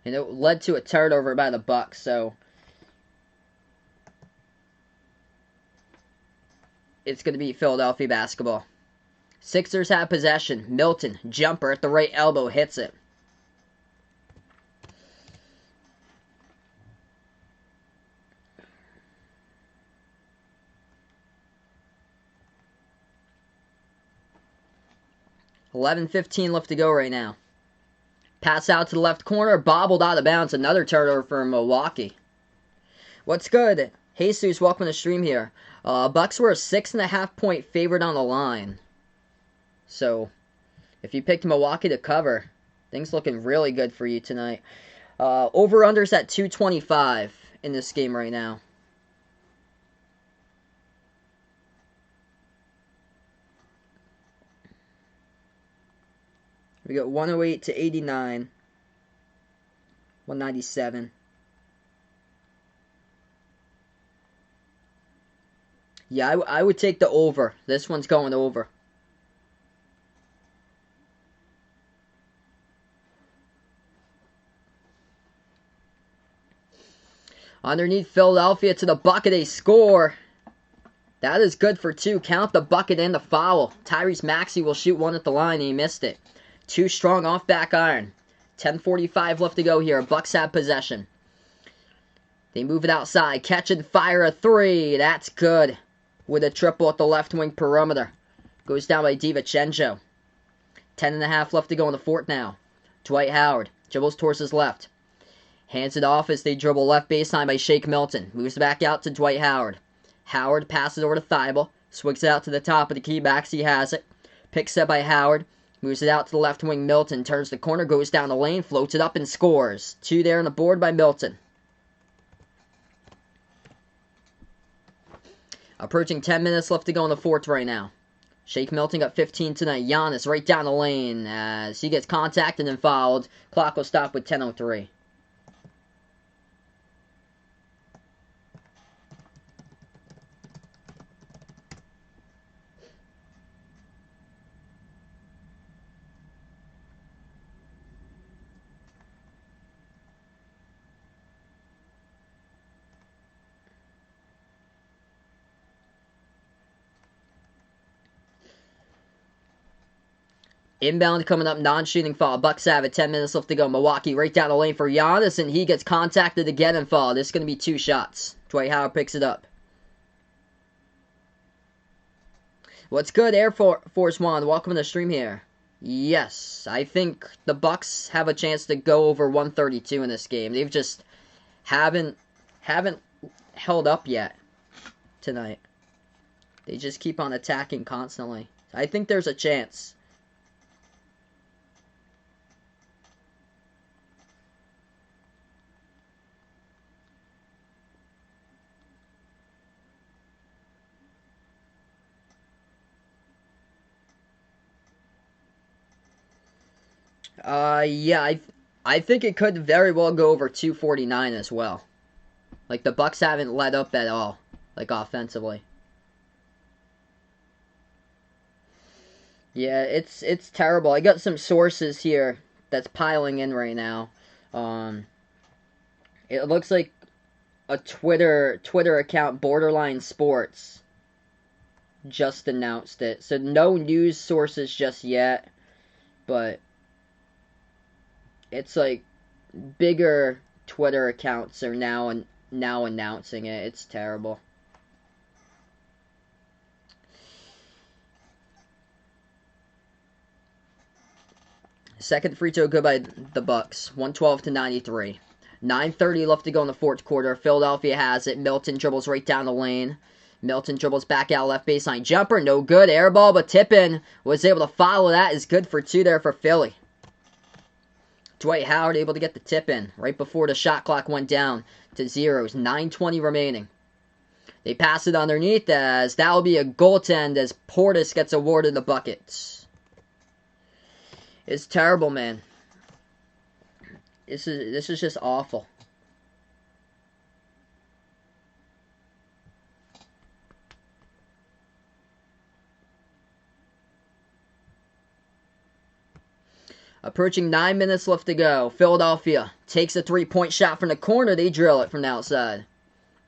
[SPEAKER 1] And it led to a turnover by the Bucks, so it's going to be Philadelphia basketball. Sixers have possession. Milton, jumper at the right elbow, hits it. $11:15 left to go right now. Pass out to the left corner, bobbled out of bounds. Another turnover for Milwaukee. What's good? Jesus, welcome to the stream here. Bucks were a 6.5 point favorite on the line. So, if you picked Milwaukee to cover, things looking really good for you tonight. Over-unders at 225 in this game right now. We got 108 to 89. 197. Yeah, I would take the over. This one's going over. Underneath Philadelphia to the bucket, they score. That is good for two. Count the bucket and the foul. Tyrese Maxey will shoot one at the line, and he missed it. Too strong off back iron. 10:45 left to go here. Bucks have possession. They move it outside. Catch and fire a three. That's good. With a triple at the left wing perimeter. Goes down by DiVincenzo. 10.5 left to go in the fourth now. Dwight Howard dribbles towards his left. Hands it off as they dribble left baseline by Shake Milton. Moves back out to Dwight Howard. Howard passes over to Thibault. Swigs it out to the top of the key. Maxey has it. Picks up by Howard. Moves it out to the left wing. Milton turns the corner. Goes down the lane. Floats it up and scores. 2 there on the board by Milton. Approaching 10 minutes left to go in the fourth right now. Shake Milton got 15 tonight. Giannis right down the lane as he gets contacted and fouled. Clock will stop with 10:03. Inbound coming up, non-shooting foul. Bucks have it, 10 minutes left to go. Milwaukee right down the lane for Giannis, and he gets contacted again and fouled. This is going to be 2 shots. Dwight Howard picks it up. What's good, Air Force One? Welcome to the stream here. Yes, I think the Bucks have a chance to go over 132 in this game. They've just haven't held up yet tonight. They just keep on attacking constantly. I think there's a chance. Yeah, I think it could very well go over 249 as well. Like, the Bucks haven't let up at all, like, offensively. Yeah, it's terrible. I got some sources here that's piling in right now. It looks like a Twitter account, Borderline Sports, just announced it. So no news sources just yet, but it's like bigger Twitter accounts are now announcing it. It's terrible. Second free throw good by the Bucks. 112 to 93. 9:30 left to go in the fourth quarter. Philadelphia has it. Milton dribbles right down the lane. Milton dribbles back out left baseline. Jumper, no good. Air ball, but Tippin was able to follow that. Is good for 2 there for Philly. Dwight Howard able to get the tip in right before the shot clock went down to 0. 9:20 remaining. They pass it underneath as that will be a goaltend as Portis gets awarded the buckets. It's terrible, man. This is just awful. Approaching 9 minutes left to go. Philadelphia takes a 3-point shot from the corner. They drill it from the outside.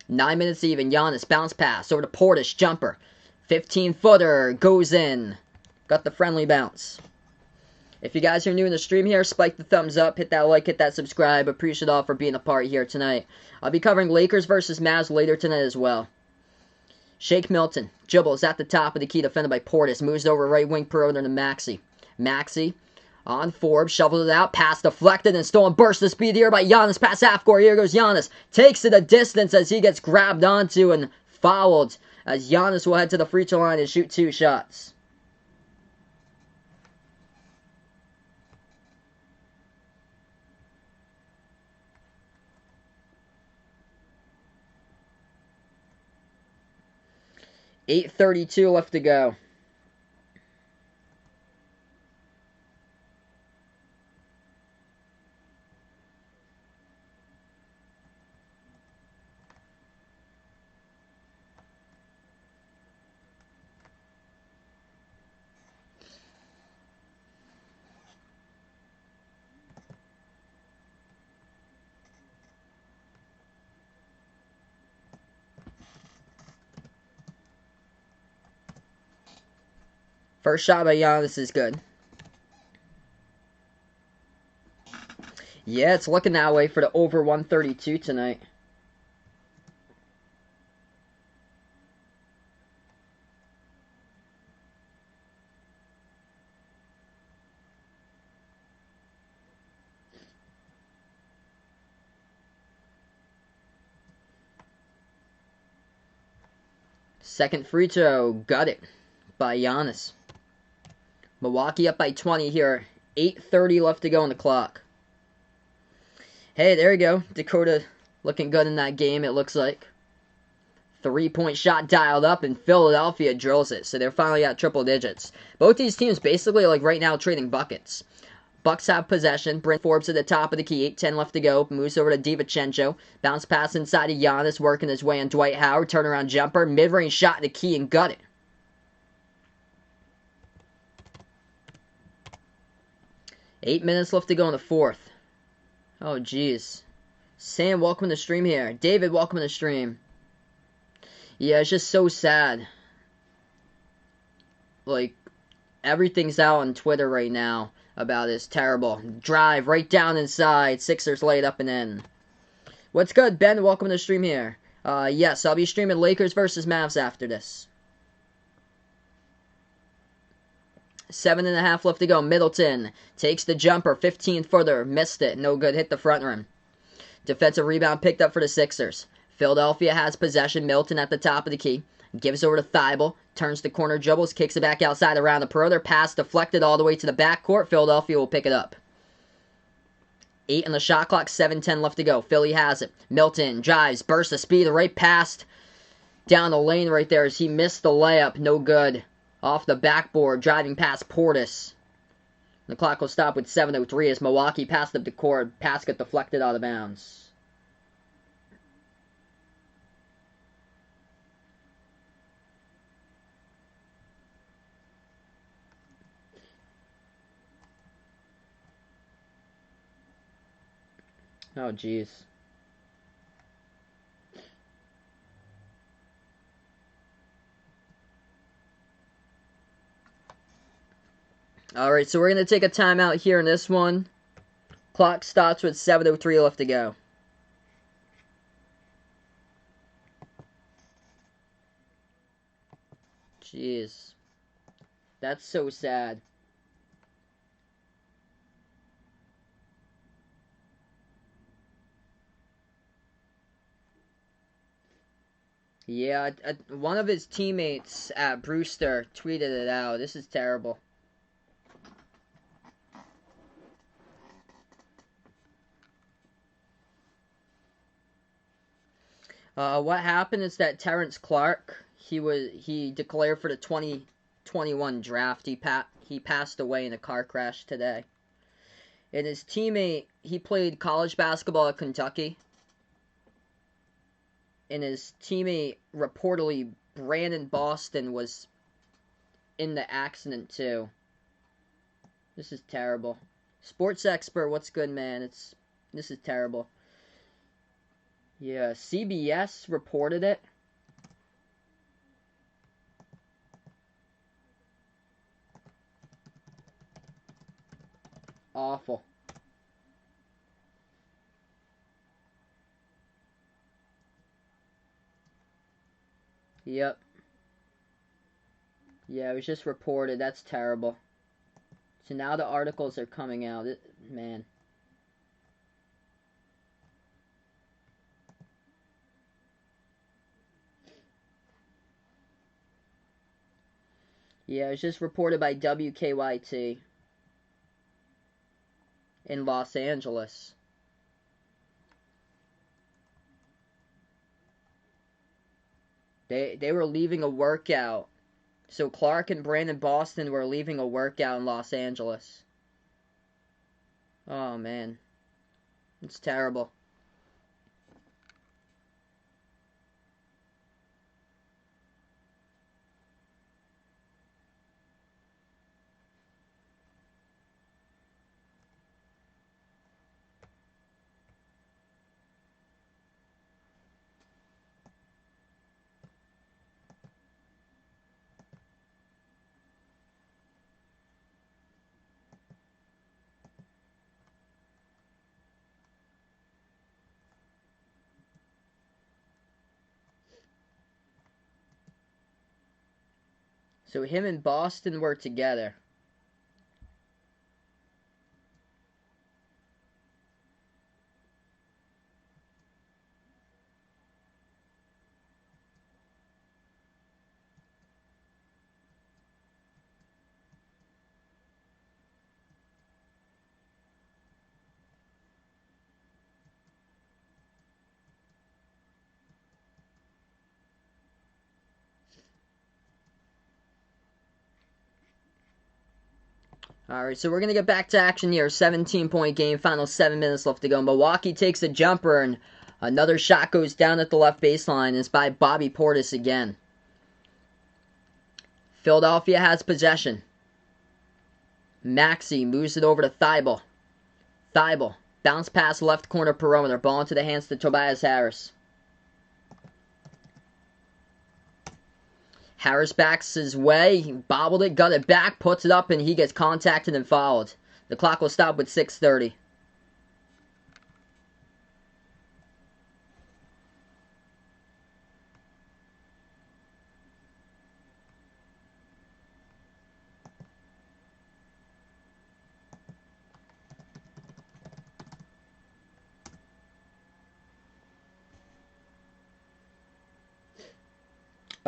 [SPEAKER 1] 9 minutes even. Giannis bounce pass over to Portis. Jumper. 15-footer. Goes in. Got the friendly bounce. If you guys are new in the stream here, spike the thumbs up. Hit that like. Hit that subscribe. Appreciate all for being a part here tonight. I'll be covering Lakers versus Mavs later tonight as well. Shake Milton. Dribbles at the top of the key. Defended by Portis. Moves over right wing perimeter to Maxey. Maxey. On Forbes, shoveled it out, pass deflected and stolen, burst of speed here by Giannis past half court. Here goes Giannis, takes it a distance as he gets grabbed onto and fouled, as Giannis will head to the free throw line and shoot 2 shots. .8:32 left to go. First shot by Giannis is good. Yeah, it's looking that way for the over 132 tonight. Second free throw, got it by Giannis. Milwaukee up by 20 here. 8:30 left to go on the clock. Hey, there you go. Dakota looking good in that game, it looks like. 3-point shot dialed up, and Philadelphia drills it. So they're finally at triple digits. Both these teams basically, like right now, trading buckets. Bucks have possession. Bryn Forbes at the top of the key. 8:10 left to go. Moves over to DiVincenzo. Bounce pass inside of Giannis, working his way on Dwight Howard. Turnaround jumper. Mid-range shot at the key and got it. Eight minutes left to go in the fourth. Oh, jeez. Sam, welcome to the stream here. David, welcome to the stream. Yeah, it's just so sad. Like, everything's out on Twitter right now about this. Terrible. Drive right down inside. Sixers laid up and in. What's good, Ben? Welcome to the stream here. Yes, I'll be streaming Lakers versus Mavs after this. 7.5 left to go. Middleton takes the jumper. 15 further. Missed it. No good. Hit the front rim. Defensive rebound picked up for the Sixers. Philadelphia has possession. Milton at the top of the key. Gives over to Thibault. Turns the corner, dribbles, kicks it back outside around the perimeter. Pass deflected all the way to the backcourt. Philadelphia will pick it up. 8 on the shot clock. 7:10 left to go. Philly has it. Milton drives. Burst of speed. Right past. Down the lane right there as he missed the layup. No good. Off the backboard, driving past Portis. The clock will stop with 7:03 as Milwaukee passed up the court. Pass got deflected out of bounds. Oh, jeez. Alright, so we're going to take a timeout here in this one. Clock stops with 7:03 left to go. Jeez. That's so sad. Yeah, one of his teammates at Brewster tweeted it out. This is terrible. What happened is that Terrence Clark, he declared for the 2021 draft. He passed away in a car crash today. And his teammate, he played college basketball at Kentucky. And his teammate, reportedly Brandon Boston, was in the accident too. This is terrible. Sports expert, what's good, man? This is terrible. Yeah, CBS reported it. Awful. Yep. Yeah, it was just reported. That's terrible. So now the articles are coming out. Man. Yeah, it was just reported by WKYT in Los Angeles. They were leaving a workout. So Clark and Brandon Boston were leaving a workout in Los Angeles. Oh, man. It's terrible. So him and Boston were together. Alright, so we're going to get back to action here. 17-point game, final 7 minutes left to go. Milwaukee takes a jumper, and another shot goes down at the left baseline. It's by Bobby Portis again. Philadelphia has possession. Maxey moves it over to Thibault. Thibault, bounce pass left corner perimeter. Ball into the hands to Tobias Harris. Harris backs his way, he bobbled it, got it back, puts it up, and he gets contacted and fouled. The clock will stop with 6:30.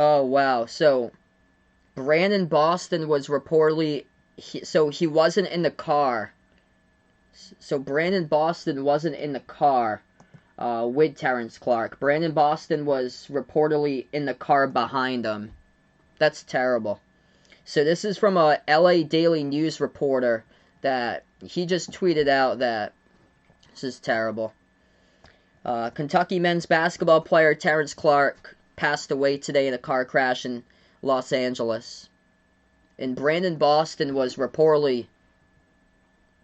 [SPEAKER 1] Oh, wow. So, Brandon Boston was reportedly... he wasn't in the car. So, Brandon Boston wasn't in the car with Terrence Clark. Brandon Boston was reportedly in the car behind him. That's terrible. So, this is from a LA Daily News reporter that he just tweeted out that this is terrible. Kentucky men's basketball player Terrence Clark passed away today in a car crash in Los Angeles. And Brandon Boston was reportedly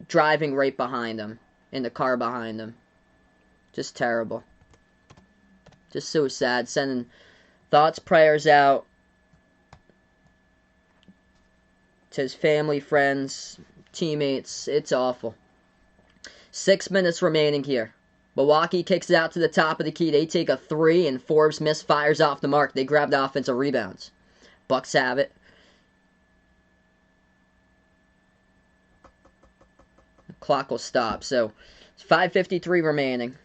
[SPEAKER 1] driving right behind him, in the car behind him. Just terrible. Just so sad. Sending thoughts, prayers out to his family, friends, teammates. It's awful. 6 minutes remaining here. Milwaukee kicks it out to the top of the key. They take a three, and Forbes misfires off the mark. They grab the offensive rebounds. Bucks have it. The clock will stop. So, it's 5:53 remaining.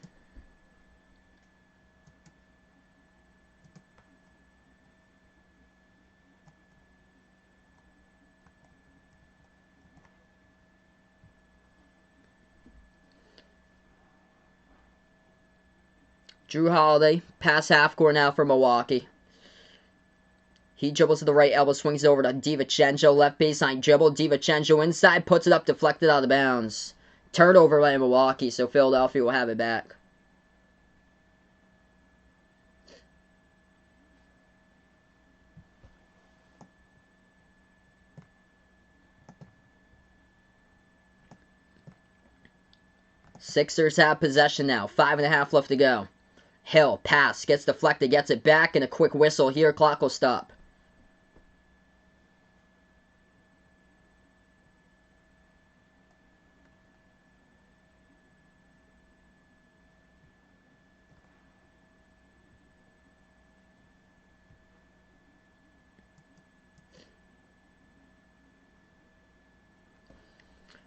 [SPEAKER 1] Drew Holiday, pass half court now for Milwaukee. He dribbles to the right elbow, swings it over to DiVincenzo, left baseline dribble. DiVincenzo inside, puts it up, deflected out of bounds. Turnover by Milwaukee, so Philadelphia will have it back. Sixers have possession now. 5.5 left to go. Hill, pass, gets deflected, gets it back, and a quick whistle here. Clock will stop.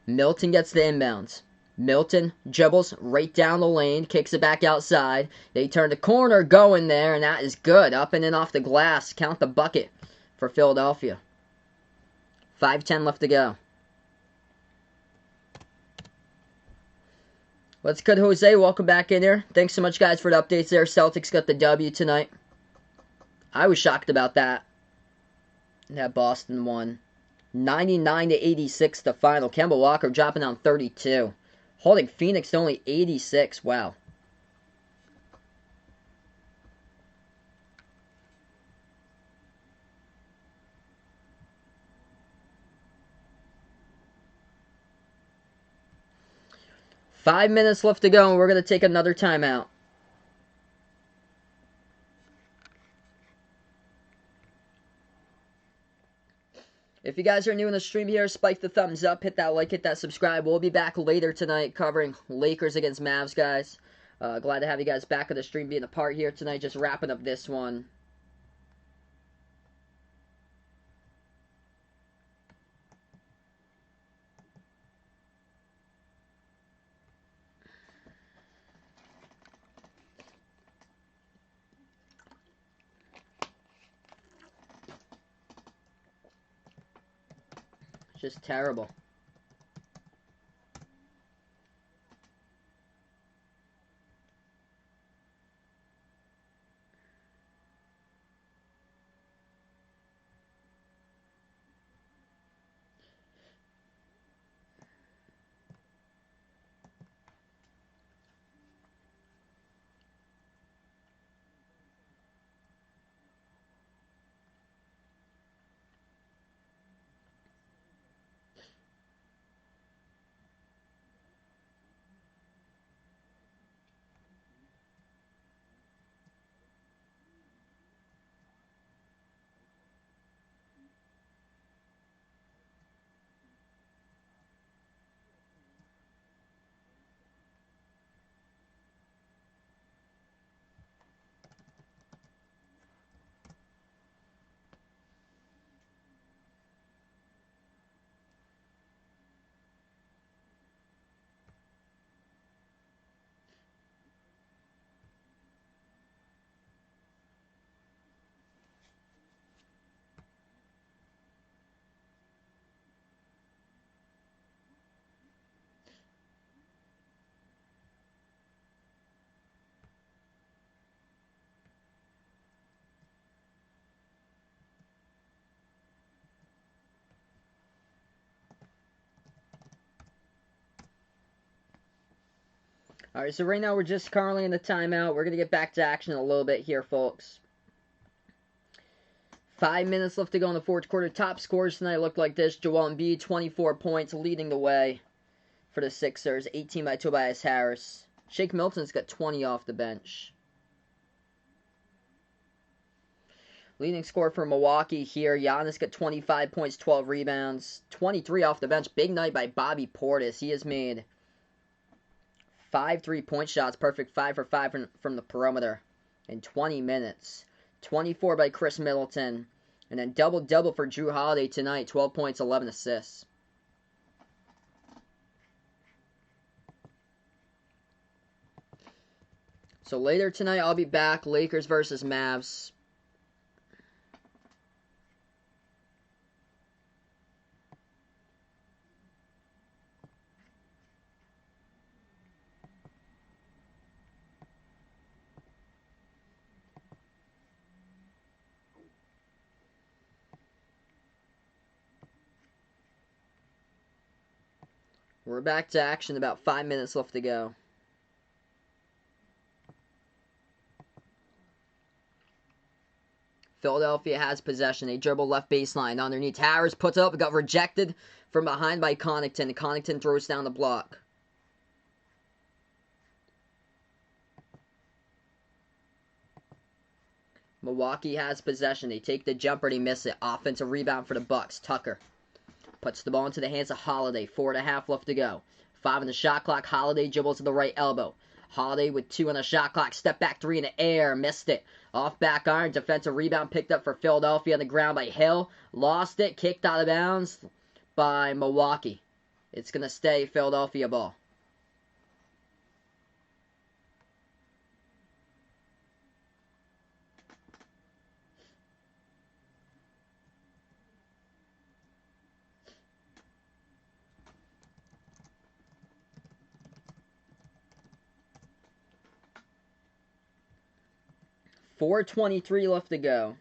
[SPEAKER 1] Milton gets the inbounds. Milton dribbles right down the lane, kicks it back outside. They turn the corner, going there, and that is good. Up and in off the glass. Count the bucket for Philadelphia. 5:10 left to go. What's good, Jose? Welcome back in here. Thanks so much, guys, for the updates there. Celtics got the W tonight. I was shocked about that. That Boston won. 99-86 the final. Kemba Walker dropping down 32. Holding Phoenix to only 86. Wow. Five minutes left to go, and we're going to take another timeout. If you guys are new in the stream here, spike the thumbs up, hit that like, hit that subscribe. We'll be back later tonight covering Lakers against Mavs, guys. Glad to have you guys back on the stream, being a part here tonight, just wrapping up this one. Just terrible. Alright, so right now we're just currently in the timeout. We're going to get back to action in a little bit here, folks. 5 minutes left to go in the fourth quarter. Top scores tonight look like this. Joel Embiid, 24 points, leading the way for the Sixers. 18 by Tobias Harris. Shake Milton's got 20 off the bench. Leading scorer for Milwaukee here. Giannis got 25 points, 12 rebounds. 23 off the bench. Big night by Bobby Portis. He has made 5 3-point shots. Perfect 5 for 5 from the perimeter in 20 minutes. 24 by Chris Middleton. And then double-double for Drew Holiday tonight. 12 points, 11 assists. So later tonight, I'll be back. Lakers versus Mavs. We're back to action. About 5 minutes left to go. Philadelphia has possession. They dribble left baseline underneath. Harris puts up. It got rejected from behind by Connaughton. Connaughton throws down the block. Milwaukee has possession. They take the jumper. They miss it. Offensive rebound for the Bucks. Tucker puts the ball into the hands of Holiday. 4.5 left to go. 5 on the shot clock. Holiday dribbles to the right elbow. Holiday with 2 on the shot clock. Step back 3 in the air. Missed it. Off back iron. Defensive rebound picked up for Philadelphia on the ground by Hill. Lost it. Kicked out of bounds by Milwaukee. It's going to stay Philadelphia ball. .423 left to go.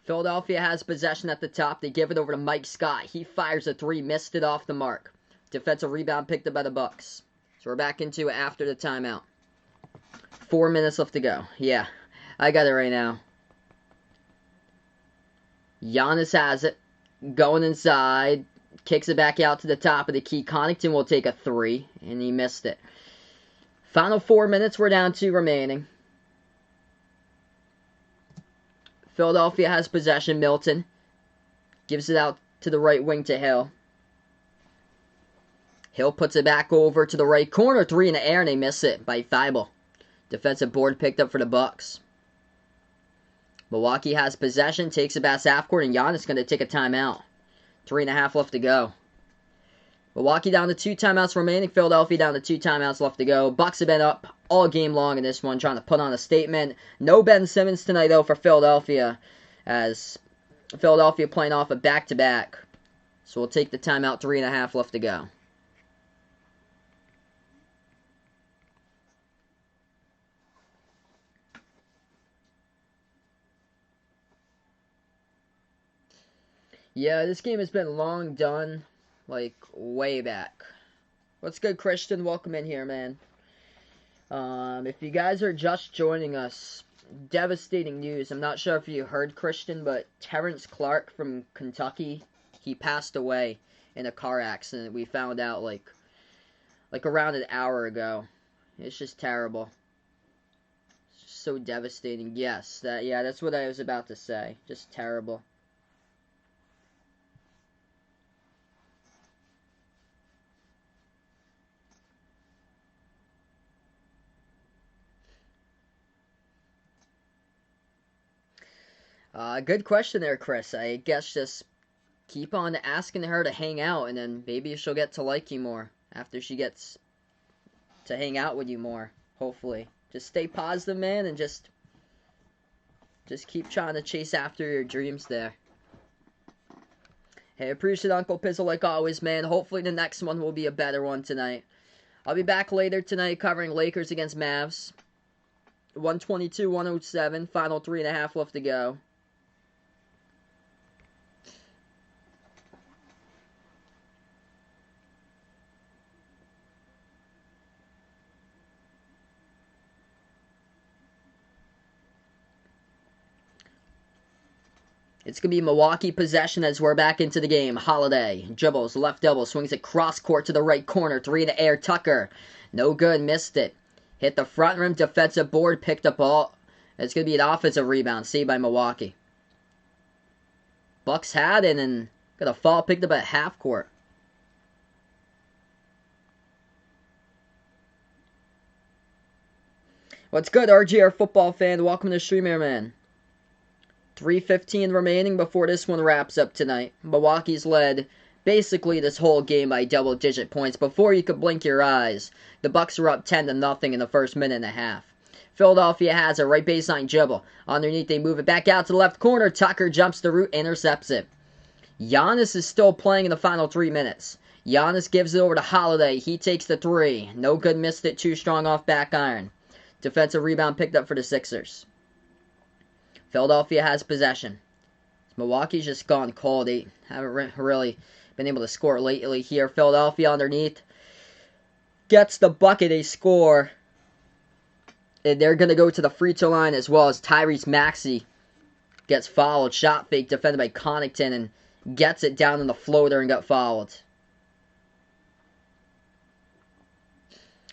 [SPEAKER 1] Philadelphia has possession at the top. They give it over to Mike Scott. He fires a three, missed it off the mark. Defensive rebound picked up by the Bucks. So we're back into it after the timeout. 4 minutes left to go. Yeah, I got it right now. Giannis has it. Going inside. Kicks it back out to the top of the key. Connaughton will take a three, and he missed it. Final 4 minutes. We're down 2 remaining. Philadelphia has possession. Milton gives it out to the right wing to Hill. Hill puts it back over to the right corner. 3 in the air, and they miss it by Thibault. Defensive board picked up for the Bucks. Milwaukee has possession. Takes it past half court, and Giannis going to take a timeout. 3.5 left to go. Milwaukee down to 2 timeouts remaining. Philadelphia down to 2 timeouts left to go. Bucks have been up all game long in this one, trying to put on a statement. No Ben Simmons tonight, though, for Philadelphia, as Philadelphia playing off a back-to-back. So we'll take the timeout. 3.5 left to go. Yeah, this game has been long done, like, way back. What's good, Christian? Welcome in here, man. If you guys are just joining us, devastating news. I'm not sure if you heard, Christian, but Terrence Clark from Kentucky, he passed away in a car accident. We found out, like around an hour ago. It's just terrible. It's just so devastating. Yes, that's what I was about to say. Just terrible. Good question there, Chris. I guess just keep on asking her to hang out, and then maybe she'll get to like you more after she gets to hang out with you more, hopefully. Just stay positive, man, and just keep trying to chase after your dreams there. Hey, appreciate Uncle Pizzle like always, man. Hopefully the next one will be a better one tonight. I'll be back later tonight covering Lakers against Mavs. 122-107, final 3.5 left to go. It's going to be Milwaukee possession as we're back into the game. Holiday dribbles, left double, swings it cross court to the right corner. 3 in the air, Tucker. No good, missed it. Hit the front rim, defensive board, picked up all. It's going to be an offensive rebound, saved by Milwaukee. Bucks had it and got a fall picked up at half court. What's good, RGR football fan? Welcome to the stream here, man. 3:15 remaining before this one wraps up tonight. Milwaukee's led basically this whole game by double-digit points. Before you could blink your eyes, the Bucks were up 10-0 in the first minute and a half. Philadelphia has a right baseline dribble. Underneath, they move it back out to the left corner. Tucker jumps the route, intercepts it. Giannis is still playing in the final 3 minutes. Giannis gives it over to Holiday. He takes the three. No good, missed it. Too strong off back iron. Defensive rebound picked up for the Sixers. Philadelphia has possession. Milwaukee's just gone cold. They haven't really been able to score lately here. Philadelphia underneath gets the bucket. They score. And they're going to go to the free throw line as well as Tyrese Maxey gets fouled. Shot fake defended by Connaughton and gets it down in the floater and got fouled.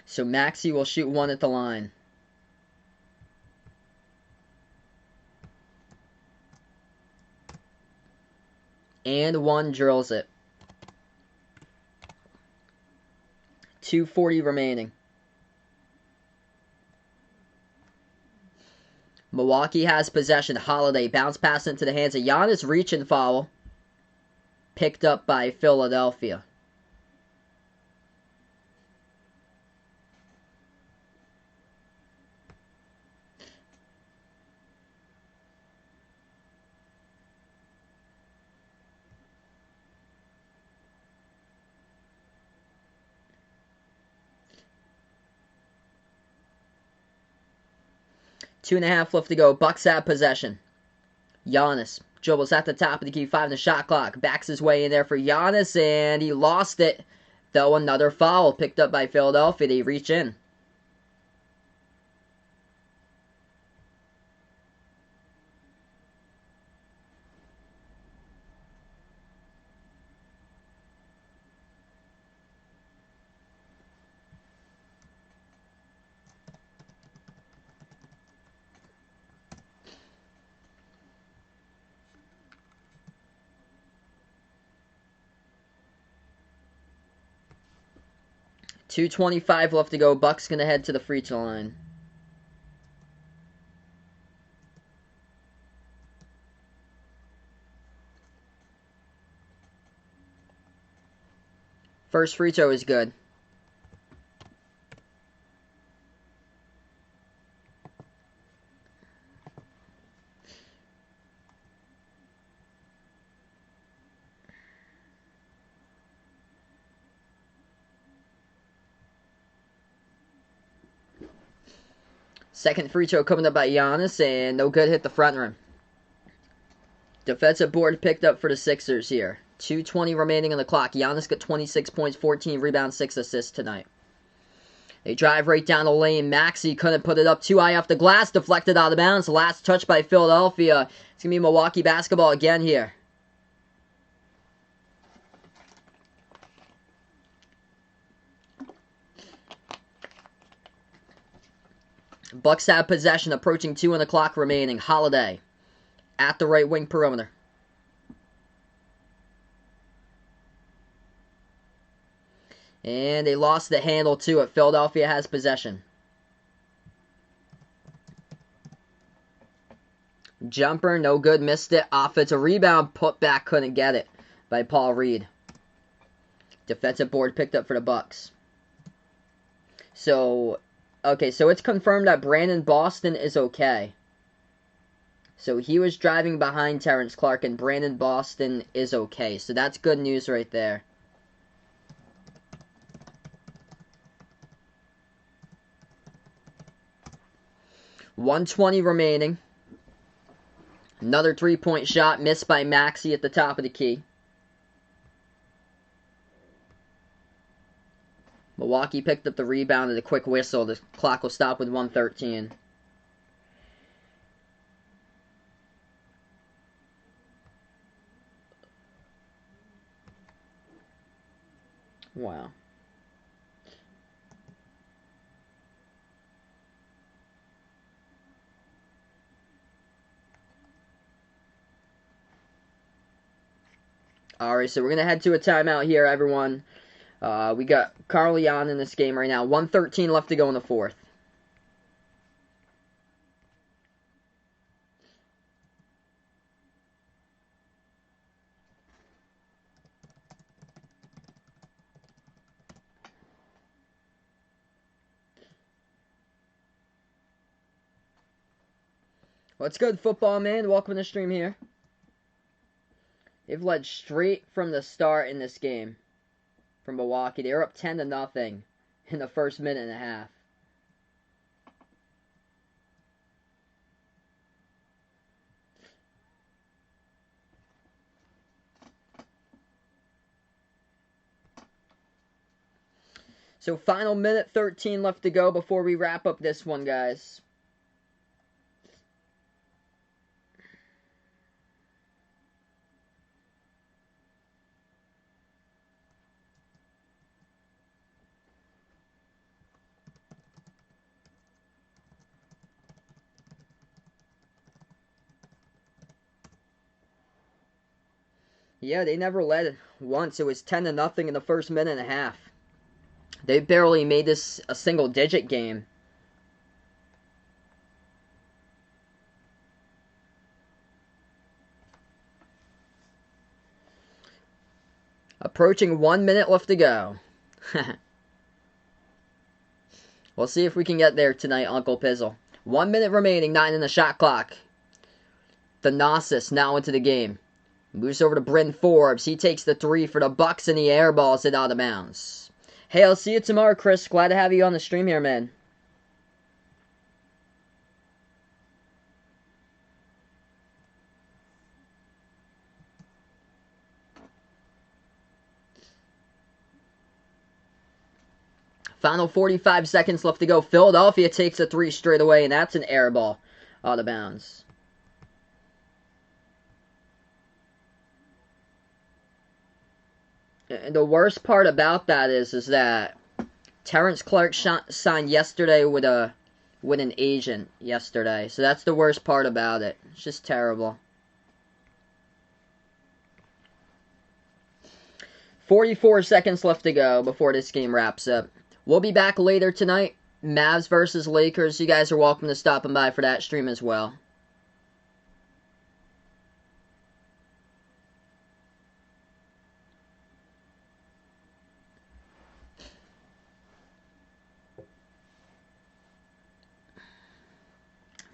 [SPEAKER 1] So Maxey will shoot one at the line. And one drills it. 2:40 remaining. Milwaukee has possession. Holiday bounce pass into the hands of Giannis. Reach and foul. Picked up by Philadelphia. Two and a half left to go. Bucks have possession. Giannis dribbles at the top of the key. 5 in the shot clock. Backs his way in there for Giannis, and he lost it. Though another foul picked up by Philadelphia. They reach in. .225 left to go. Bucks gonna head to the free throw line. First free throw is good. Second free throw coming up by Giannis, and no good, hit the front rim. Defensive board picked up for the Sixers here. 2:20 remaining on the clock. Giannis got 26 points, 14 rebounds, 6 assists tonight. They drive right down the lane. Maxey couldn't put it up too high off the glass. Deflected out of bounds. Last touch by Philadelphia. It's going to be Milwaukee basketball again here. Bucks have possession, approaching 2 on the clock remaining. Holiday at the right wing perimeter. And they lost the handle to it. Philadelphia has possession. Jumper, no good, missed it. Offensive rebound, put back, couldn't get it by Paul Reed. Defensive board picked up for the Bucks. So, okay, so it's confirmed that Brandon Boston is okay. So he was driving behind Terrence Clark, and Brandon Boston is okay. So that's good news right there. .120 remaining. Another three-point shot missed by Maxey at the top of the key. Milwaukee picked up the rebound and a quick whistle. The clock will stop with 1:13. Wow. Alright, so we're going to head to a timeout here, everyone. We got Carly on in this game right now. 1:13 left to go in the fourth. What's good, football man? Welcome to the stream here. They've led straight from the start in this game from Milwaukee. They were up 10-0 in the first minute and a half. So final minute 13 left to go before we wrap up this one, guys. Yeah, they never led once. It was 10-0 in the first minute and a half. They barely made this a single-digit game. Approaching 1 minute left to go. We'll see if we can get there tonight, Uncle Pizzle. 1 minute remaining, 9 in the shot clock. Thanasis now into the game. Moves over to Bryn Forbes. He takes the 3 for the Bucks, and he airballs it out of bounds. Hey, I'll see you tomorrow, Chris. Glad to have you on the stream here, man. Final 45 seconds left to go. Philadelphia takes a 3 straight away, and that's an air ball out of bounds. And the worst part about that is that Terrence Clark signed yesterday with an agent yesterday. So that's the worst part about it. It's just terrible. 44 seconds left to go before this game wraps up. We'll be back later tonight. Mavs versus Lakers. You guys are welcome to stop by for that stream as well.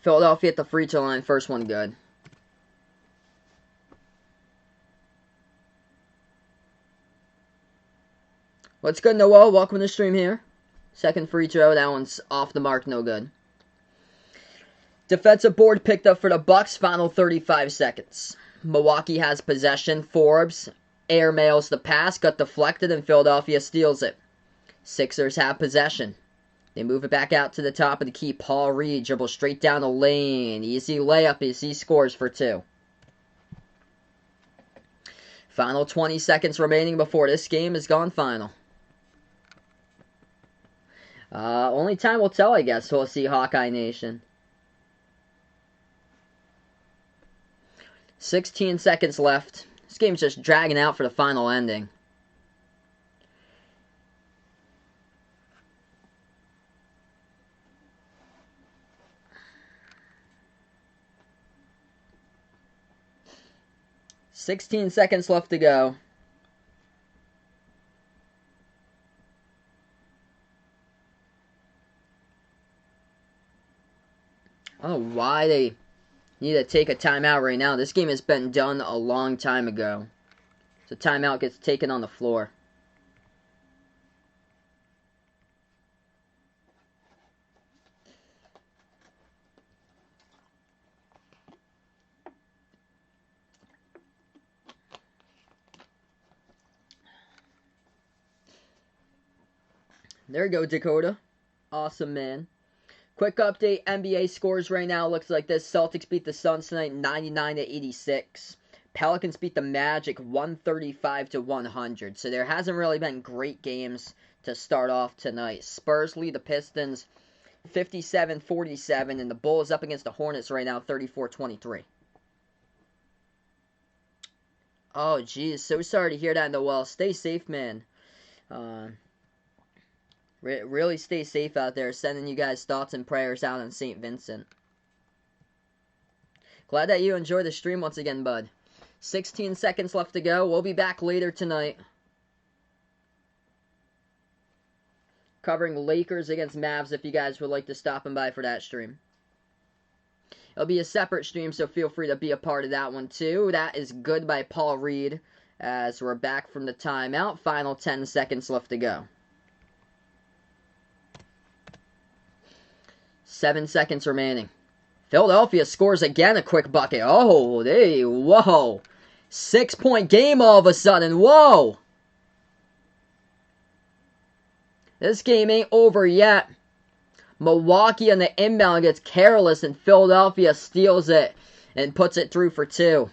[SPEAKER 1] Philadelphia at the free throw line. First one good. What's good, Noel? Welcome to the stream here. Second free throw. That one's off the mark. No good. Defensive board picked up for the Bucks. Final 35 seconds. Milwaukee has possession. Forbes airmails the pass. Got deflected, and Philadelphia steals it. Sixers have possession. They move it back out to the top of the key. Paul Reed dribbles straight down the lane. Easy layup as he scores for 2. Final 20 seconds remaining before this game is gone final. Only time will tell, I guess. We'll see, Hawkeye Nation. 16 seconds left. This game's just dragging out for the final ending. $16 seconds left to go. I don't know why they need to take a timeout right now. This game has been done a long time ago. So timeout gets taken on the floor. There you go, Dakota. Awesome, man. Quick update, NBA scores right now looks like this. Celtics beat the Suns tonight 99-86. Pelicans beat the Magic 135-100. So there hasn't really been great games to start off tonight. Spurs lead the Pistons 57-47, and the Bulls up against the Hornets right now 34-23. Oh, geez. So sorry to hear that, Noel. Stay safe, man. Really stay safe out there. Sending you guys thoughts and prayers out on St. Vincent. Glad that you enjoyed the stream once again, bud. 16 seconds left to go. We'll be back later tonight. Covering Lakers against Mavs if you guys would like to stop by for that stream. It'll be a separate stream, so feel free to be a part of that one too. That is good by Paul Reed as we're back from the timeout. Final 10 seconds left to go. 7 seconds remaining. Philadelphia scores again, a quick bucket. Oh, whoa. 6-point game all of a sudden. Whoa. This game ain't over yet. Milwaukee on the inbound gets careless, and Philadelphia steals it and puts it through for 2.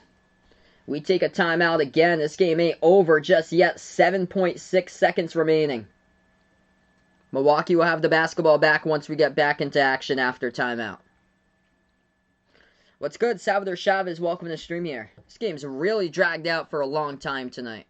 [SPEAKER 1] We take a timeout again. This game ain't over just yet. 7.6 seconds remaining. Milwaukee will have the basketball back once we get back into action after timeout. What's good? Salvador Chavez, welcome to the stream here. This game's really dragged out for a long time tonight.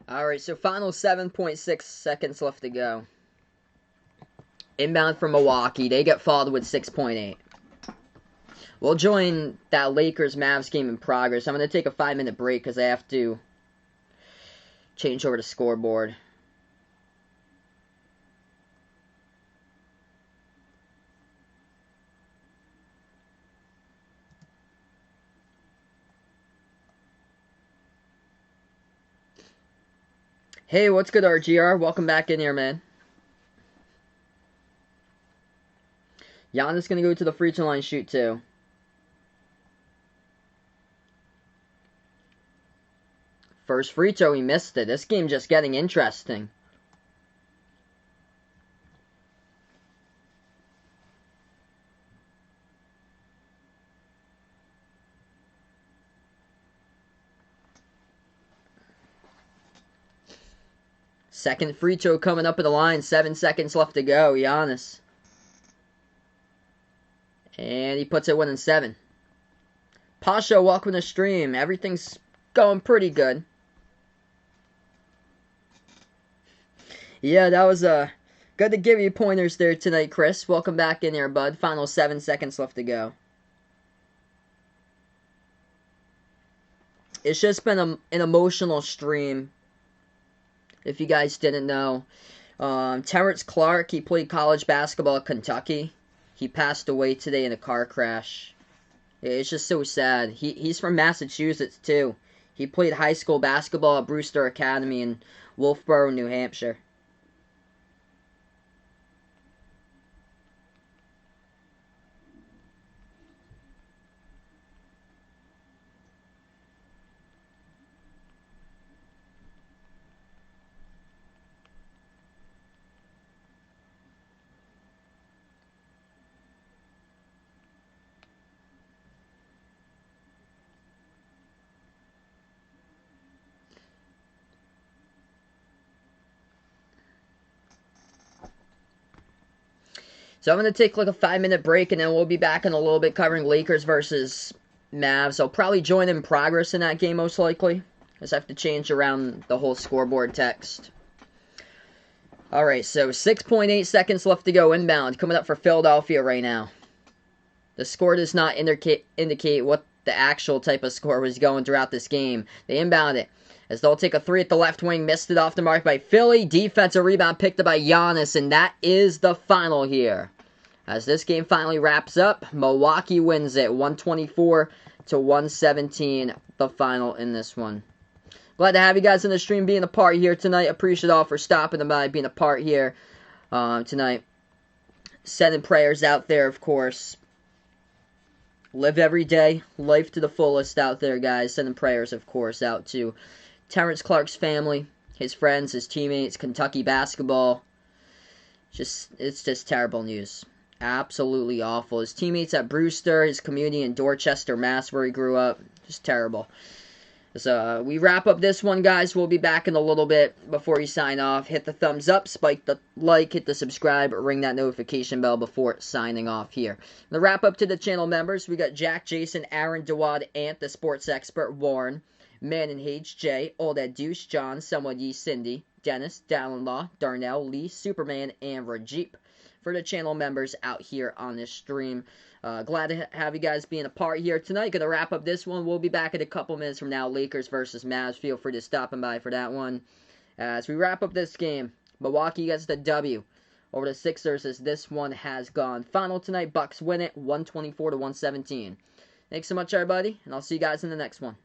[SPEAKER 1] Alright, so final 7.6 seconds left to go. Inbound from Milwaukee. They get followed with 6.8. We'll join that Lakers-Mavs game in progress. I'm going to take a 5-minute break because I have to change over to scoreboard. Hey, what's good, RGR? Welcome back in here, man. Giannis going to go to the free throw line shoot, too. First free throw, he missed it. This game just getting interesting. Second free throw coming up at the line. 7 seconds left to go. Giannis. And he puts it 1-7. Pasha, welcome to the stream. Everything's going pretty good. Yeah, that was good to give you pointers there tonight, Chris. Welcome back in here, bud. Final 7 seconds left to go. It's just been an emotional stream. If you guys didn't know, Terrence Clark, he played college basketball at Kentucky. He passed away today in a car crash. It's just so sad. He's from Massachusetts, too. He played high school basketball at Brewster Academy in Wolfboro, New Hampshire. So I'm going to take like a 5-minute break, and then we'll be back in a little bit covering Lakers versus Mavs. I'll probably join in progress in that game most likely, because I have to change around the whole scoreboard text. Alright, so 6.8 seconds left to go inbound, coming up for Philadelphia right now. The score does not indicate what the actual type of score was going throughout this game. They inbound it, as they'll take a 3 at the left wing, missed it off the mark by Philly. Defensive rebound picked up by Giannis, and that is the final here. As this game finally wraps up, Milwaukee wins it 124-117, the final in this one. Glad to have you guys in the stream being a part here tonight. Appreciate all for stopping by, being a part here tonight. Sending prayers out there, of course. Live every day, life to the fullest out there, guys. Sending prayers, of course, out to Terrence Clark's family, his friends, his teammates, Kentucky basketball. It's just terrible news. Absolutely awful. His teammates at Brewster, his community in Dorchester, Mass, where he grew up. Just terrible. So we wrap up this one, guys. We'll be back in a little bit. Before you sign off, hit the thumbs up, spike the like, hit the subscribe, ring that notification bell before signing off here. The wrap up to the channel members, we got Jack, Jason, Aaron, Dawad, Ant, the sports expert, Warren, Man and H, Jay, Old Ed Douche, John, Someone Ye, Cindy, Dennis, Dallin Law, Darnell, Lee, Superman, and Rajeep. For the channel members out here on this stream. Glad to have you guys being a part here tonight. Gonna wrap up this one. We'll be back in a couple minutes from now. Lakers versus Mavs. Feel free to stop by for that one. As we wrap up this game, Milwaukee gets the W over the Sixers as this one has gone final tonight. Bucks win it 124-117. Thanks so much, everybody, and I'll see you guys in the next one.